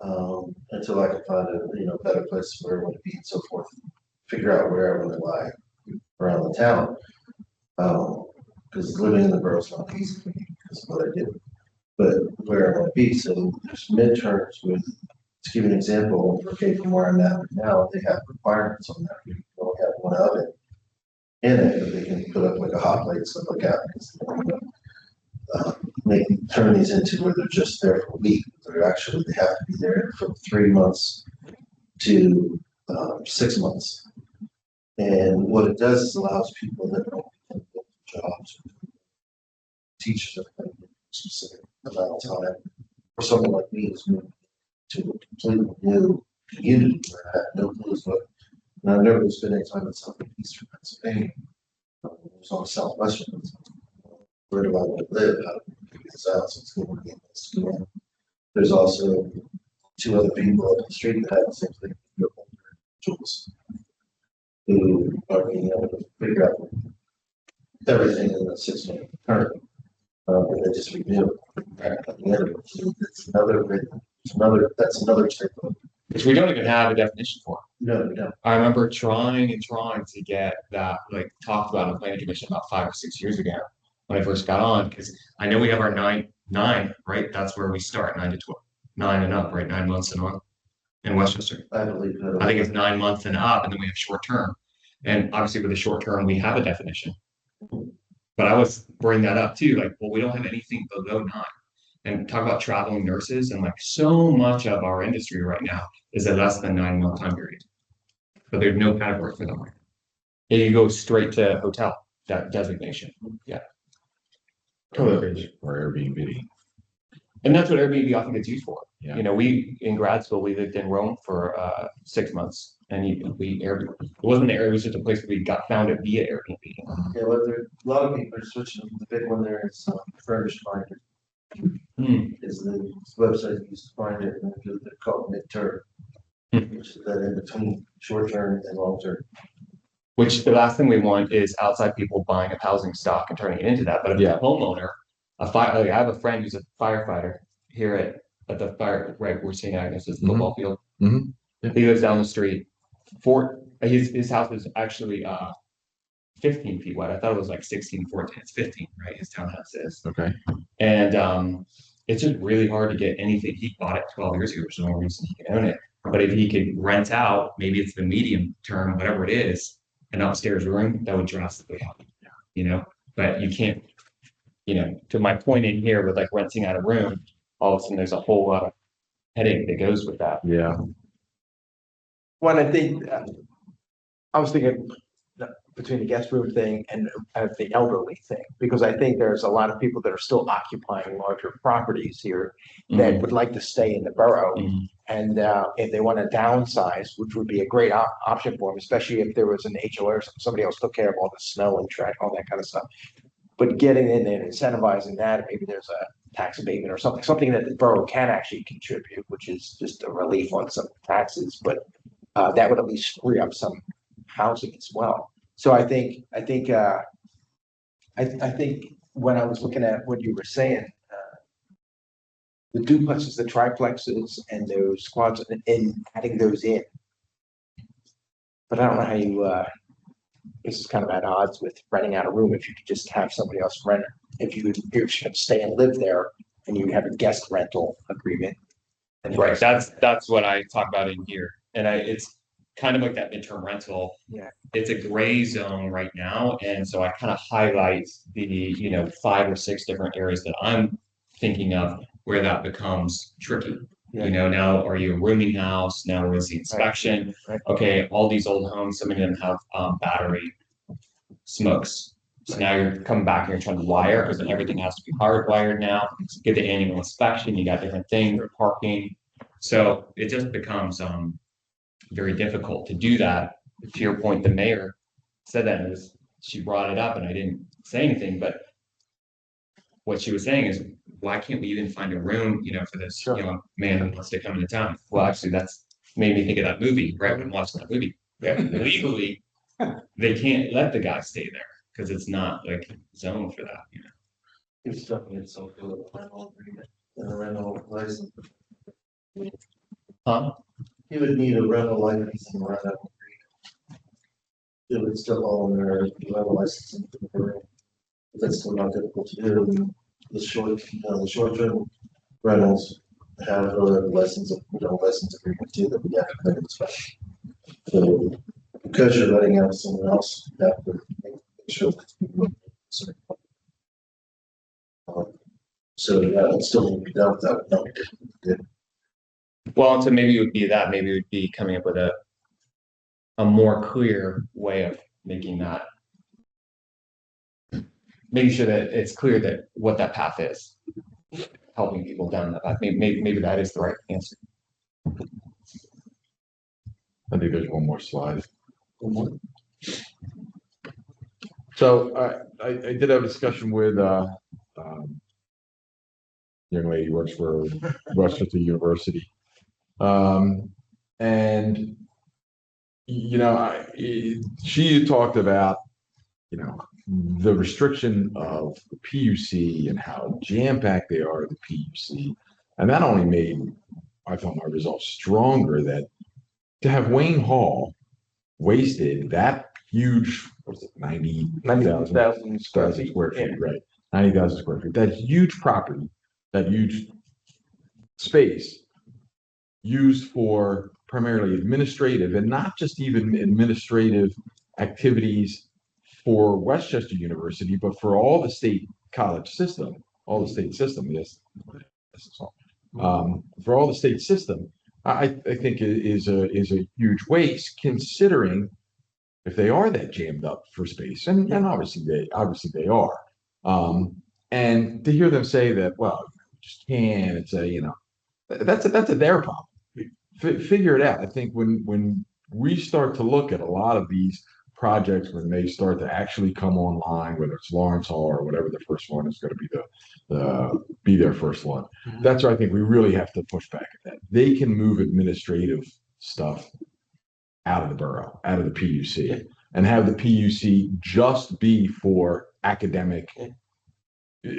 Until I can find a, better place where I want to be and so forth. Figure out where I want to lie around the town. Because living in the borough is not easy for me, because of what I do. But where I want to be, so there's midterms with, to give an example, okay, from where I'm at right now, they have requirements on that. You only have one oven in it, but they can put up like a hot plate, stuff like that. Turn these into where they're just there for a week. They're actually, they have to be there from 3 months to 6 months. And what it does is allows people that don't have jobs, teachers that have a specific amount of time, or someone like me who's moving to a completely new community where I have no clues what, and I've never spent any time in southeastern Pennsylvania. It was on southwestern. Where do I want to live? How do I figure this out? So it's going to be in this school. There's also 2 other people up the street that have the same thing, tools, who are being able to figure out everything in the 6-month term. And they just renew it. That's another type of. Which we don't even have a definition for. No, we don't. I remember trying to get that like talked about in the planning commission about 5 or 6 years ago when I first got on, because I know we have our nine, right? That's where we start, 9 to 12, 9 and up, right? 9 months and up in Westchester. I believe that. I think it's 9 months and up, and then we have short term. And obviously with the short term, we have a definition. But I was bringing that up too, like, well, we don't have anything below 9. And talk about traveling nurses, and like so much of our industry right now is a less than 9-month time period. But there's no category for them. And you go straight to hotel, that designation. Yeah. Totally. Or Airbnb. And that's what Airbnb I think it's used for. Yeah. You know, we in grad school we lived in Rome for 6 months, and it wasn't an area, it was just a place where we found it via Airbnb. Yeah, well, there, a lot of people are switching. The big one there is Furnished Finder. Is the website you used to find it, and they're called midterm, which is that in between short term and long term. Which the last thing we want is outside people buying up housing stock and turning it into that. But if Yeah. a homeowner, like I have a friend who's a firefighter here at the fire, right, we're seeing, I guess, it's the football field. Mhm. Yeah. He lives down the street. His house is actually 15 feet wide. I thought it was like 16, 14. It's 15, right? His townhouse is. Okay. And it's just really hard to get anything. He bought it 12 years ago, there's no reason he can own it. But if he could rent out, maybe it's the medium term, whatever it is, an upstairs room, that would drastically help. You know, but you can't, to my point in here with like renting out a room, all of a sudden there's a whole lot of headache that goes with that. Yeah. When I think, I was thinking between the guest room thing and the elderly thing, because I think there's a lot of people that are still occupying larger properties here that would like to stay in the borough. Mhm. And if they want to downsize, which would be a great option for them, especially if there was an HOA or somebody else took care of all the snow and trash, all that kind of stuff. But getting in there and incentivizing that, maybe there's a tax abatement or something that the borough can actually contribute, which is just a relief on some taxes, but that would at least free up some housing as well. So I think when I was looking at what you were saying, the duplexes, the triplexes, and those quads, and adding those in. But I don't know how you this is kind of at odds with renting out a room. If you could just have somebody else rent it, if you should stay and live there and you have a guest rental agreement. And Right, that's what I talk about in here, and it's kind of like that midterm rental. Yeah. It's a gray zone right now, and so I kind of highlight the, 5 or 6 different areas that I'm thinking of where that becomes tricky. Yeah. Now are you a rooming house? Now where's the inspection? Right. Okay, all these old homes, some of them have battery smokes. So now you're coming back and you're trying to wire, because everything has to be hardwired now. Get the annual inspection, you got different things, parking. So it just becomes very difficult to do that. To your point, the mayor said that, and she brought it up, and I didn't say anything, but what she was saying is, why can't we even find a room, for this, man who wants to come into town? Well, actually, that's made me think of that movie, right? When watching that movie, legally, they can't let the guy stay there because it's not like zoned for that, You're stuck in some sort of rental agreement and a rental license. Huh? You would need a rental license and a rental agreement. It would still own their rental license. That's still not difficult to do. The short term rentals have a license agreement too that we have to put in special. So because you're letting out someone else, you have to make sure that. So yeah, it's still need to be done without no. Well, so maybe it would be that, maybe it would be coming up with a more clear way of making that. Making sure that it's clear that what that path is, helping people down that path. Maybe that is the right answer. I think there's one more slide. So I did have a discussion with young lady who works for Westchester University. And she talked about, the restriction of the PUC and how jam-packed they are at the PUC. And that only made, I thought, my results stronger, that to have Wayne Hall wasted that huge, what's it, 90,000 square feet, right? 90,000 square feet, that huge property, that huge space used for primarily administrative and not just even administrative activities for Westchester University, but for all the state college system, all the state system, yes. For all the state system, I think it is a huge waste, considering if they are that jammed up for space, and obviously they are. And to hear them say that, well, you just can't, it's that's a their problem. Figure it out. I think when we start to look at a lot of these projects, when they start to actually come online, whether it's Lawrence Hall or whatever the first one is going to be their first one, that's where I think we really have to push back at that. They can move administrative stuff out of the borough, out of the PUC, and have the PUC just be for academic,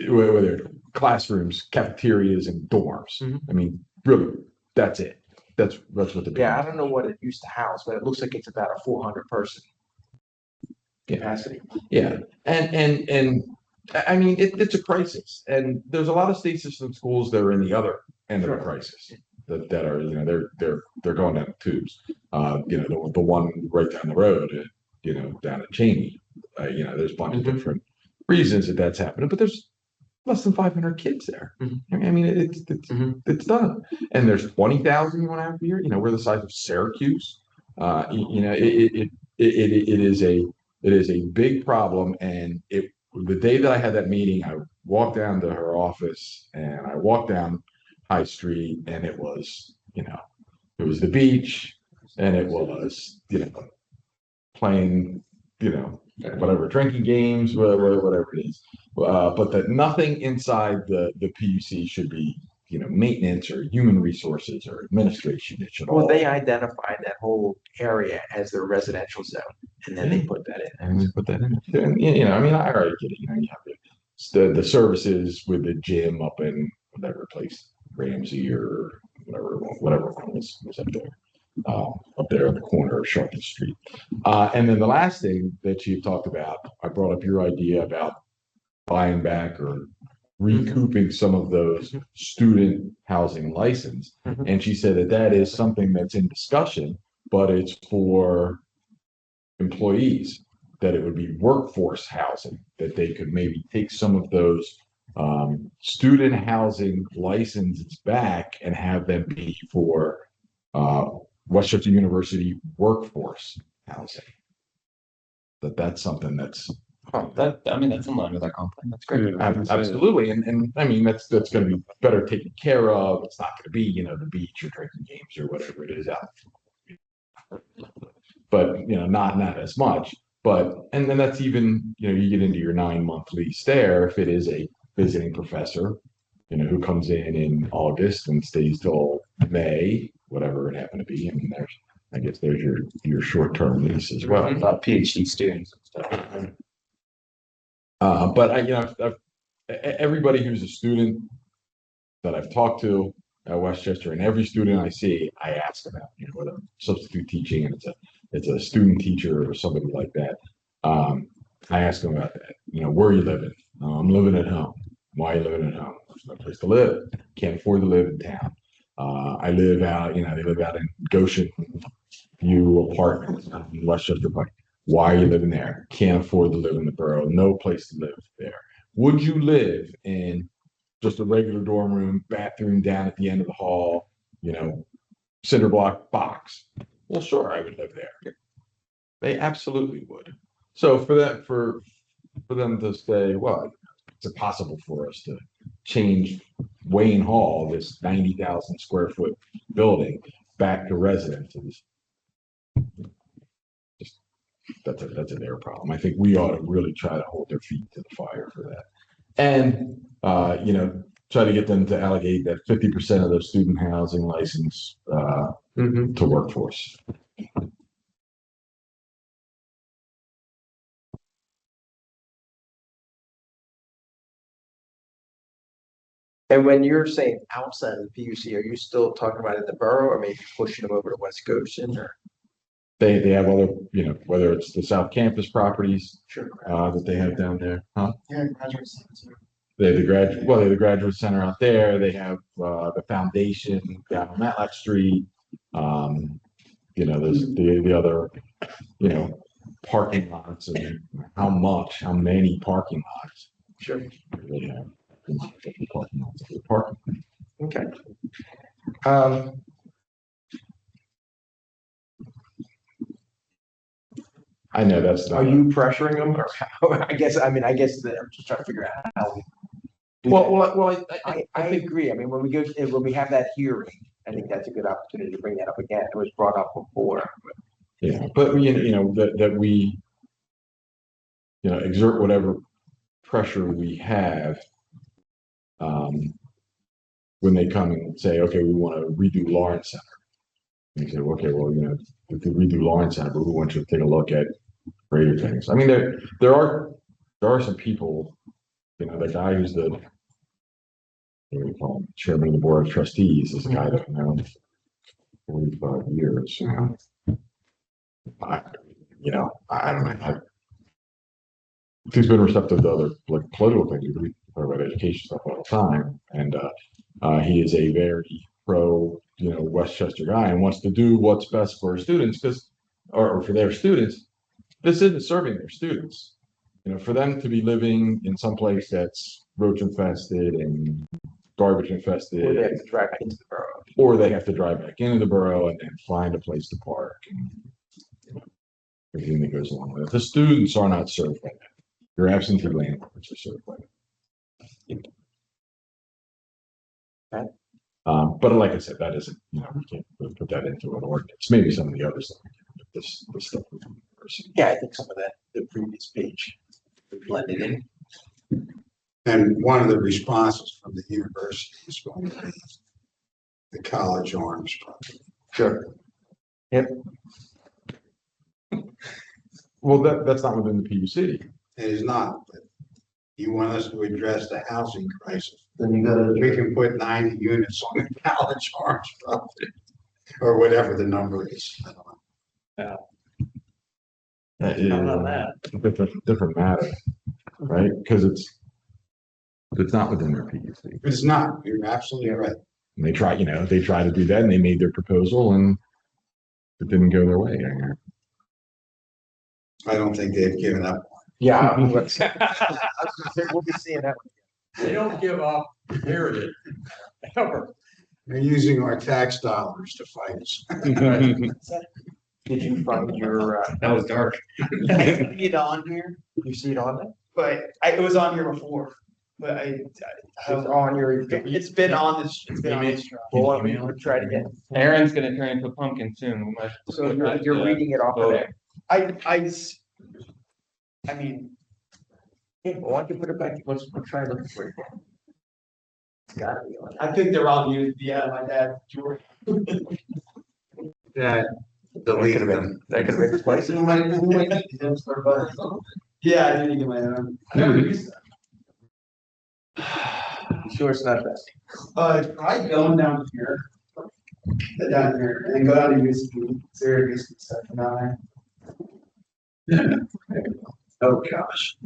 whether classrooms, cafeterias, and dorms. I mean, really, that's it. That's what the. Yeah, I don't know what it used to house, but it looks like it's about a 400 person capacity. Yeah, and I mean, it's a crisis, and there's a lot of state system schools that are in the other end of the crisis that are, they're going down the tubes. The one right down the road, down at Cheney, there's a bunch of different reasons that's happening, but there's less than 500 kids there. I mean, it's done, and there's 20,000 you want to have here. We're the size of Syracuse. It is a big problem, and the day that I had that meeting, I walked down to her office and I walked down High Street, and it was it was the beach, and it was playing whatever, drinking games, whatever it is. But that nothing inside the PUC should be, maintenance or human resources or administration. It should Well, they identified that whole area as their residential zone, and then they put that in. And we put that in. And, I mean, I already get it. You have the services with the gym up in whatever place, Ramsey or whatever one was up there. up there on the corner of Sharp Street. And then the last thing that you talked about, I brought up your idea about buying back or recouping some of those student housing license. Mhm. And she said that that is something that's in discussion, but it's for employees, that it would be workforce housing, that they could maybe take some of those student housing licenses back and have them be for Westchester University workforce housing. That's something that's I mean, that's in line with our comp plan. That's great. absolutely, and I mean, that's gonna be better taken care of. It's not gonna be, the beach or drinking games or whatever it is out. But, not as much, but, and then that's even, you get into your 9-month lease there, if it is a visiting professor, who comes in August and stays till May, whatever it happened to be, I mean, I guess there's your short-term lease as well. About PhD students and stuff. But everybody who's a student that I've talked to at Westchester, and every student I see, I ask about, whether substitute teaching and it's a student teacher or somebody like that. I ask them about that. Where are you living? I'm living at home. Why are you living at home? There's no place to live. Can't afford to live in town. I live out, they live out in Goshen View Apartments in Westchester Park. Why are you living there? Can't afford to live in the borough. No place to live there. Would you live in just a regular dorm room, bathroom down at the end of the hall, cinder block box? Well, sure, I would live there. They absolutely would. So for them to say, well, it's impossible for us to change Wayne Hall, this 90,000 square foot building, back to residences. Just that's a their problem. I think we ought to really try to hold their feet to the fire for that. And try to get them to allocate that 50% of their student housing license to workforce. And when you're saying outside of the PUC, are you still talking about in the borough or maybe pushing them over to West Goshen or? They have other, whether it's the South Campus properties Sure. that they have down there, huh? Yeah, graduate center. They have the graduate center out there. They have the foundation down on Matlack Street. There's the other, parking lots and how many parking lots. Sure. They have parking lots for parking. Okay. I know that's not. Are you pressuring them or how? I guess I'm just trying to figure out how. I agree. I mean, when we have that hearing, I think that's a good opportunity to bring that up again. It was brought up before. Yeah, but that we, exert whatever pressure we have, when they come and say, okay, we want to redo Lawrence Center. And you say, okay, well, if we redo Lawrence Center, but we want you to take a look at greater things. I mean, there are some people, the guy who's the, what do we call him, chairman of the board of trustees, is a guy that I've known 45 years. I don't know. He's been receptive to other political things. We talk about education stuff all the time, and he is a very pro, Westchester guy, and wants to do what's best for students or for their students. This isn't serving their students. For them to be living in some place that's roach infested and garbage infested, Or they have to drive back into the borough. or they have to drive back into the borough and then find a place to park and everything that goes along with it. The students are not served by that. Your absentee landlords are served by that. Okay. But like I said, that isn't, we can't really put that into an ordinance. Maybe some of the other stuff. This stuff. Yeah, I think some of that, the previous page blended in. And one of the responses from the university is going to be the College Arms property. Sure. Yep. Well, that's not within the PUC. It is not, but you want us to address the housing crisis. Then you gotta. We can put 90 units on the College Arms property. or whatever the number is. I don't know. That is Count on that. a different matter, right? Because it's not within their PUC. It's not, you're absolutely right. And they try to do that and they made their proposal and it didn't go their way. I don't think they've given up. Yeah. We'll be seeing that. They don't give up, period, ever. They're using our tax dollars to fight us. Did you find your, That was dark. I see it on here, you see it on there? but it was on here before, but It's on your. it's been on this, it's been on this drive. Well, why don't we try it again? Aaron's gonna turn into a pumpkin soon. We might- So you're reading it off of there. I mean, Yeah, well, why don't you put it back? Let's try looking for it. It's gotta be on. I think they're on you, yeah, my dad, George. That That could deleted have them. been, that could have been replaced. Yeah, I didn't get my own. I never used that. You sure it's not that? Try going down here. Down here, and then go down to USP, Syracuse and stuff, Oh, gosh.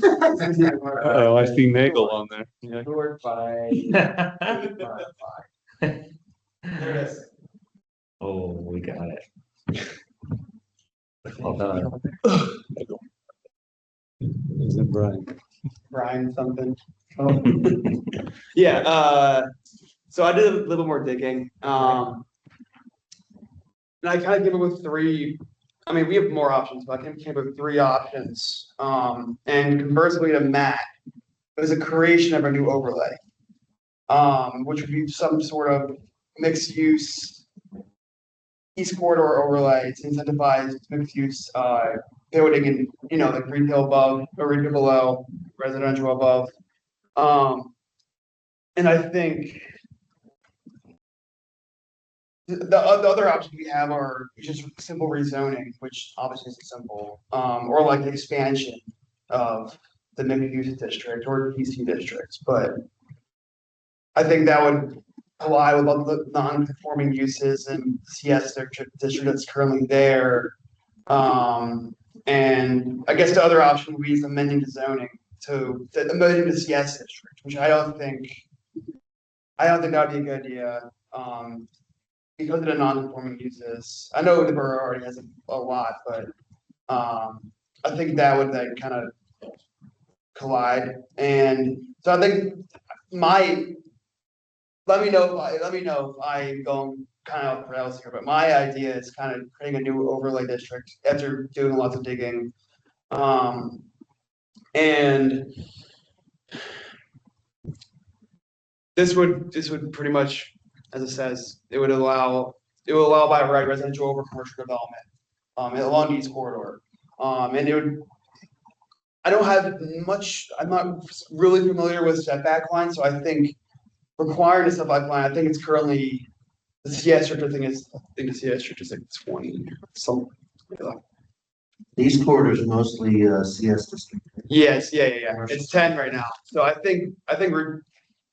Oh, I see Nagel on there. Yeah. Short by. There it is. Oh, we got it. Well done. Is it Brian? Brian something. Yeah, so I did a little more digging, and I kind of came up with three, I mean, we have more options, but I came up with three options. And conversely to Matt, it was a creation of a new overlay, which would be some sort of mixed use East Corridor overlay to incentivize mixed use, building and, like retail above or retail below, residential above. And I think the other options we have are just simple rezoning, which obviously isn't simple, or like the expansion of the mixed use district or PC districts, but I think that would collide with all the non-conforming uses and CS district that's currently there. And I guess the other option would be amending the zoning to amending the CS district, which I don't think that'd be a good idea. Because of the non-conforming uses. I know the borough already has a lot, but I think that would like kind of collide. And so I think let me know if I'm going kind of off the rails here, but my idea is kind of creating a new overlay district after doing lots of digging. And this would pretty much, as it says, it will allow by right residential over commercial development along the East Corridor. And it would, I don't have much, I'm not really familiar with setback lines, so I think requiring a setback line, I think it's currently, the CS district, I think the CS district is like 20, some. These corridors are mostly CS district. Yes, yeah. It's 10 right now. So I think we're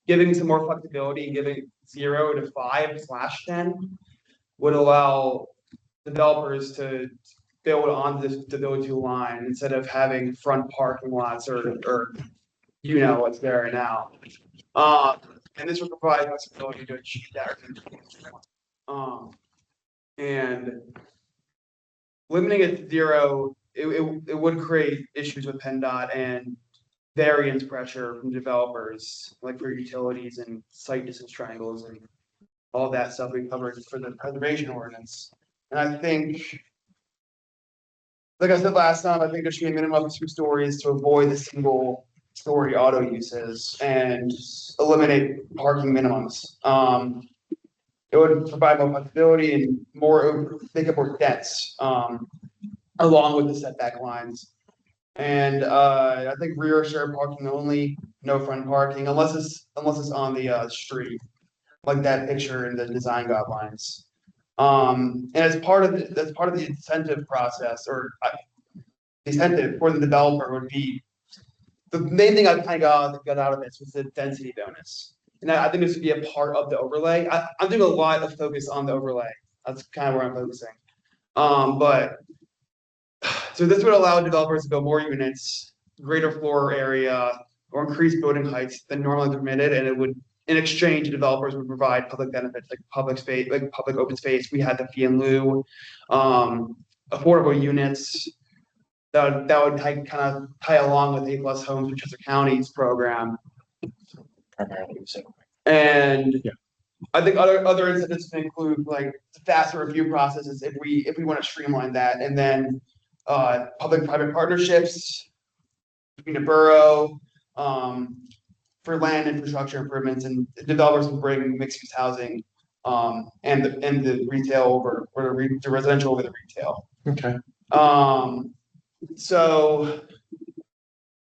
giving some more flexibility and giving 0 to 5/10 would allow developers to build on this W2 line instead of having front parking lots or what's there right now. And this would provide flexibility to achieve that. And limiting it to 0, it would create issues with PennDOT and variance pressure from developers, like for utilities and site distance triangles and all that stuff we covered for the preservation ordinance. And I think, like I said last time, I think there should be a minimum of 2 stories to avoid the single story auto uses and eliminate parking minimums. It would provide more flexibility and make it more dense, along with the setback lines. And I think rear shared parking only, no front parking, unless it's on the street, like that picture in the design guidelines. And as part of the incentive process, or the incentive for the developer would be, the main thing I kind of got out of this was the density bonus. And I think this would be a part of the overlay. I'm doing a lot of focus on the overlay. That's kind of where I'm focusing. But so this would allow developers to build more units, greater floor area, or increase building heights than normally permitted, and it would, in exchange, developers would provide public benefits like public space, like public open space. We had the fee in lieu, affordable units. That would kind of tie along with A+ Homes, which is a county's program. Primarily, so. And Yeah. I think other incentives can include like faster review processes if we want to streamline that, and then public-private partnerships between the borough for land infrastructure improvements, and developers can bring mixed-use housing and the retail over or the residential over the retail. Okay. So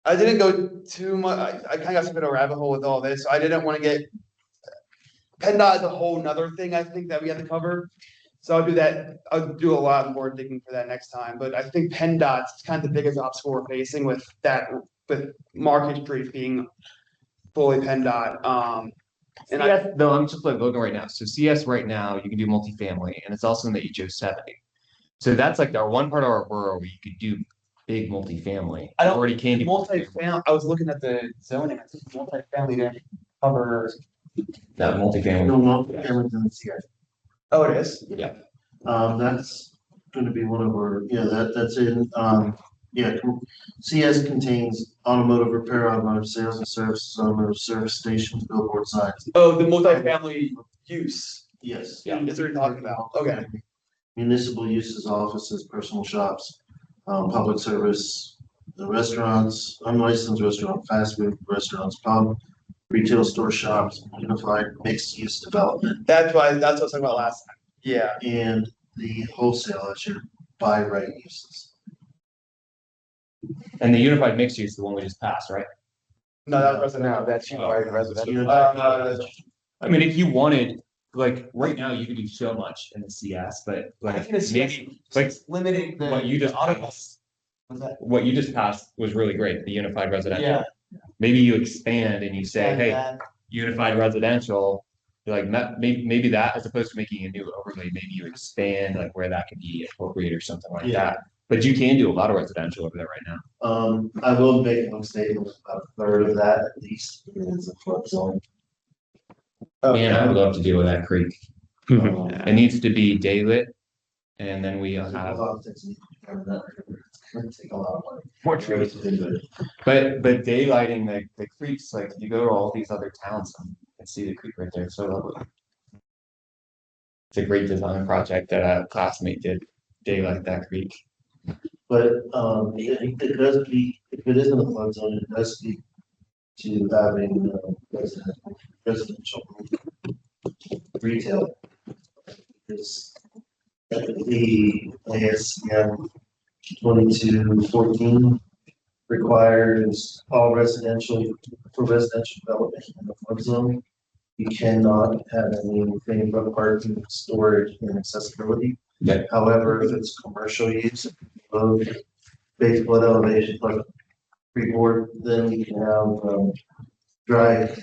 I didn't go too much. I kind of got stuck in a rabbit hole with all this, so I didn't want to get. PennDOT is a whole nother thing I think that we have to cover. So I'll do that. I'll do a lot more digging for that next time. But I think PennDOT's kind of the biggest obstacle we're facing with that, with Market Street being fully PennDOT. And CS, though, I'm just like looking right now. So CS right now, you can do multifamily, and it's also in the HO 70. So that's like our one part of our borough where you could do big multifamily. I don't- already can do multifamily. I was looking at the zoning. I think multifamily didn't cover. that multifamily. No, multifamily in the CS. Oh, it is. Yeah. That's gonna be one of our, that's in, CS contains automotive repair, automotive sales and services, automotive service stations, billboard signs. Oh, the multifamily use. Yes. Yeah, that's what you're talking about. Okay. Municipal uses, offices, personal shops, public service, the restaurants, unlicensed restaurant, fast food restaurants, pub, retail store shops, unified mixed use development, That's what I was talking about last time. Yeah. and the wholesale, that's your by right uses. And the unified mixed use, the one we just passed, right? No, that was residential. No, that's unified residential. I mean, if you wanted, like, right now, you could do so much in the CS, but I like, think it's maybe, like, limiting the. what you just What's that? what you just passed was really great, the unified residential. Yeah. Maybe you expand and you say, And hey, then- unified residential, you're like, maybe that, as opposed to making a new overlay, maybe you expand like where that could be appropriate or something like Yeah. that. But you can do a lot of residential over there right now. I will make one statement, about a third of that at least is a flood zone. Man, I would love to deal with that creek. Mhm. It needs to be daylit. And then we There's a have, lot of things that cover that. It's gonna take a lot of money. More trees. but daylighting the creeks, like you go to all these other towns and see the creek right there. It's so lovely. It's a great design project that a classmate did, daylight that creek. But, it does be, if it isn't a flood zone, it does speak to having, residential retail. Is the ASCM 2214 requires all residential, for residential development in the flood zone. You cannot have anything but parking, storage, and accessibility. Yeah. However, if it's commercial use, of base flood elevation, like freeboard, then we can have, dry,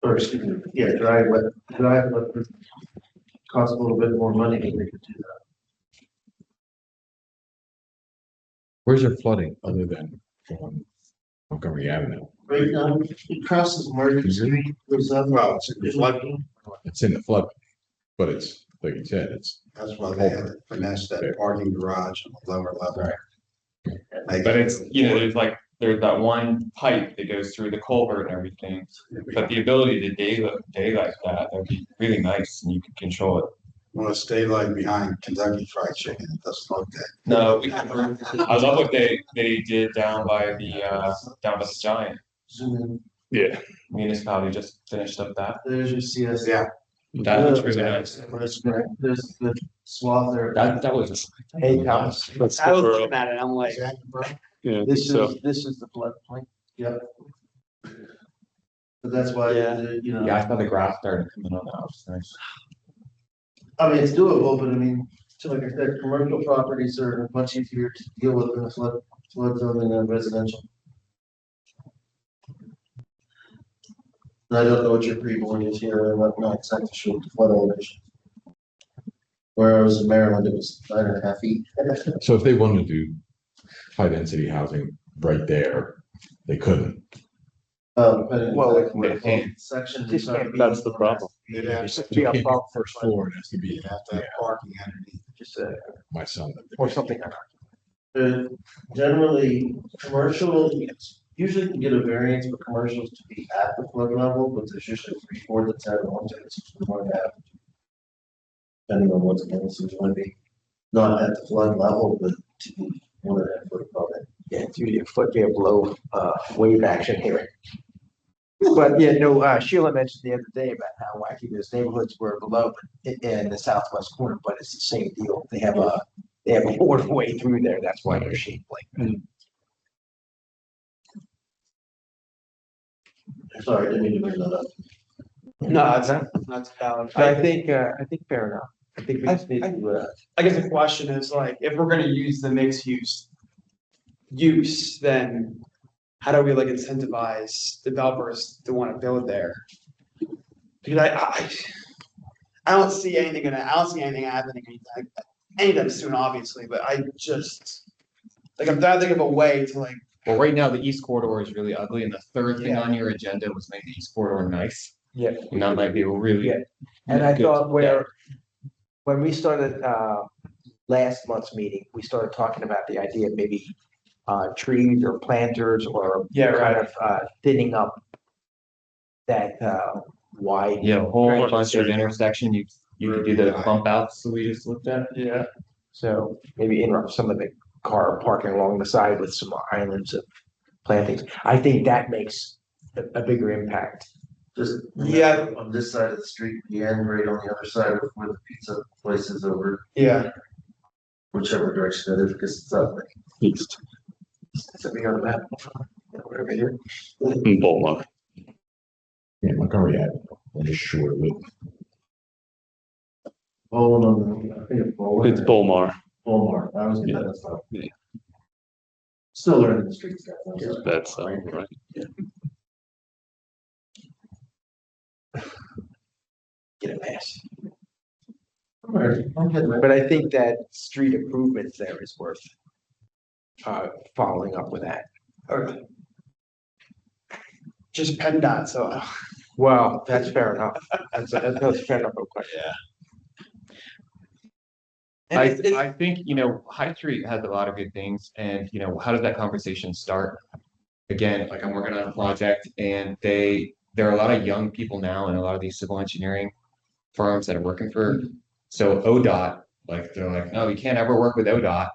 or excuse me, dry, but cost a little bit more money to make it do that. Where's your flooding other than from Montgomery Avenue? Right now, it crosses Market Street, goes up. Well, it's in the floodplain. It's in the flood, but it's, like you said, it's, That's why they have finessed that parking garage on the lower level. Like- But it's, there's that one pipe that goes through the culvert and everything. But the ability to daylight that'd be really nice and you could control it. Want to stay like behind Kentucky Fried Chicken, it doesn't look that. No, I love what they did down by the Giant Zoom in, Yeah, municipality, just finished up that. there's your CS. Yeah. That looks really nice. There's the swath there. That was. Hey, Thomas, that's I was the looking at it. I'm like, yeah. this So is the floodplain. Yep. But that's why, Yeah. Yeah, I thought the grass started coming on. That was nice. I mean, it's doable, but I mean, so like I said, commercial properties are much easier to deal with in a flood zone than a residential. And I don't know what your pre-board is here, I'm not exactly sure what the flood elevation. Where I was in Maryland, it was 9.5 feet. So if they wanted to do high density housing right there, they couldn't. But Well, what section. Just can't be- That's the problem. It has Just to be be above First floor, it has to be, you have to have parking underneath. just my son. or something. Generally, commercial, usually can get a variance for commercials to be at the flood level, but there's usually 3/4 that's at 1.5. Depending on what's going to be, not at the flood level, but to be 1.5 foot above it. Yeah, it's usually a foot below wave action here. But yeah, no, Sheila mentioned the other day about how wacky those neighborhoods were below in the southwest corner, but it's the same deal. They have a waterway through there. That's why they're shaped like that. Sorry, I didn't mean to bring that up. No, that's valid. But I think fair enough. I think we just need to, I guess the question is like, if we're gonna use the mixed use, then how do we like incentivize developers to want to build there? Because I don't see anything happening anytime soon, obviously, but I just, like, I'm trying to think of a way to like, Well, right now, the East Corridor is really ugly, and the third thing Yeah. on your agenda was make the East Corridor nice. yeah. And that might be a really. Yeah. And I good thought step. when we started last month's meeting, we started talking about the idea of maybe trees or planters or Yeah, kind right. of thinning up that wide. Yeah, a whole Right. bunch of intersection, you could do the bump outs that we just looked at. yeah. So maybe interrupt some of the car parking along the side with some islands of plantings. I think that makes a bigger impact. Just Yeah. on this side of the street, the end right on the other side of where the pizza place is over, Yeah. whichever direction it is, because it's up. East. So we go to that. Over here. Beaumont. Yeah, Montgomery Avenue, on the shore with. Oh, no, I think it's Bowler. It's Beaumont. Bowler. I was getting that stuff. Yeah. Still learning the streets. Guys. That's right. Get a pass. I'm getting But I think that street improvements there is worth following up with that. Okay. Just PennDOT, so. Well, that's fair enough. That's fair enough. Yeah. I think, High Street has a lot of good things and, how does that conversation start? Again, like I'm working on a project and there are a lot of young people now and a lot of these civil engineering firms that are working for, so ODOT, like they're like, no, you can't ever work with ODOT.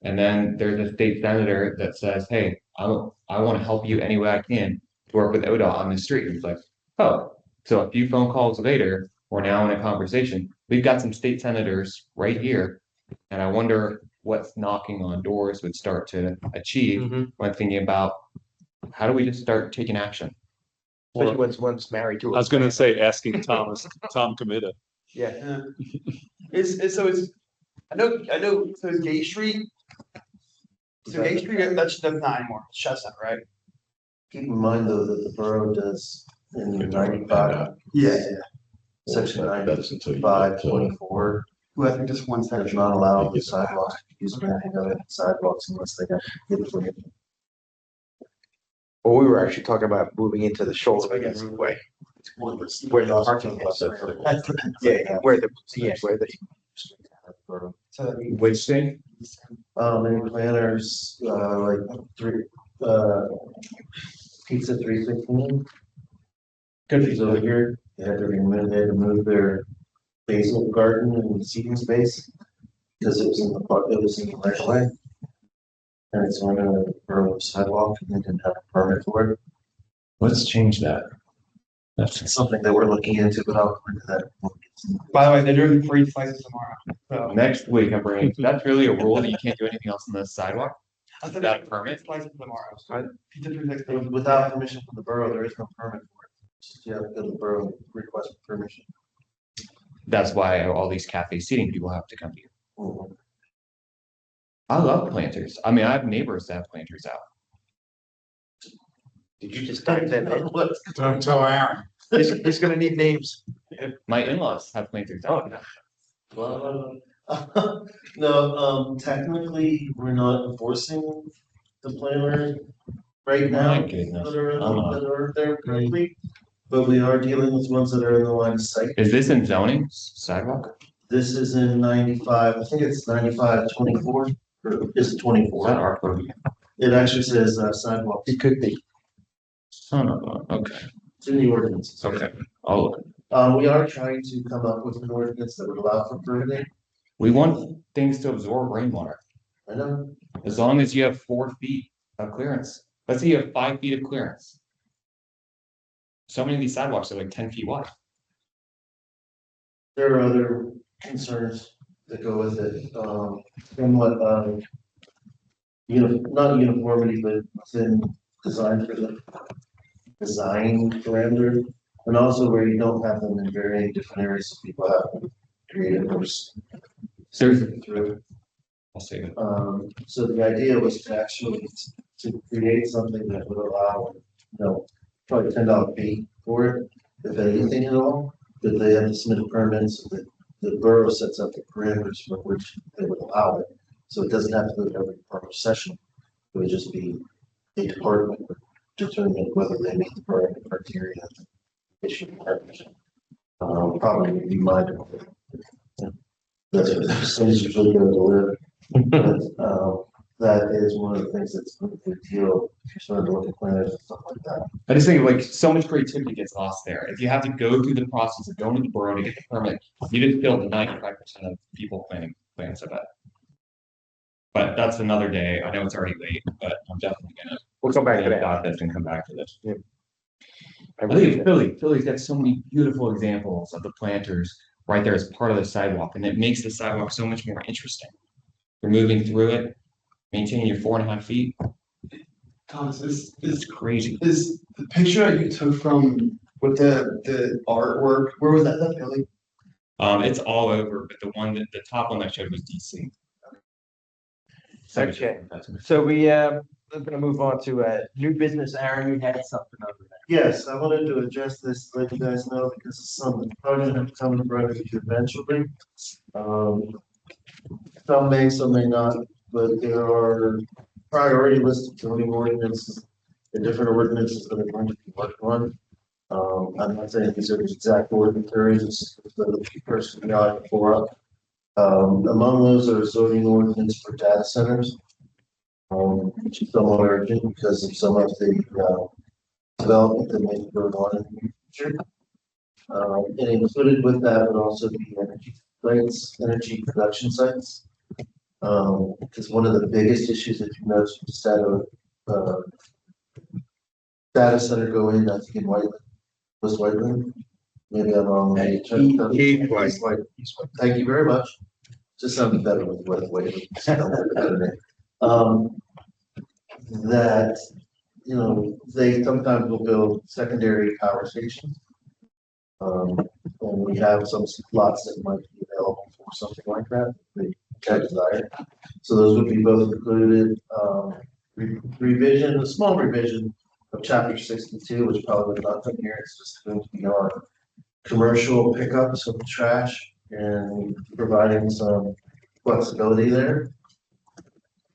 And then there's a state senator that says, hey, I want to help you any way I can to work with ODOT on the street. And it's like, oh, so a few phone calls later, we're now in a conversation. We've got some state senators right here. And I wonder what's knocking on doors would start to achieve when thinking about how do we just start taking action? Especially when one's married to. I was gonna say, asking Tom Comita. Yeah. I know, so is Gay Street. So Gay Street, that's not anymore, it's Chestnut, right? Keep in mind though that the borough does in 95, section That's until you. 95, 24, Well, I think just one does section. not allow the sidewalks to use anything other than sidewalks unless they got. Well, we were actually talking about moving into the shoulder way. Where the parking is. Yeah, where the. So Which thing? Any planners, like Pizza 316. Countries over here, they had to move their basil garden and seating space. Because it was in the park, it was in the right way. And it's on a borough sidewalk and they didn't have a permit for it. Let's change that. That's something that we're looking into, but I'll go into that. by the way, they're doing free slices tomorrow, so. Next week, I'm bringing, that's really a rule that you can't do anything else on the sidewalk? I said Without a free permit? Slices tomorrow. I- Pizza 316. Without permission from the borough, there is no permit for it. You have to go to the borough and request permission. That's why all these cafe seating people have to come here. I love planters. I mean, I have neighbors that have planters out. Did you just type that in? Don't tell Aaron. He's gonna need names. My in-laws have planters. Oh, Well, no, technically, we're not enforcing the planner right now. My goodness. That are there currently, but we are dealing with ones that are in the line of sight. Is this in zoning sidewalk? This is in 95, I think it's 9524, or is it Is 24? that our purview? It actually says sidewalk. it could be. Son of a, okay, It's in the ordinance. okay. I'll look. We are trying to come up with an ordinance that would allow for permitting. We want things to absorb rainwater, I know, as long as you have 4 feet of clearance. Let's say you have 5 feet of clearance. So many of these sidewalks are like 10 feet wide. there are other concerns that go with it, somewhat, not uniformity, but within design for the design parameter, and also where you don't have them in varying different areas, so people have creative course. Seriously. Through. I'll say it. So the idea was to actually to create something that would allow, probably $10 fee for it, if anything at all, that they have to submit a permit, so that the borough sets up the parameters for which they would allow it. So it doesn't have to go to every department session. It would just be a department would determine whether they meet the permit criteria. Issue partners. Probably would be minor. That's what the city's usually going to live. But, that is one of the things that's a big deal if you start looking at planners and stuff like that. I just think like so much creativity gets lost there. If you have to go through the process of going to the borough to get the permit, you just killed 95% of people planning plans of it. But that's another day. I know it's already late, but I'm definitely gonna. We'll come back to that. Got this and come back to this. Yeah. I believe Philly's got so many beautiful examples of the planters right there as part of the sidewalk, and it makes the sidewalk so much more interesting. You're moving through it, maintaining your 4.5 feet. Thomas, It's crazy. is the picture that you took from with the artwork, where was that really? It's all over, but the top one I showed was DC. Okay. So we're gonna move on to new business. Aaron, you had something over there. Yes, I wanted to address this, let you guys know, because it's something probably gonna come in front of you eventually. Some may, some may not, but there are priority lists of zoning ordinances, the different ordinances that are going to be worked on. I'm not saying these are the exact ordinances, it's the person got for up. Among those are zoning ordinance for data centers. Which is somewhat urgent because of some of the development that may be going on in the future. And included with that would also be energy sites, energy production sites. Because one of the biggest issues, if you notice, just had a data center go in, I think in Whiteland, was Whiteland. Maybe I'm wrong. East White. Thank you very much. Just sounded better with Whiteland. That, they sometimes will build secondary power stations. And we have some lots that might be available for something like that, they can desire. So those would be both included, revision, a small revision of chapter 62, which probably would not come here, it's just going to be on commercial pickups of trash and providing some flexibility there.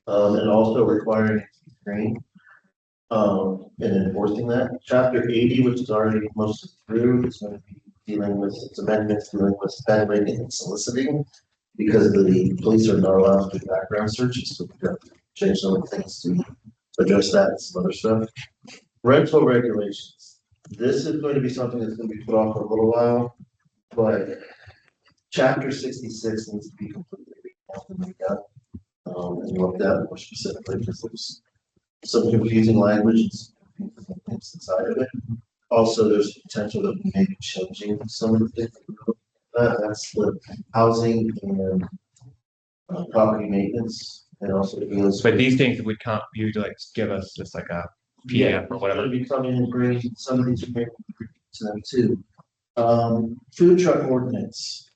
And also requiring green, and enforcing that. Chapter 80, which is already mostly through, is going to be dealing with its amendments, dealing with spend rating and soliciting, because the police are not allowed to do background searches, so we've got to change some of the things to address that and some other stuff. Rental regulations. This is going to be something that's going to be put off for a little while, but chapter 66 needs to be completely redone. And looked at more specifically because there's some confusing language inside of it. Also, there's potential that we may be changing some of the things. That's the housing and property maintenance, and also deals. But these things would come, you like give us just like a PDF or whatever. Be coming and bringing some of these to them too. Food truck ordinance.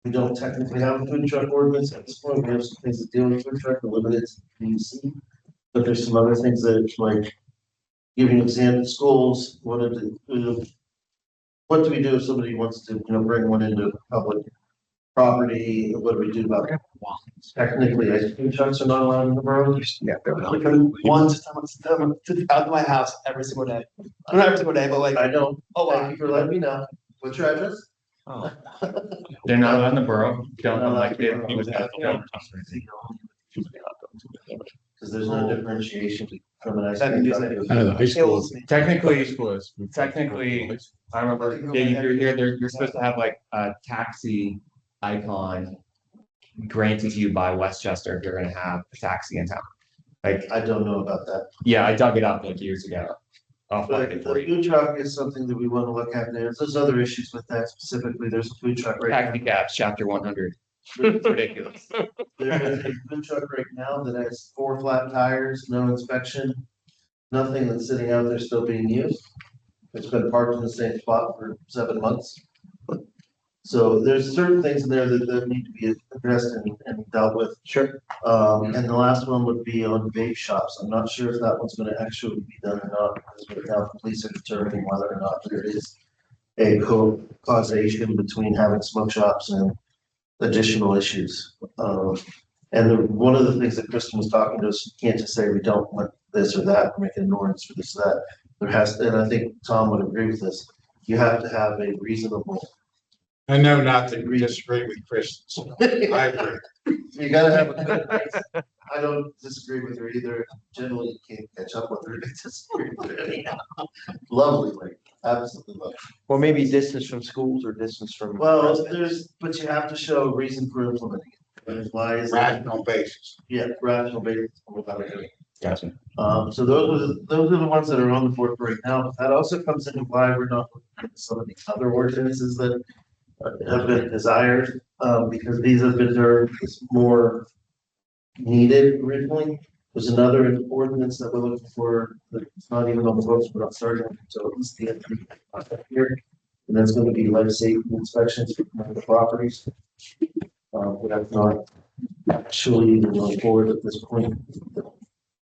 We don't technically have a food truck ordinance at this point. We have some things that deal with food truck, limited to PUC. But there's some other things that, like, giving an example, schools, one of the what do we do if somebody wants to, bring one into public property? What do we do about it? Technically, ice cream trucks are not allowed in the borough. Yeah, they're not. One to out of my house every single day. Not every single day, but like, I know. a Thank lot. you for letting me know. What's your address? They're not allowed in the borough, don't Not allowed like in the it. borough. Because there's no differentiation from an ice cream truck. I know the high school. Kills me. Technically, I remember, Dave, if you're here, you're supposed to have like a taxi icon granted to you by Westchester if you're gonna have a taxi in town. Like, I don't know about that. yeah, I dug it up like years ago. I'll find But it the for you. food truck is something that we want to look at. There's other issues with that specifically. There's a food truck right Taxi now. cabs, chapter 100. It's ridiculous. There is a food truck right now that has 4 flat tires, no inspection, nothing that's sitting out there still being used. It's been parked in the same spot for 7 months. So there's certain things in there that need to be addressed and dealt with. Sure. And the last one would be on vape shops. I'm not sure if that one's gonna actually be done or not, because right now the police are determining whether or not there is a causation between having smoke shops and additional issues. One of the things that Kristen was talking to us, you can't just say we don't want this or that, make an ordinance for this or that. There has to, and I think Tom would agree with this, you have to have a reasonable. I know not to disagree with Chris. I agree. You gotta have a good base. I don't disagree with her either. Generally, you can't catch up with her. Disagree with her anyhow. Lovely, like, absolutely lovely. Well, maybe distance from schools or distance from. Well, but you have to show a reason for implementing it. And why is it? Rational basis. Yeah, rational basis. Without it. Gotcha. So those are the ones that are on the board for right now. That also comes into why we're not looking at some of the other ordinances that have been desired, because these have been more needed originally. There's another ordinance that we're looking for, that's not even on the books, but I'm starting, so it's the end of the year. And that's going to be life safety inspections for the properties. We have not actually even gone forward at this point.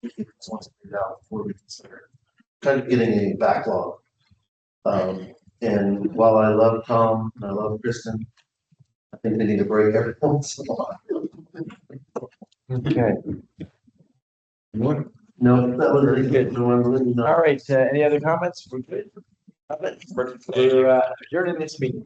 It's once figured out before we consider kind of getting a backlog. And while I love Tom and I love Kristen, I think they need a break every once in a while. Okay, No, that was really good. No, I'm really not. all right, any other comments? We're good. We're adjourning this meeting.